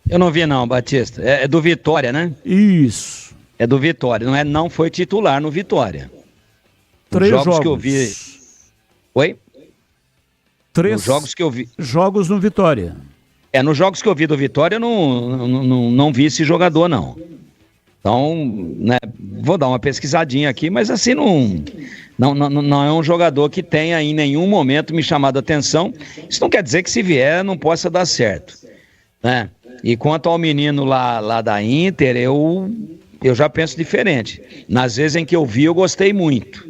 Q: Eu não vi não, Batista. É do Vitória, né?
D: Isso.
Q: É do Vitória, não foi titular no Vitória.
D: 3 jogos
Q: que eu vi. Oi?
D: 3
Q: jogos que eu vi.
D: Jogos no Vitória.
Q: Nos jogos que eu vi do Vitória, eu não vi esse jogador, não. Então, né, vou dar uma pesquisadinha aqui, mas assim, não é um jogador que tenha em nenhum momento me chamado a atenção. Isso não quer dizer que se vier não possa dar certo, né? E quanto ao menino lá da Inter, eu já penso diferente. Nas vezes em que eu vi, eu gostei muito.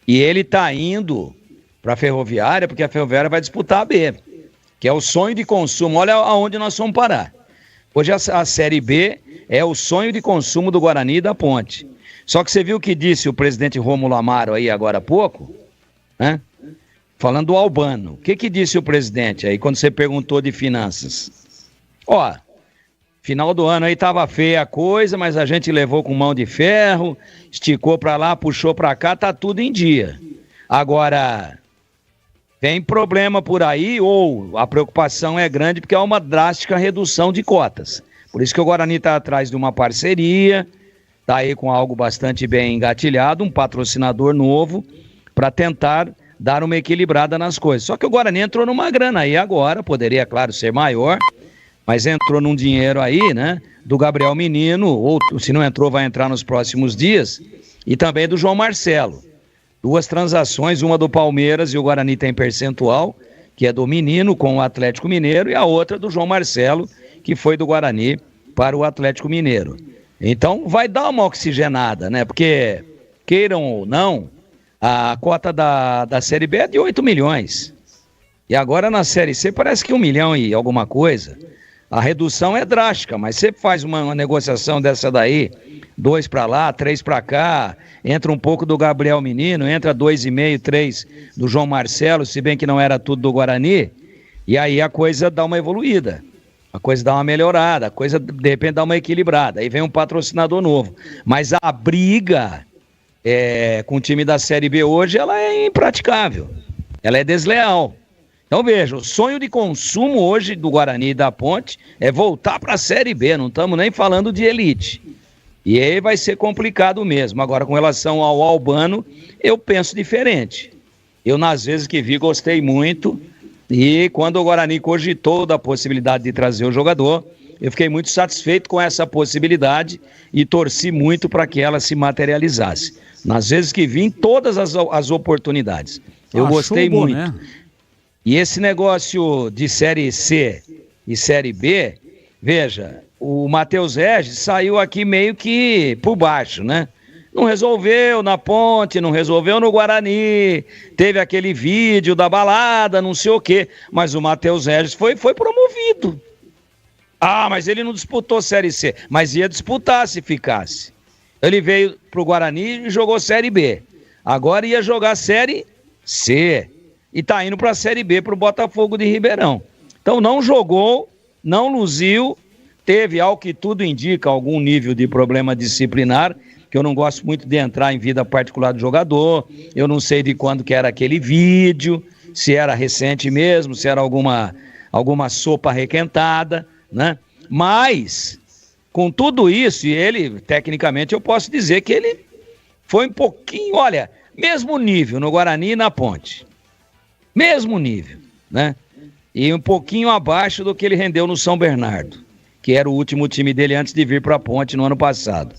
Q: E ele tá indo para a Ferroviária, porque a Ferroviária vai disputar a B, que é o sonho de consumo. Olha aonde nós vamos parar. Hoje a Série B é o sonho de consumo do Guarani e da Ponte. Só que você viu o que disse o presidente Rômulo Amaro aí agora há pouco? Né? Falando do Albano. O que disse o presidente aí quando você perguntou de finanças? Final do ano aí tava feia a coisa, mas a gente levou com mão de ferro, esticou pra lá, puxou pra cá, tá tudo em dia. Agora, tem problema por aí, ou a preocupação é grande porque há uma drástica redução de cotas. Por isso que o Guarani tá atrás de uma parceria, tá aí com algo bastante bem engatilhado, um patrocinador novo, para tentar dar uma equilibrada nas coisas. Só que o Guarani entrou numa grana aí agora, poderia, claro, ser maior, mas entrou num dinheiro aí, né, do Gabriel Menino, ou se não entrou, vai entrar nos próximos dias, e também do João Marcelo. 2 transações, uma do Palmeiras e o Guarani tem percentual, que é do Menino com o Atlético Mineiro, e a outra do João Marcelo, que foi do Guarani para o Atlético Mineiro. Então vai dar uma oxigenada, né, porque, queiram ou não, a cota da Série B é de 8 milhões. E agora na Série C parece que 1 milhão e alguma coisa. A redução é drástica, mas você faz uma negociação dessa daí, 2 para lá, 3 para cá, entra um pouco do Gabriel Menino, entra 2,5, 3 do João Marcelo, se bem que não era tudo do Guarani, e aí a coisa dá uma evoluída, a coisa dá uma melhorada, a coisa de repente dá uma equilibrada, aí vem um patrocinador novo. Mas a briga com o time da Série B hoje, ela é impraticável, ela é desleal. Então veja, o sonho de consumo hoje do Guarani e da Ponte é voltar para a Série B, não estamos nem falando de elite. E aí vai ser complicado mesmo. Agora, com relação ao Albano, eu penso diferente. Eu, nas vezes que vi, gostei muito, e quando o Guarani cogitou da possibilidade de trazer o jogador, eu fiquei muito satisfeito com essa possibilidade e torci muito para que ela se materializasse. Nas vezes que vi, em todas as oportunidades. Eu gostei muito. Né? E esse negócio de Série C e Série B, veja, o Matheus Regis saiu aqui meio que por baixo, né? Não resolveu na Ponte, não resolveu no Guarani, teve aquele vídeo da balada, não sei o quê, mas o Matheus Regis foi promovido. Ah, mas ele não disputou Série C, mas ia disputar se ficasse. Ele veio pro Guarani e jogou Série B. Agora ia jogar Série C. E tá indo pra Série B pro Botafogo de Ribeirão. Então não jogou, não luziu, teve, ao que tudo indica, algum nível de problema disciplinar, que eu não gosto muito de entrar em vida particular do jogador, eu não sei de quando que era aquele vídeo, se era recente mesmo, se era alguma sopa requentada, né? Mas, com tudo isso, e ele, tecnicamente, eu posso dizer que ele foi um pouquinho, olha, mesmo nível no Guarani e na Ponte. Mesmo nível, né? E um pouquinho abaixo do que ele rendeu no São Bernardo, que era o último time dele antes de vir para a Ponte no ano passado.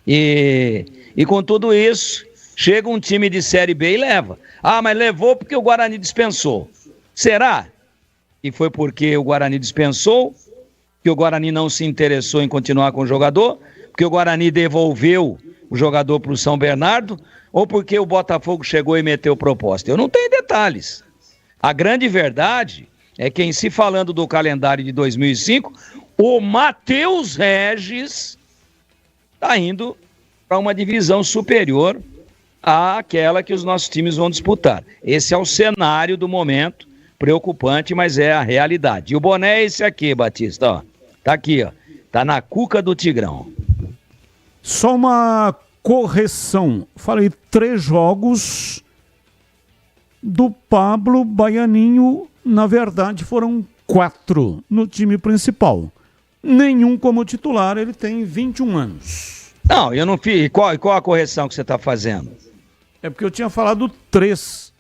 Q: E com tudo isso, chega um time de Série B e leva. Ah, mas levou porque o Guarani dispensou. Será que foi porque o Guarani dispensou? Que o Guarani não se interessou em continuar com o jogador? Porque o Guarani devolveu o jogador para o São Bernardo? Ou porque o Botafogo chegou e meteu proposta? Eu não tenho detalhes. A grande verdade é que, em se falando do calendário de 2005, o Matheus Regis está indo para uma divisão superior àquela que os nossos times vão disputar. Esse é o cenário do momento, preocupante, mas é a realidade. E o boné é esse aqui, Batista, ó. Tá aqui, ó. Tá na cuca do Tigrão.
D: Só uma correção. Falei 3 jogos do Pablo Baianinho. Na verdade, foram 4 no time principal. Nenhum como titular, ele tem 21 anos.
Q: Não, eu não fiz. Qual a correção que você está fazendo?
D: É porque eu tinha falado 3.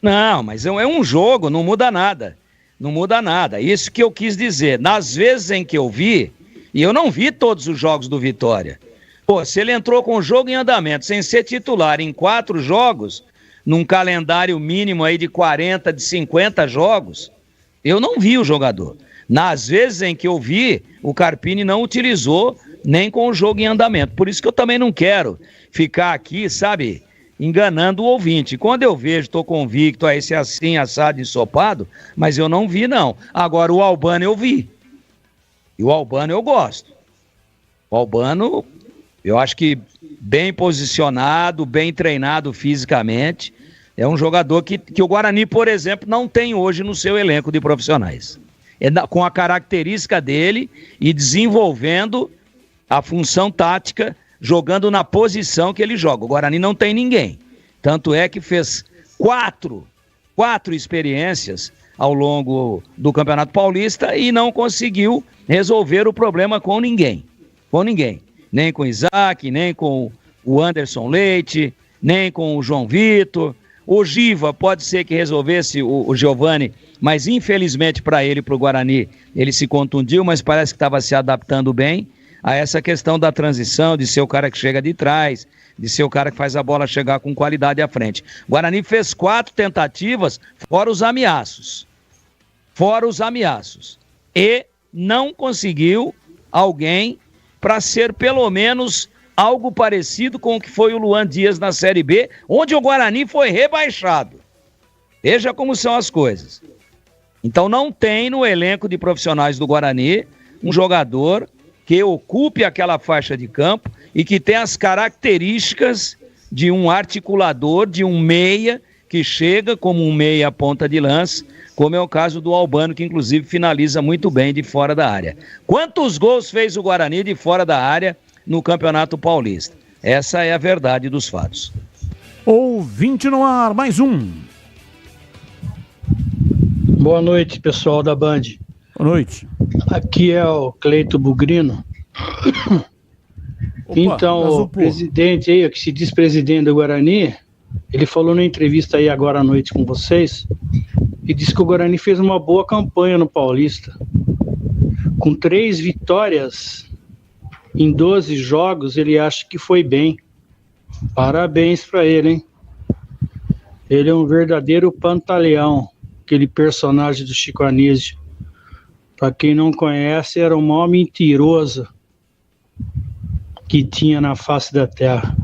Q: Não, mas é um jogo, não muda nada. Não muda nada. Isso que eu quis dizer. Nas vezes em que eu vi, e eu não vi todos os jogos do Vitória. Pô, se ele entrou com o jogo em andamento, sem ser titular em 4 jogos, num calendário mínimo aí de 40, de 50 jogos, eu não vi o jogador. Nas vezes em que eu vi, o Carpini não utilizou nem com o jogo em andamento. Por isso que eu também não quero ficar aqui, sabe, enganando o ouvinte. Quando eu vejo, estou convicto a esse assim, assado, ensopado, mas eu não vi, não. Agora, o Albano eu vi. E o Albano eu gosto. O Albano, eu acho que bem posicionado, bem treinado fisicamente. É um jogador que o Guarani, por exemplo, não tem hoje no seu elenco de profissionais. Com a característica dele e desenvolvendo a função tática, jogando na posição que ele joga. O Guarani não tem ninguém. Tanto é que fez 4 experiências ao longo do Campeonato Paulista e não conseguiu resolver o problema com ninguém. Com ninguém. Nem com o Isaac, nem com o Anderson Leite, nem com o João Vitor. O Giva pode ser que resolvesse o Giovani, mas infelizmente para ele, para o Guarani, ele se contundiu, mas parece que estava se adaptando bem a essa questão da transição, de ser o cara que chega de trás, de ser o cara que faz a bola chegar com qualidade à frente. O Guarani fez 4 tentativas, fora os ameaços. E não conseguiu alguém para ser pelo menos algo parecido com o que foi o Luan Dias na Série B, onde o Guarani foi rebaixado. Veja como são as coisas. Então não tem no elenco de profissionais do Guarani um jogador que ocupe aquela faixa de campo e que tenha as características de um articulador, de um meia, que chega como um meia ponta de lança, como é o caso do Albano, que inclusive finaliza muito bem de fora da área. Quantos gols fez o Guarani de fora da área no Campeonato Paulista? Essa é a verdade dos fatos.
D: Ouvinte no ar, mais um.
I: Boa noite, pessoal da Band.
D: Boa noite.
I: Aqui é o Cleito Bugrino.
D: Opa,
I: então, o presidente aí, que se diz presidente do Guarani, ele falou na entrevista aí agora à noite com vocês, e disse que o Guarani fez uma boa campanha no Paulista. Com 3 vitórias em 12 jogos, ele acha que foi bem. Parabéns para ele, hein? Ele é um verdadeiro Pantaleão, aquele personagem do Chico Anísio. Para quem não conhece, era o maior mentiroso que tinha na face da terra.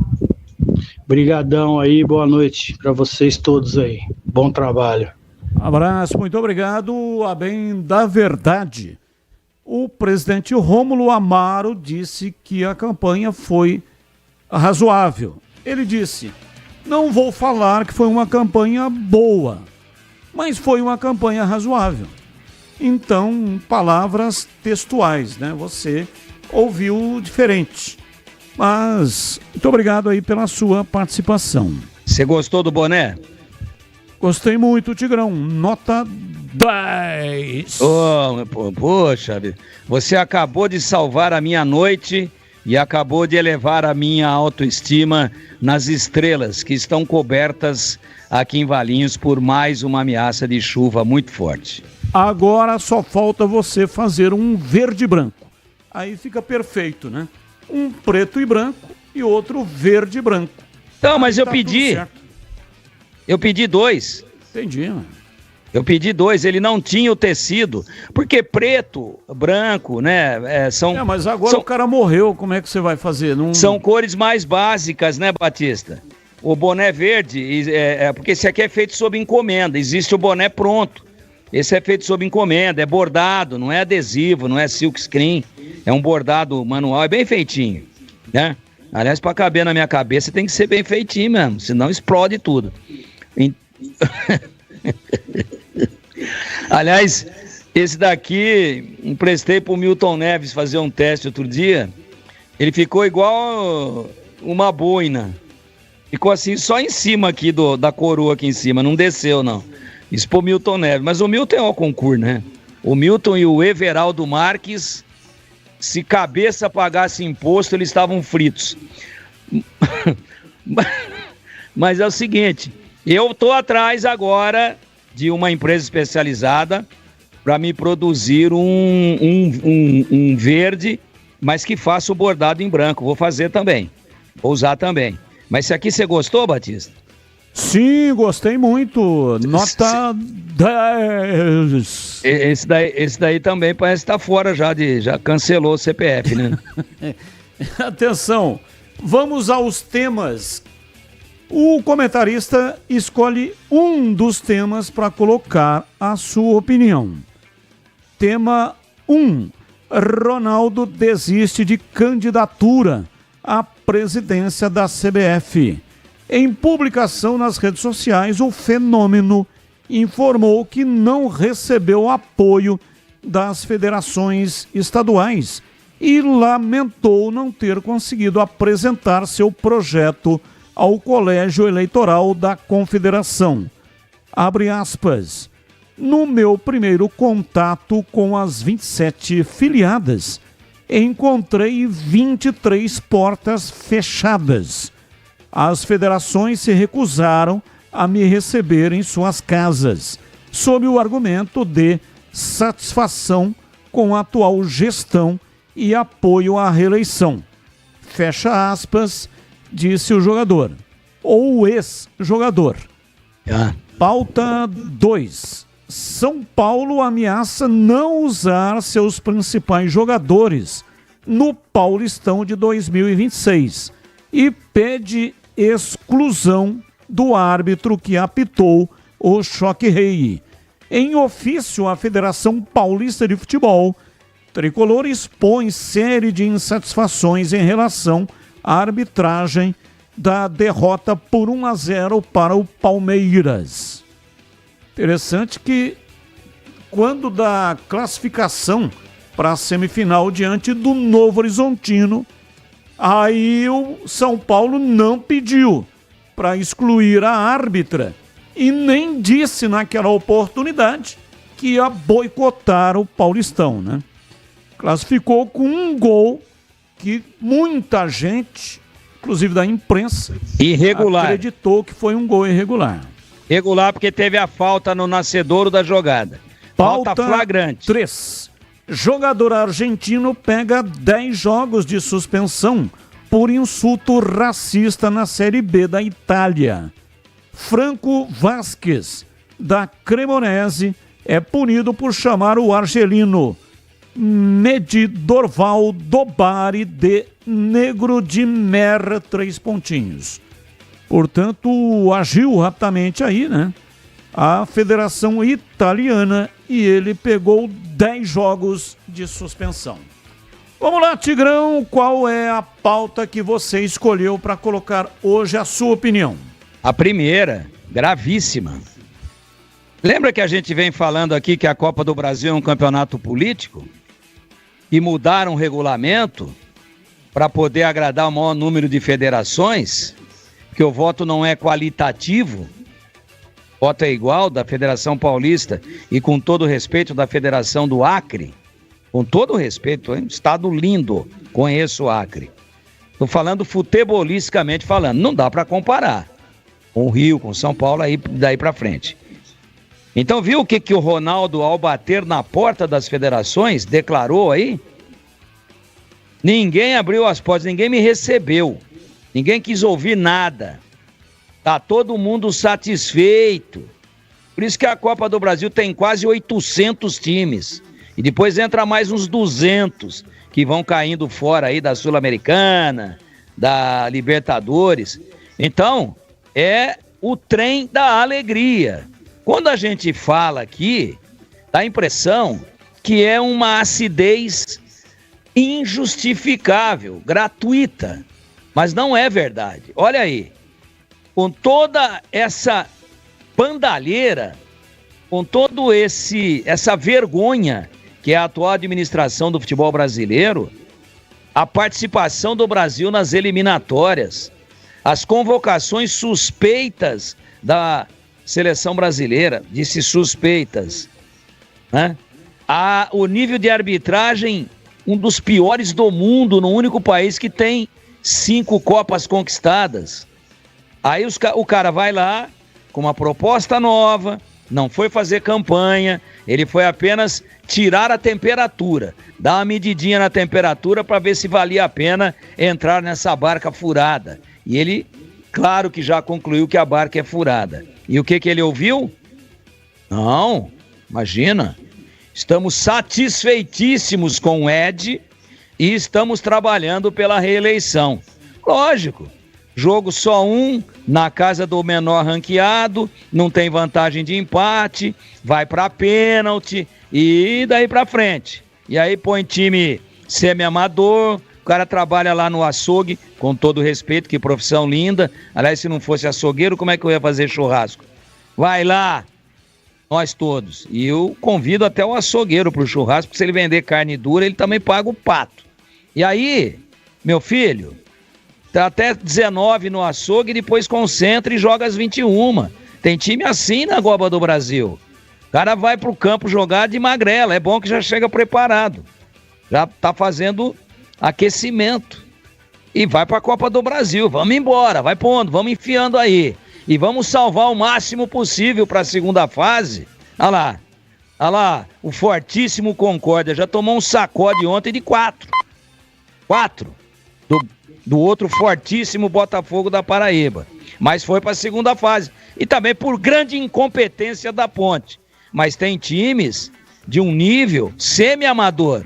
I: Brigadão aí, boa noite para vocês todos aí. Bom trabalho.
D: Abraço, muito obrigado. A bem da verdade, o presidente Rômulo Amaro disse que a campanha foi razoável. Ele disse: não vou falar que foi uma campanha boa, mas foi uma campanha razoável. Então, palavras textuais, né? Você ouviu diferente. Mas, muito obrigado aí pela sua participação.
Q: Você gostou do boné?
D: Gostei muito, Tigrão. Nota 10.
Q: Poxa, você acabou de salvar a minha noite e acabou de elevar a minha autoestima nas estrelas que estão cobertas aqui em Valinhos por mais uma ameaça de chuva muito forte.
D: Agora só falta você fazer um verde e branco. Aí fica perfeito, né? Um preto e branco e outro verde e branco.
Q: Não, mas eu pedi. Eu pedi 2.
D: Entendi, mano.
Q: Eu pedi 2, ele não tinha o tecido, porque preto, branco, né, são...
D: mas agora o cara morreu, como é que você vai fazer?
Q: São cores mais básicas, né, Batista? O boné verde, porque esse aqui é feito sob encomenda, existe o boné pronto. Esse é feito sob encomenda, é bordado, não é adesivo, não é silk screen, é um bordado manual, é bem feitinho, né? Aliás, para caber na minha cabeça tem que ser bem feitinho mesmo, senão explode tudo. Aliás, esse daqui emprestei pro Milton Neves fazer um teste outro dia. Ele ficou igual uma boina. Ficou assim só em cima aqui da coroa aqui em cima, não desceu não. Isso pro Milton Neves, mas o Milton é o concurso, né? O Milton e o Everaldo Marques, se cabeça pagasse imposto, eles estavam fritos. Mas é o seguinte, eu tô atrás agora de uma empresa especializada para me produzir um verde, mas que faça o bordado em branco. Vou fazer também, vou usar também. Mas esse aqui você gostou, Batista?
D: Sim, gostei muito. Nota 10.
Q: Esse daí também parece estar fora já cancelou o CPF, né?
D: Atenção, vamos aos temas. O comentarista escolhe um dos temas para colocar a sua opinião. Tema 1. Ronaldo desiste de candidatura à presidência da CBF. Em publicação nas redes sociais, o Fenômeno informou que não recebeu apoio das federações estaduais e lamentou não ter conseguido apresentar seu projeto ao Colégio Eleitoral da Confederação. Abre aspas. No meu primeiro contato com as 27 filiadas, encontrei 23 portas fechadas. As federações se recusaram a me receber em suas casas, sob o argumento de satisfação com a atual gestão e apoio à reeleição. Fecha aspas, disse o jogador, ou o ex-jogador. Pauta 2. São Paulo ameaça não usar seus principais jogadores no Paulistão de 2026 e pede exclusão do árbitro que apitou o Choque Rei. Em ofício à Federação Paulista de Futebol, Tricolor expõe série de insatisfações em relação à arbitragem da derrota por 1-0 para o Palmeiras. Interessante que quando da classificação para a semifinal diante do Novo Horizontino, aí o São Paulo não pediu para excluir a árbitra e nem disse naquela oportunidade que ia boicotar o Paulistão, né? Classificou com um gol que muita gente, inclusive da imprensa,
Q: irregular,
D: acreditou que foi um gol irregular.
Q: Irregular porque teve a falta no nascedouro da jogada. Falta flagrante.
D: 3. Jogador argentino pega 10 jogos de suspensão por insulto racista na Série B da Itália. Franco Vasquez, da Cremonese, é punido por chamar o argelino Medi Dorval Dobari de negro de merda, 3 pontinhos. Portanto, agiu rapidamente aí, né? A Federação Italiana, e ele pegou 10 jogos de suspensão. Vamos lá, Tigrão, qual é a pauta que você escolheu para colocar hoje a sua opinião?
Q: A primeira, gravíssima. Lembra que a gente vem falando aqui que a Copa do Brasil é um campeonato político? E mudaram o regulamento para poder agradar o maior número de federações? Que o voto não é qualitativo? O voto é igual da Federação Paulista e com todo o respeito da Federação do Acre? Com todo o respeito, é um estado lindo, conheço o Acre. Estou falando futebolisticamente falando, não dá para comparar com o Rio, com São Paulo, aí, daí para frente. Então viu o que o Ronaldo, ao bater na porta das federações, declarou aí? Ninguém abriu as portas, ninguém me recebeu, ninguém quis ouvir nada. Tá todo mundo satisfeito. Por isso que a Copa do Brasil tem quase 800 times. E depois entra mais uns 200 que vão caindo fora aí da Sul-Americana, da Libertadores. Então, é o trem da alegria. Quando a gente fala aqui, dá a impressão que é uma acidez injustificável, gratuita. Mas não é verdade. Olha aí, com toda essa bandalheira, com todo essa vergonha que é a atual administração do futebol brasileiro, a participação do Brasil nas eliminatórias, as convocações suspeitas da seleção brasileira, disse suspeitas, né? O nível de arbitragem, um dos piores do mundo, no único país que tem 5 Copas conquistadas. Aí o cara vai lá com uma proposta nova, não foi fazer campanha, ele foi apenas tirar a temperatura, dar uma medidinha na temperatura para ver se valia a pena entrar nessa barca furada. E ele, claro que já concluiu que a barca é furada. E o que ele ouviu? Não, imagina, estamos satisfeitíssimos com o Ed e estamos trabalhando pela reeleição. Lógico. Jogo só um, na casa do menor ranqueado, não tem vantagem de empate, vai para pênalti e daí para frente. E aí põe time semi-amador, o cara trabalha lá no açougue, com todo respeito, que profissão linda. Aliás, se não fosse açougueiro, como é que eu ia fazer churrasco? Vai lá, nós todos. E eu convido até o açougueiro pro churrasco, porque se ele vender carne dura, ele também paga o pato. E aí, meu filho, tá até 19 no açougue e depois concentra e joga as 21. Tem time assim na Copa do Brasil. O cara vai pro campo jogar de magrela. É bom que já chega preparado. Já tá fazendo aquecimento. E vai pra Copa do Brasil. Vamos embora, vai pondo, vamos enfiando aí. E vamos salvar o máximo possível pra segunda fase. Olha lá, o fortíssimo Concórdia já tomou um sacode ontem de 4. 4. Do outro fortíssimo Botafogo da Paraíba, mas foi para a segunda fase, e também por grande incompetência da Ponte, mas tem times de um nível semi-amador,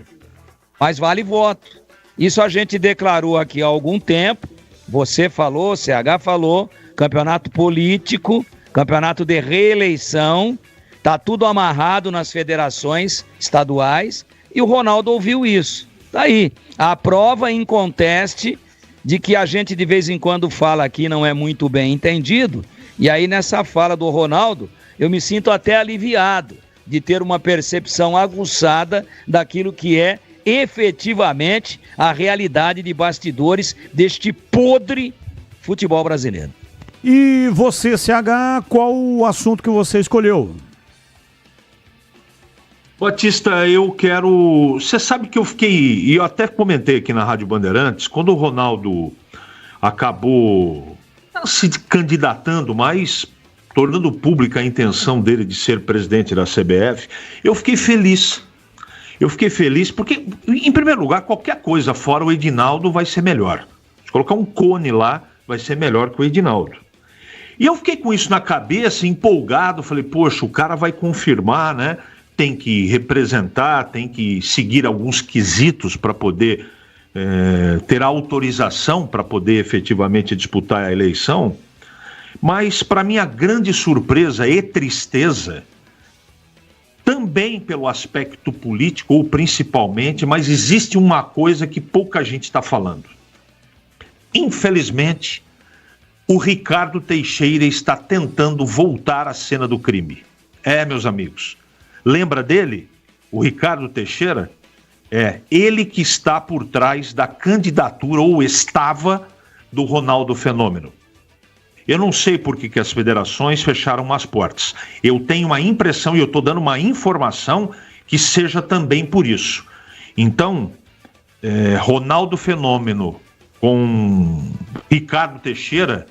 Q: mas vale voto. Isso a gente declarou aqui há algum tempo, você falou, CH falou, campeonato político, campeonato de reeleição, tá tudo amarrado nas federações estaduais, e o Ronaldo ouviu isso. Tá aí, a prova em conteste de que a gente de vez em quando fala aqui não é muito bem entendido, e aí nessa fala do Ronaldo, eu me sinto até aliviado de ter uma percepção aguçada daquilo que é efetivamente a realidade de bastidores deste podre futebol brasileiro.
D: E você, CH, qual o assunto que você escolheu?
O: Batista, eu quero... Você sabe que eu fiquei... E eu até comentei aqui na Rádio Bandeirantes, quando o Ronaldo acabou não se candidatando, mas tornando pública a intenção dele de ser presidente da CBF, eu fiquei feliz. Eu fiquei feliz porque, em primeiro lugar, qualquer coisa fora o Edinaldo vai ser melhor. Se colocar um Cone lá, vai ser melhor que o Edinaldo. E eu fiquei com isso na cabeça, empolgado, falei, poxa, o cara vai confirmar, né? Tem que representar, tem que seguir alguns quesitos para poder ter autorização para poder efetivamente disputar a eleição. Mas, para minha grande surpresa e tristeza, também pelo aspecto político, ou principalmente, mas existe uma coisa que pouca gente está falando. Infelizmente, o Ricardo Teixeira está tentando voltar à cena do crime. Meus amigos, lembra dele? O Ricardo Teixeira? Ele que está por trás da candidatura, ou estava, do Ronaldo Fenômeno. Eu não sei por que as federações fecharam as portas. Eu tenho uma impressão, e eu estou dando uma informação, que seja também por isso. Então, Ronaldo Fenômeno com Ricardo Teixeira,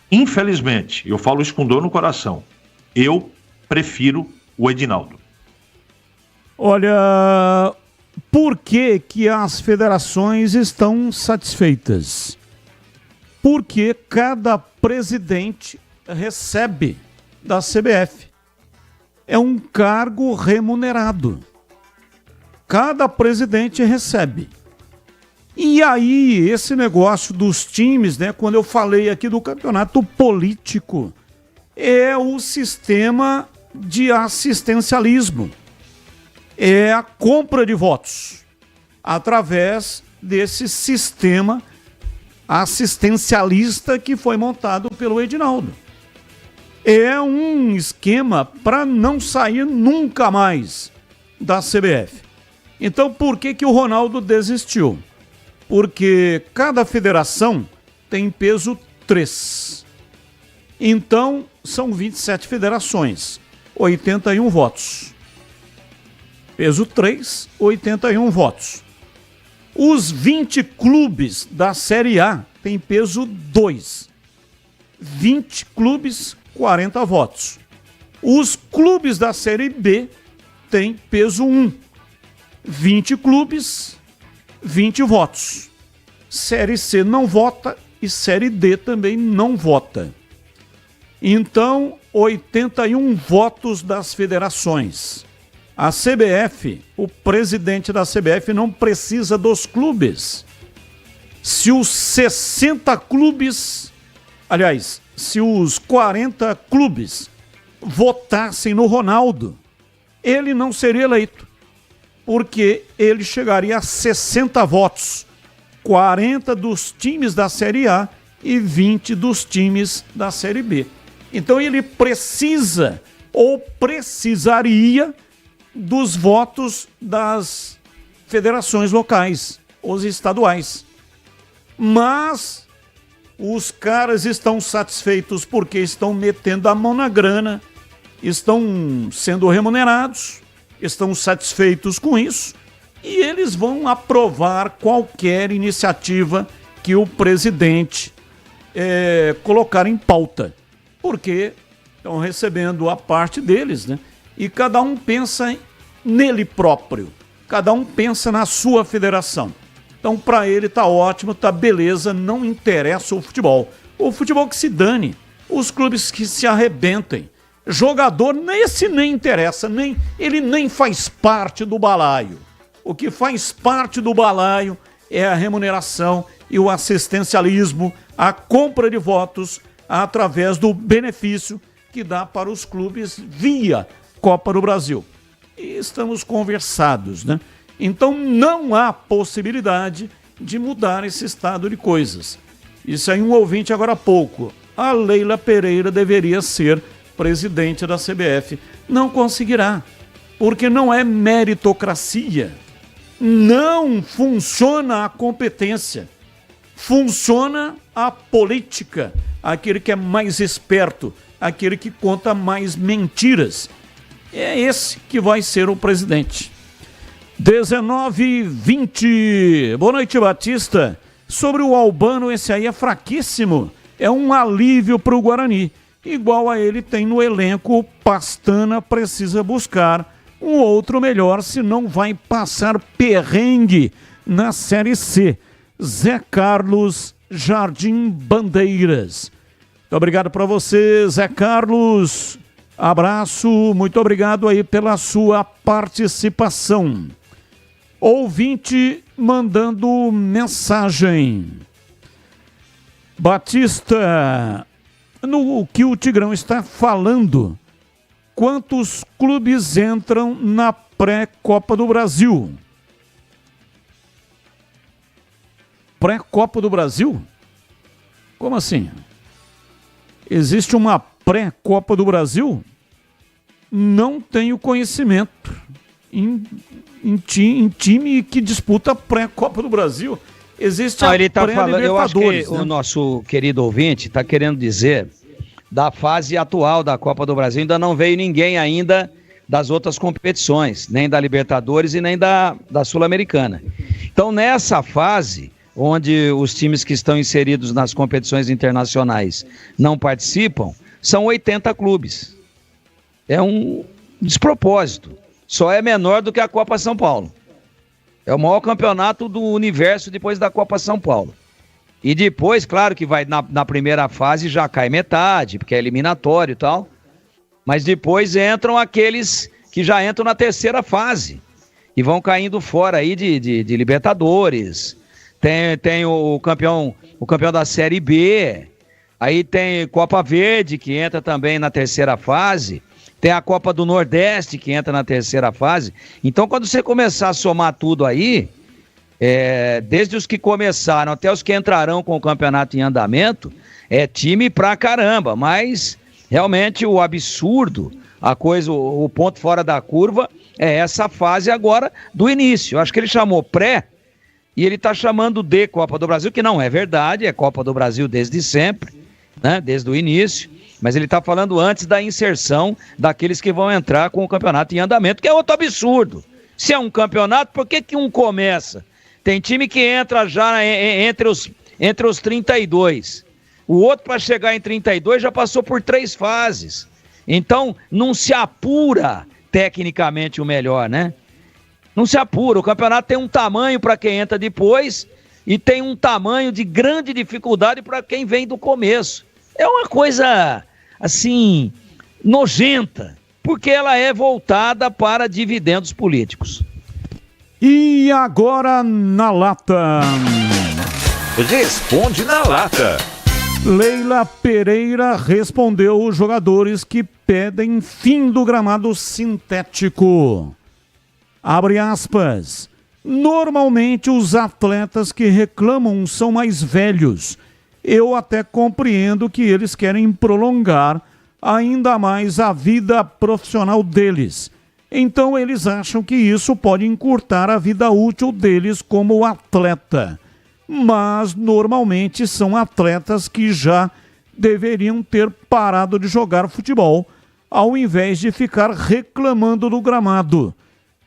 O: infelizmente, eu falo isso com dor no coração, eu prefiro o Edinaldo.
D: Olha, por que que as federações estão satisfeitas? Porque cada presidente recebe da CBF. É um cargo remunerado. Cada presidente recebe. E aí, esse negócio dos times, né? Quando eu falei aqui do campeonato político, é o sistema de assistencialismo. É a compra de votos através desse sistema assistencialista que foi montado pelo Edinaldo. É um esquema para não sair nunca mais da CBF. Então, por que que o Ronaldo desistiu? Porque cada federação tem peso 3. Então, são 27 federações, 81 votos. Peso 3, 81 votos. Os 20 clubes da Série A têm peso 2. 20 clubes, 40 votos. Os clubes da Série B têm peso 1. 20 clubes, 20 votos. Série C não vota e Série D também não vota. Então, 81 votos das federações. A CBF, o presidente da CBF não precisa dos clubes. Se os 60 clubes, aliás, se os 40 clubes votassem no Ronaldo, ele não seria eleito, porque ele chegaria a 60 votos, 40 dos times da Série A e 20 dos times da Série B. Então ele precisa, ou precisaria, dos votos das federações locais, os estaduais. Mas os caras estão satisfeitos porque estão metendo a mão na grana, estão sendo remunerados, estão satisfeitos com isso e eles vão aprovar qualquer iniciativa que o presidente colocar em pauta, porque estão recebendo a parte deles, né? E cada um pensa nele próprio, cada um pensa na sua federação. Então, para ele tá ótimo, tá beleza, não interessa o futebol. O futebol que se dane, os clubes que se arrebentem. Jogador, esse nem interessa, ele nem faz parte do balaio. O que faz parte do balaio é a remuneração e o assistencialismo, a compra de votos através do benefício que dá para os clubes via Copa do Brasil. E estamos conversados, né? Então não há possibilidade de mudar esse estado de coisas. Isso aí um ouvinte agora há pouco. A Leila Pereira deveria ser presidente da CBF. Não conseguirá, porque não é meritocracia. Não funciona a competência. Funciona a política. Aquele que é mais esperto, aquele que conta mais mentiras. É esse que vai ser o presidente. 19h20. Boa noite, Batista. Sobre o Albano, esse aí é fraquíssimo. É um alívio para o Guarani. Igual a ele tem no elenco, o Pastana precisa buscar um outro melhor, senão vai passar perrengue na Série C. Zé Carlos, Jardim Bandeiras. Muito obrigado para você, Zé Carlos. Abraço, muito obrigado aí pela sua participação. Ouvinte mandando mensagem. Batista, no que o Tigrão está falando, quantos clubes entram na pré-Copa do Brasil? Pré-Copa do Brasil? Como assim? Existe uma pré-Copa do Brasil? Não tenho conhecimento em time que disputa pré-Copa do Brasil. Existe a
Q: ele tá falando, eu acho que
D: né?
Q: O nosso querido ouvinte está querendo dizer da fase atual da Copa do Brasil. Ainda não veio ninguém ainda das outras competições, nem da Libertadores e nem da Sul-Americana. Então, nessa fase, onde os times que estão inseridos nas competições internacionais não participam, são 80 clubes. É um despropósito. Só é menor do que a Copa São Paulo. É o maior campeonato do universo depois da Copa São Paulo. E depois, claro que vai na primeira fase já cai metade, porque é eliminatório e tal. Mas depois entram aqueles que já entram na terceira fase. E vão caindo fora aí de Libertadores. Tem o campeão da Série B. Aí tem Copa Verde, que entra também na terceira fase. Tem a Copa do Nordeste, que entra na terceira fase. Então, quando você começar a somar tudo aí, desde os que começaram até os que entrarão com o campeonato em andamento, é time pra caramba. Mas, realmente, o absurdo, o ponto fora da curva, é essa fase agora do início. Eu acho que ele chamou pré, e ele está chamando de Copa do Brasil, que não é verdade, é Copa do Brasil desde sempre, né? Desde o início. Mas ele está falando antes da inserção daqueles que vão entrar com o campeonato em andamento, que é outro absurdo. Se é um campeonato, por que um começa? Tem time que entra já entre os 32. O outro, para chegar em 32, já passou por 3 fases. Então, não se apura tecnicamente o melhor, né? Não se apura. O campeonato tem um tamanho para quem entra depois e tem um tamanho de grande dificuldade para quem vem do começo. É uma coisa, assim, nojenta, porque ela é voltada para dividendos políticos.
D: E agora na lata.
B: Responde na lata.
D: Leila Pereira respondeu os jogadores que pedem fim do gramado sintético. Abre aspas. Normalmente os atletas que reclamam são mais velhos. Eu até compreendo que eles querem prolongar ainda mais a vida profissional deles. Então eles acham que isso pode encurtar a vida útil deles como atleta. Mas normalmente são atletas que já deveriam ter parado de jogar futebol, ao invés de ficar reclamando do gramado.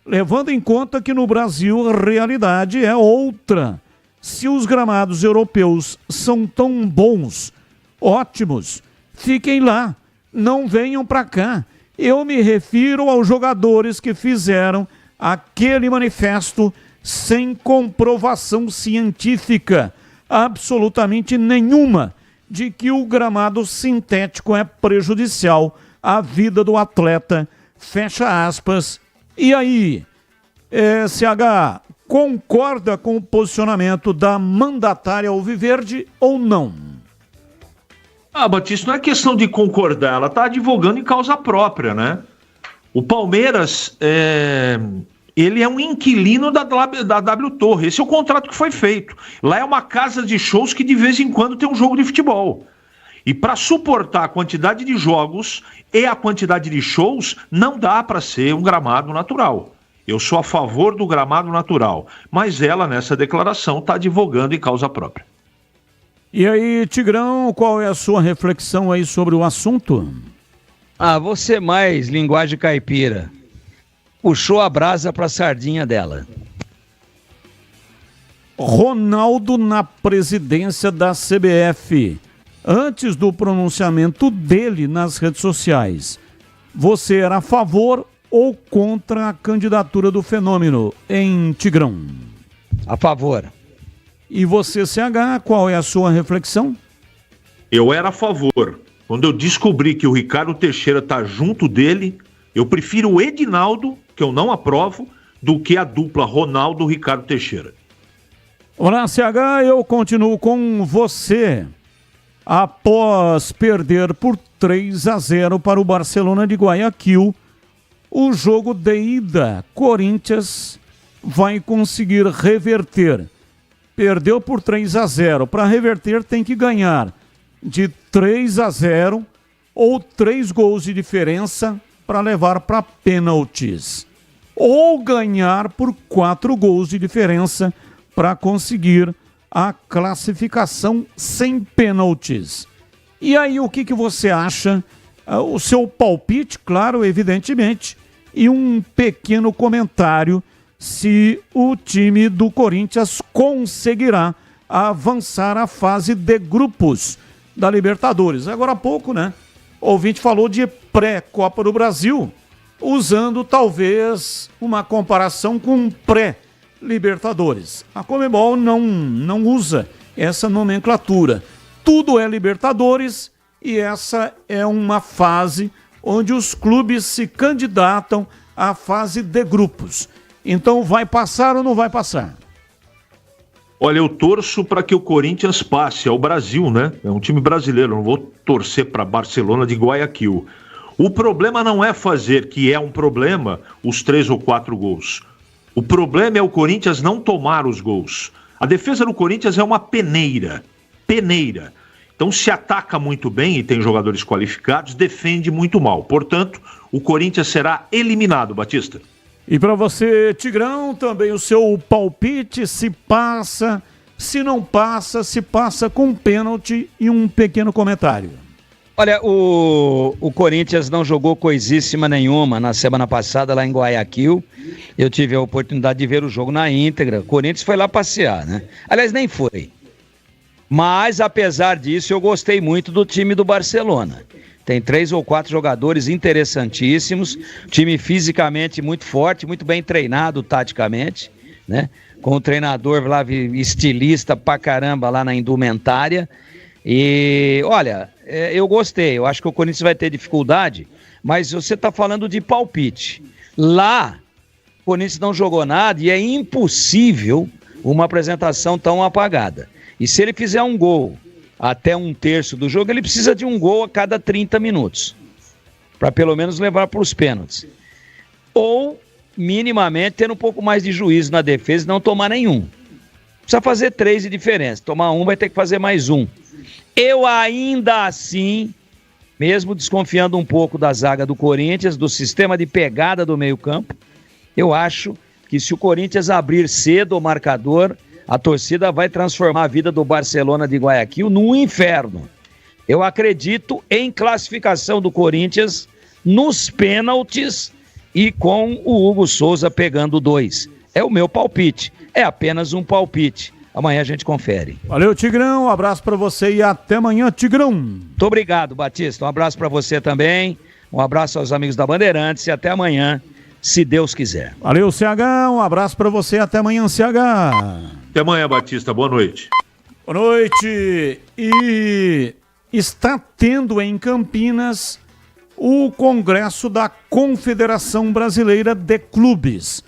D: Levando em conta que no Brasil a realidade é outra. Se os gramados europeus são tão bons, ótimos, fiquem lá, não venham para cá. Eu me refiro aos jogadores que fizeram aquele manifesto sem comprovação científica, absolutamente nenhuma, de que o gramado sintético é prejudicial à vida do atleta. Fecha aspas. E aí, SH, concorda com o posicionamento da mandatária Alviverde ou não?
O: Batista, não é questão de concordar, ela está advogando em causa própria, né? O Palmeiras, ele é um inquilino da W Torre, esse é o contrato que foi feito. Lá é uma casa de shows que de vez em quando tem um jogo de futebol. E para suportar a quantidade de jogos e a quantidade de shows, não dá para ser um gramado natural. Eu sou a favor do gramado natural, mas ela, nessa declaração, está advogando em causa própria.
D: E aí, Tigrão, qual é a sua reflexão aí sobre o assunto?
Q: Você mais linguagem caipira. Puxou a brasa para a sardinha dela.
D: Ronaldo na presidência da CBF. Antes do pronunciamento dele nas redes sociais, você era a favor ou contra a candidatura do Fenômeno em Tigrão?
Q: A favor.
D: E você, CH, qual é a sua reflexão?
O: Eu era a favor. Quando eu descobri que o Ricardo Teixeira está junto dele, eu prefiro o Edinaldo, que eu não aprovo, do que a dupla Ronaldo-Ricardo Teixeira.
D: Olá, CH, eu continuo com você. Após perder por 3-0 para o Barcelona de Guayaquil, o jogo de ida, Corinthians vai conseguir reverter. Perdeu por 3-0. Para reverter tem que ganhar de 3-0 ou 3 gols de diferença para levar para pênaltis. Ou ganhar por 4 gols de diferença para conseguir a classificação sem pênaltis. E aí, o que você acha? O seu palpite, claro, evidentemente, e um pequeno comentário se o time do Corinthians conseguirá avançar à fase de grupos da Libertadores. Agora há pouco, né? O ouvinte falou de pré-Copa do Brasil, usando talvez uma comparação com pré-Libertadores. A Conmebol não usa essa nomenclatura. Tudo é Libertadores e essa é uma fase onde os clubes se candidatam à fase de grupos. Então vai passar ou não vai passar?
O: Olha, eu torço para que o Corinthians passe ao Brasil, né? É um time brasileiro, não vou torcer para Barcelona de Guayaquil. O problema não é fazer, que é um problema, os 3 ou 4 gols. O problema é o Corinthians não tomar os gols. A defesa do Corinthians é uma peneira. Então se ataca muito bem e tem jogadores qualificados, defende muito mal. Portanto, o Corinthians será eliminado, Batista.
D: E para você, Tigrão, também o seu palpite, se passa, se não passa, se passa com pênalti e um pequeno comentário.
Q: Olha, o Corinthians não jogou coisíssima nenhuma na semana passada lá em Guayaquil. Eu tive a oportunidade de ver o jogo na íntegra. O Corinthians foi lá passear, né? Aliás, nem foi. Mas, apesar disso, eu gostei muito do time do Barcelona. Tem 3 ou 4 jogadores interessantíssimos, time fisicamente muito forte, muito bem treinado taticamente, né? Com o treinador lá, estilista pra caramba lá na indumentária. E, olha, eu gostei, eu acho que o Corinthians vai ter dificuldade, mas você tá falando de palpite. Lá, o Corinthians não jogou nada e é impossível uma apresentação tão apagada. E se ele fizer um gol até 1/3 do jogo, ele precisa de um gol a cada 30 minutos, para pelo menos levar para os pênaltis. Ou, minimamente, ter um pouco mais de juízo na defesa e não tomar nenhum. Precisa fazer 3 de diferença. Tomar um, vai ter que fazer mais um. Eu ainda assim, mesmo desconfiando um pouco da zaga do Corinthians, do sistema de pegada do meio-campo, eu acho que se o Corinthians abrir cedo o marcador, a torcida vai transformar a vida do Barcelona de Guayaquil num inferno. Eu acredito em classificação do Corinthians nos pênaltis e com o Hugo Souza pegando 2. É o meu palpite. É apenas um palpite. Amanhã a gente confere.
D: Valeu, Tigrão. Um abraço para você e até amanhã, Tigrão.
Q: Muito obrigado, Batista. Um abraço para você também. Um abraço aos amigos da Bandeirantes e até amanhã, se Deus quiser.
D: Valeu, CH. Um abraço para você. Até amanhã, CH.
O: Até amanhã, Batista. Boa noite.
D: Boa noite. E está tendo em Campinas o Congresso da Confederação Brasileira de Clubes.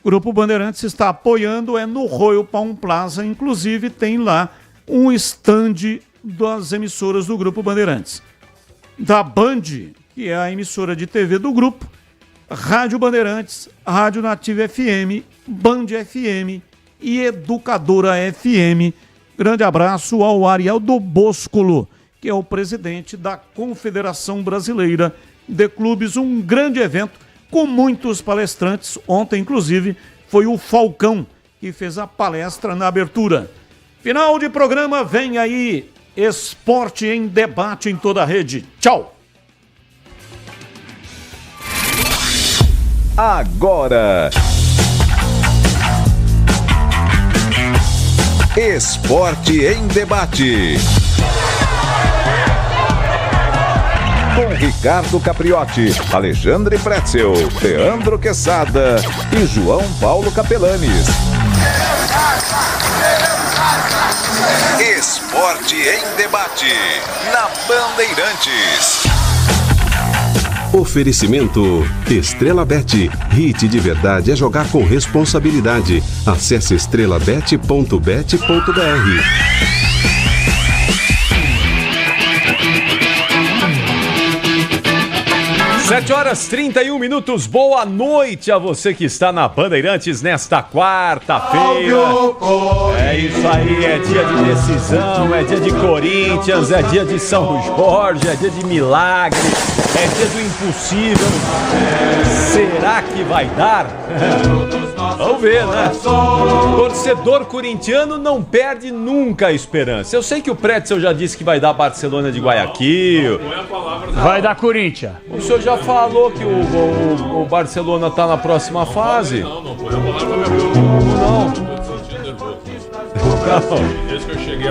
D: O Grupo Bandeirantes está apoiando, é no Royal Palm Plaza, inclusive tem lá um stand das emissoras do Grupo Bandeirantes. Da Band, que é a emissora de TV do grupo, Rádio Bandeirantes, Rádio Nativa FM, Band FM e Educadora FM. Grande abraço ao Ariel do Boscolo, que é o presidente da Confederação Brasileira de Clubes, um grande evento com muitos palestrantes. Ontem, inclusive, foi o Falcão que fez a palestra na abertura. Final de programa, vem aí Esporte em Debate em toda a rede. Tchau!
B: Agora, Esporte em Debate. Com Ricardo Capriotti, Alexandre Pretzel, Leandro Quesada e João Paulo Capelanes. Esporte em Debate, na Bandeirantes.
J: Oferecimento Estrela Bet. Hit de verdade é jogar com responsabilidade. Acesse estrelabet.bet.br.
L: 7h31, boa noite a você que está na Bandeirantes nesta quarta-feira. É isso aí, é dia de decisão, é dia de Corinthians, é dia de São Jorge, é dia de milagre, é dia do impossível. Será que vai dar? Vamos ver, né? Torcedor corintiano não perde nunca a esperança. Eu sei que o Pretzel já disse que vai dar Barcelona de Guayaquil.
N: Vai dar Corinthians.
L: O senhor já falou que o Barcelona está na próxima fase?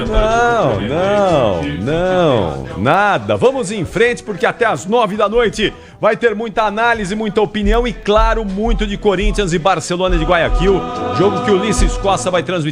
L: Não. Não, nada. Vamos em frente porque até às 9 da noite vai ter muita análise, muita opinião e, claro, muito de Corinthians e Barcelona de Guayaquil. Jogo que o Ulisses Costa vai transmitir.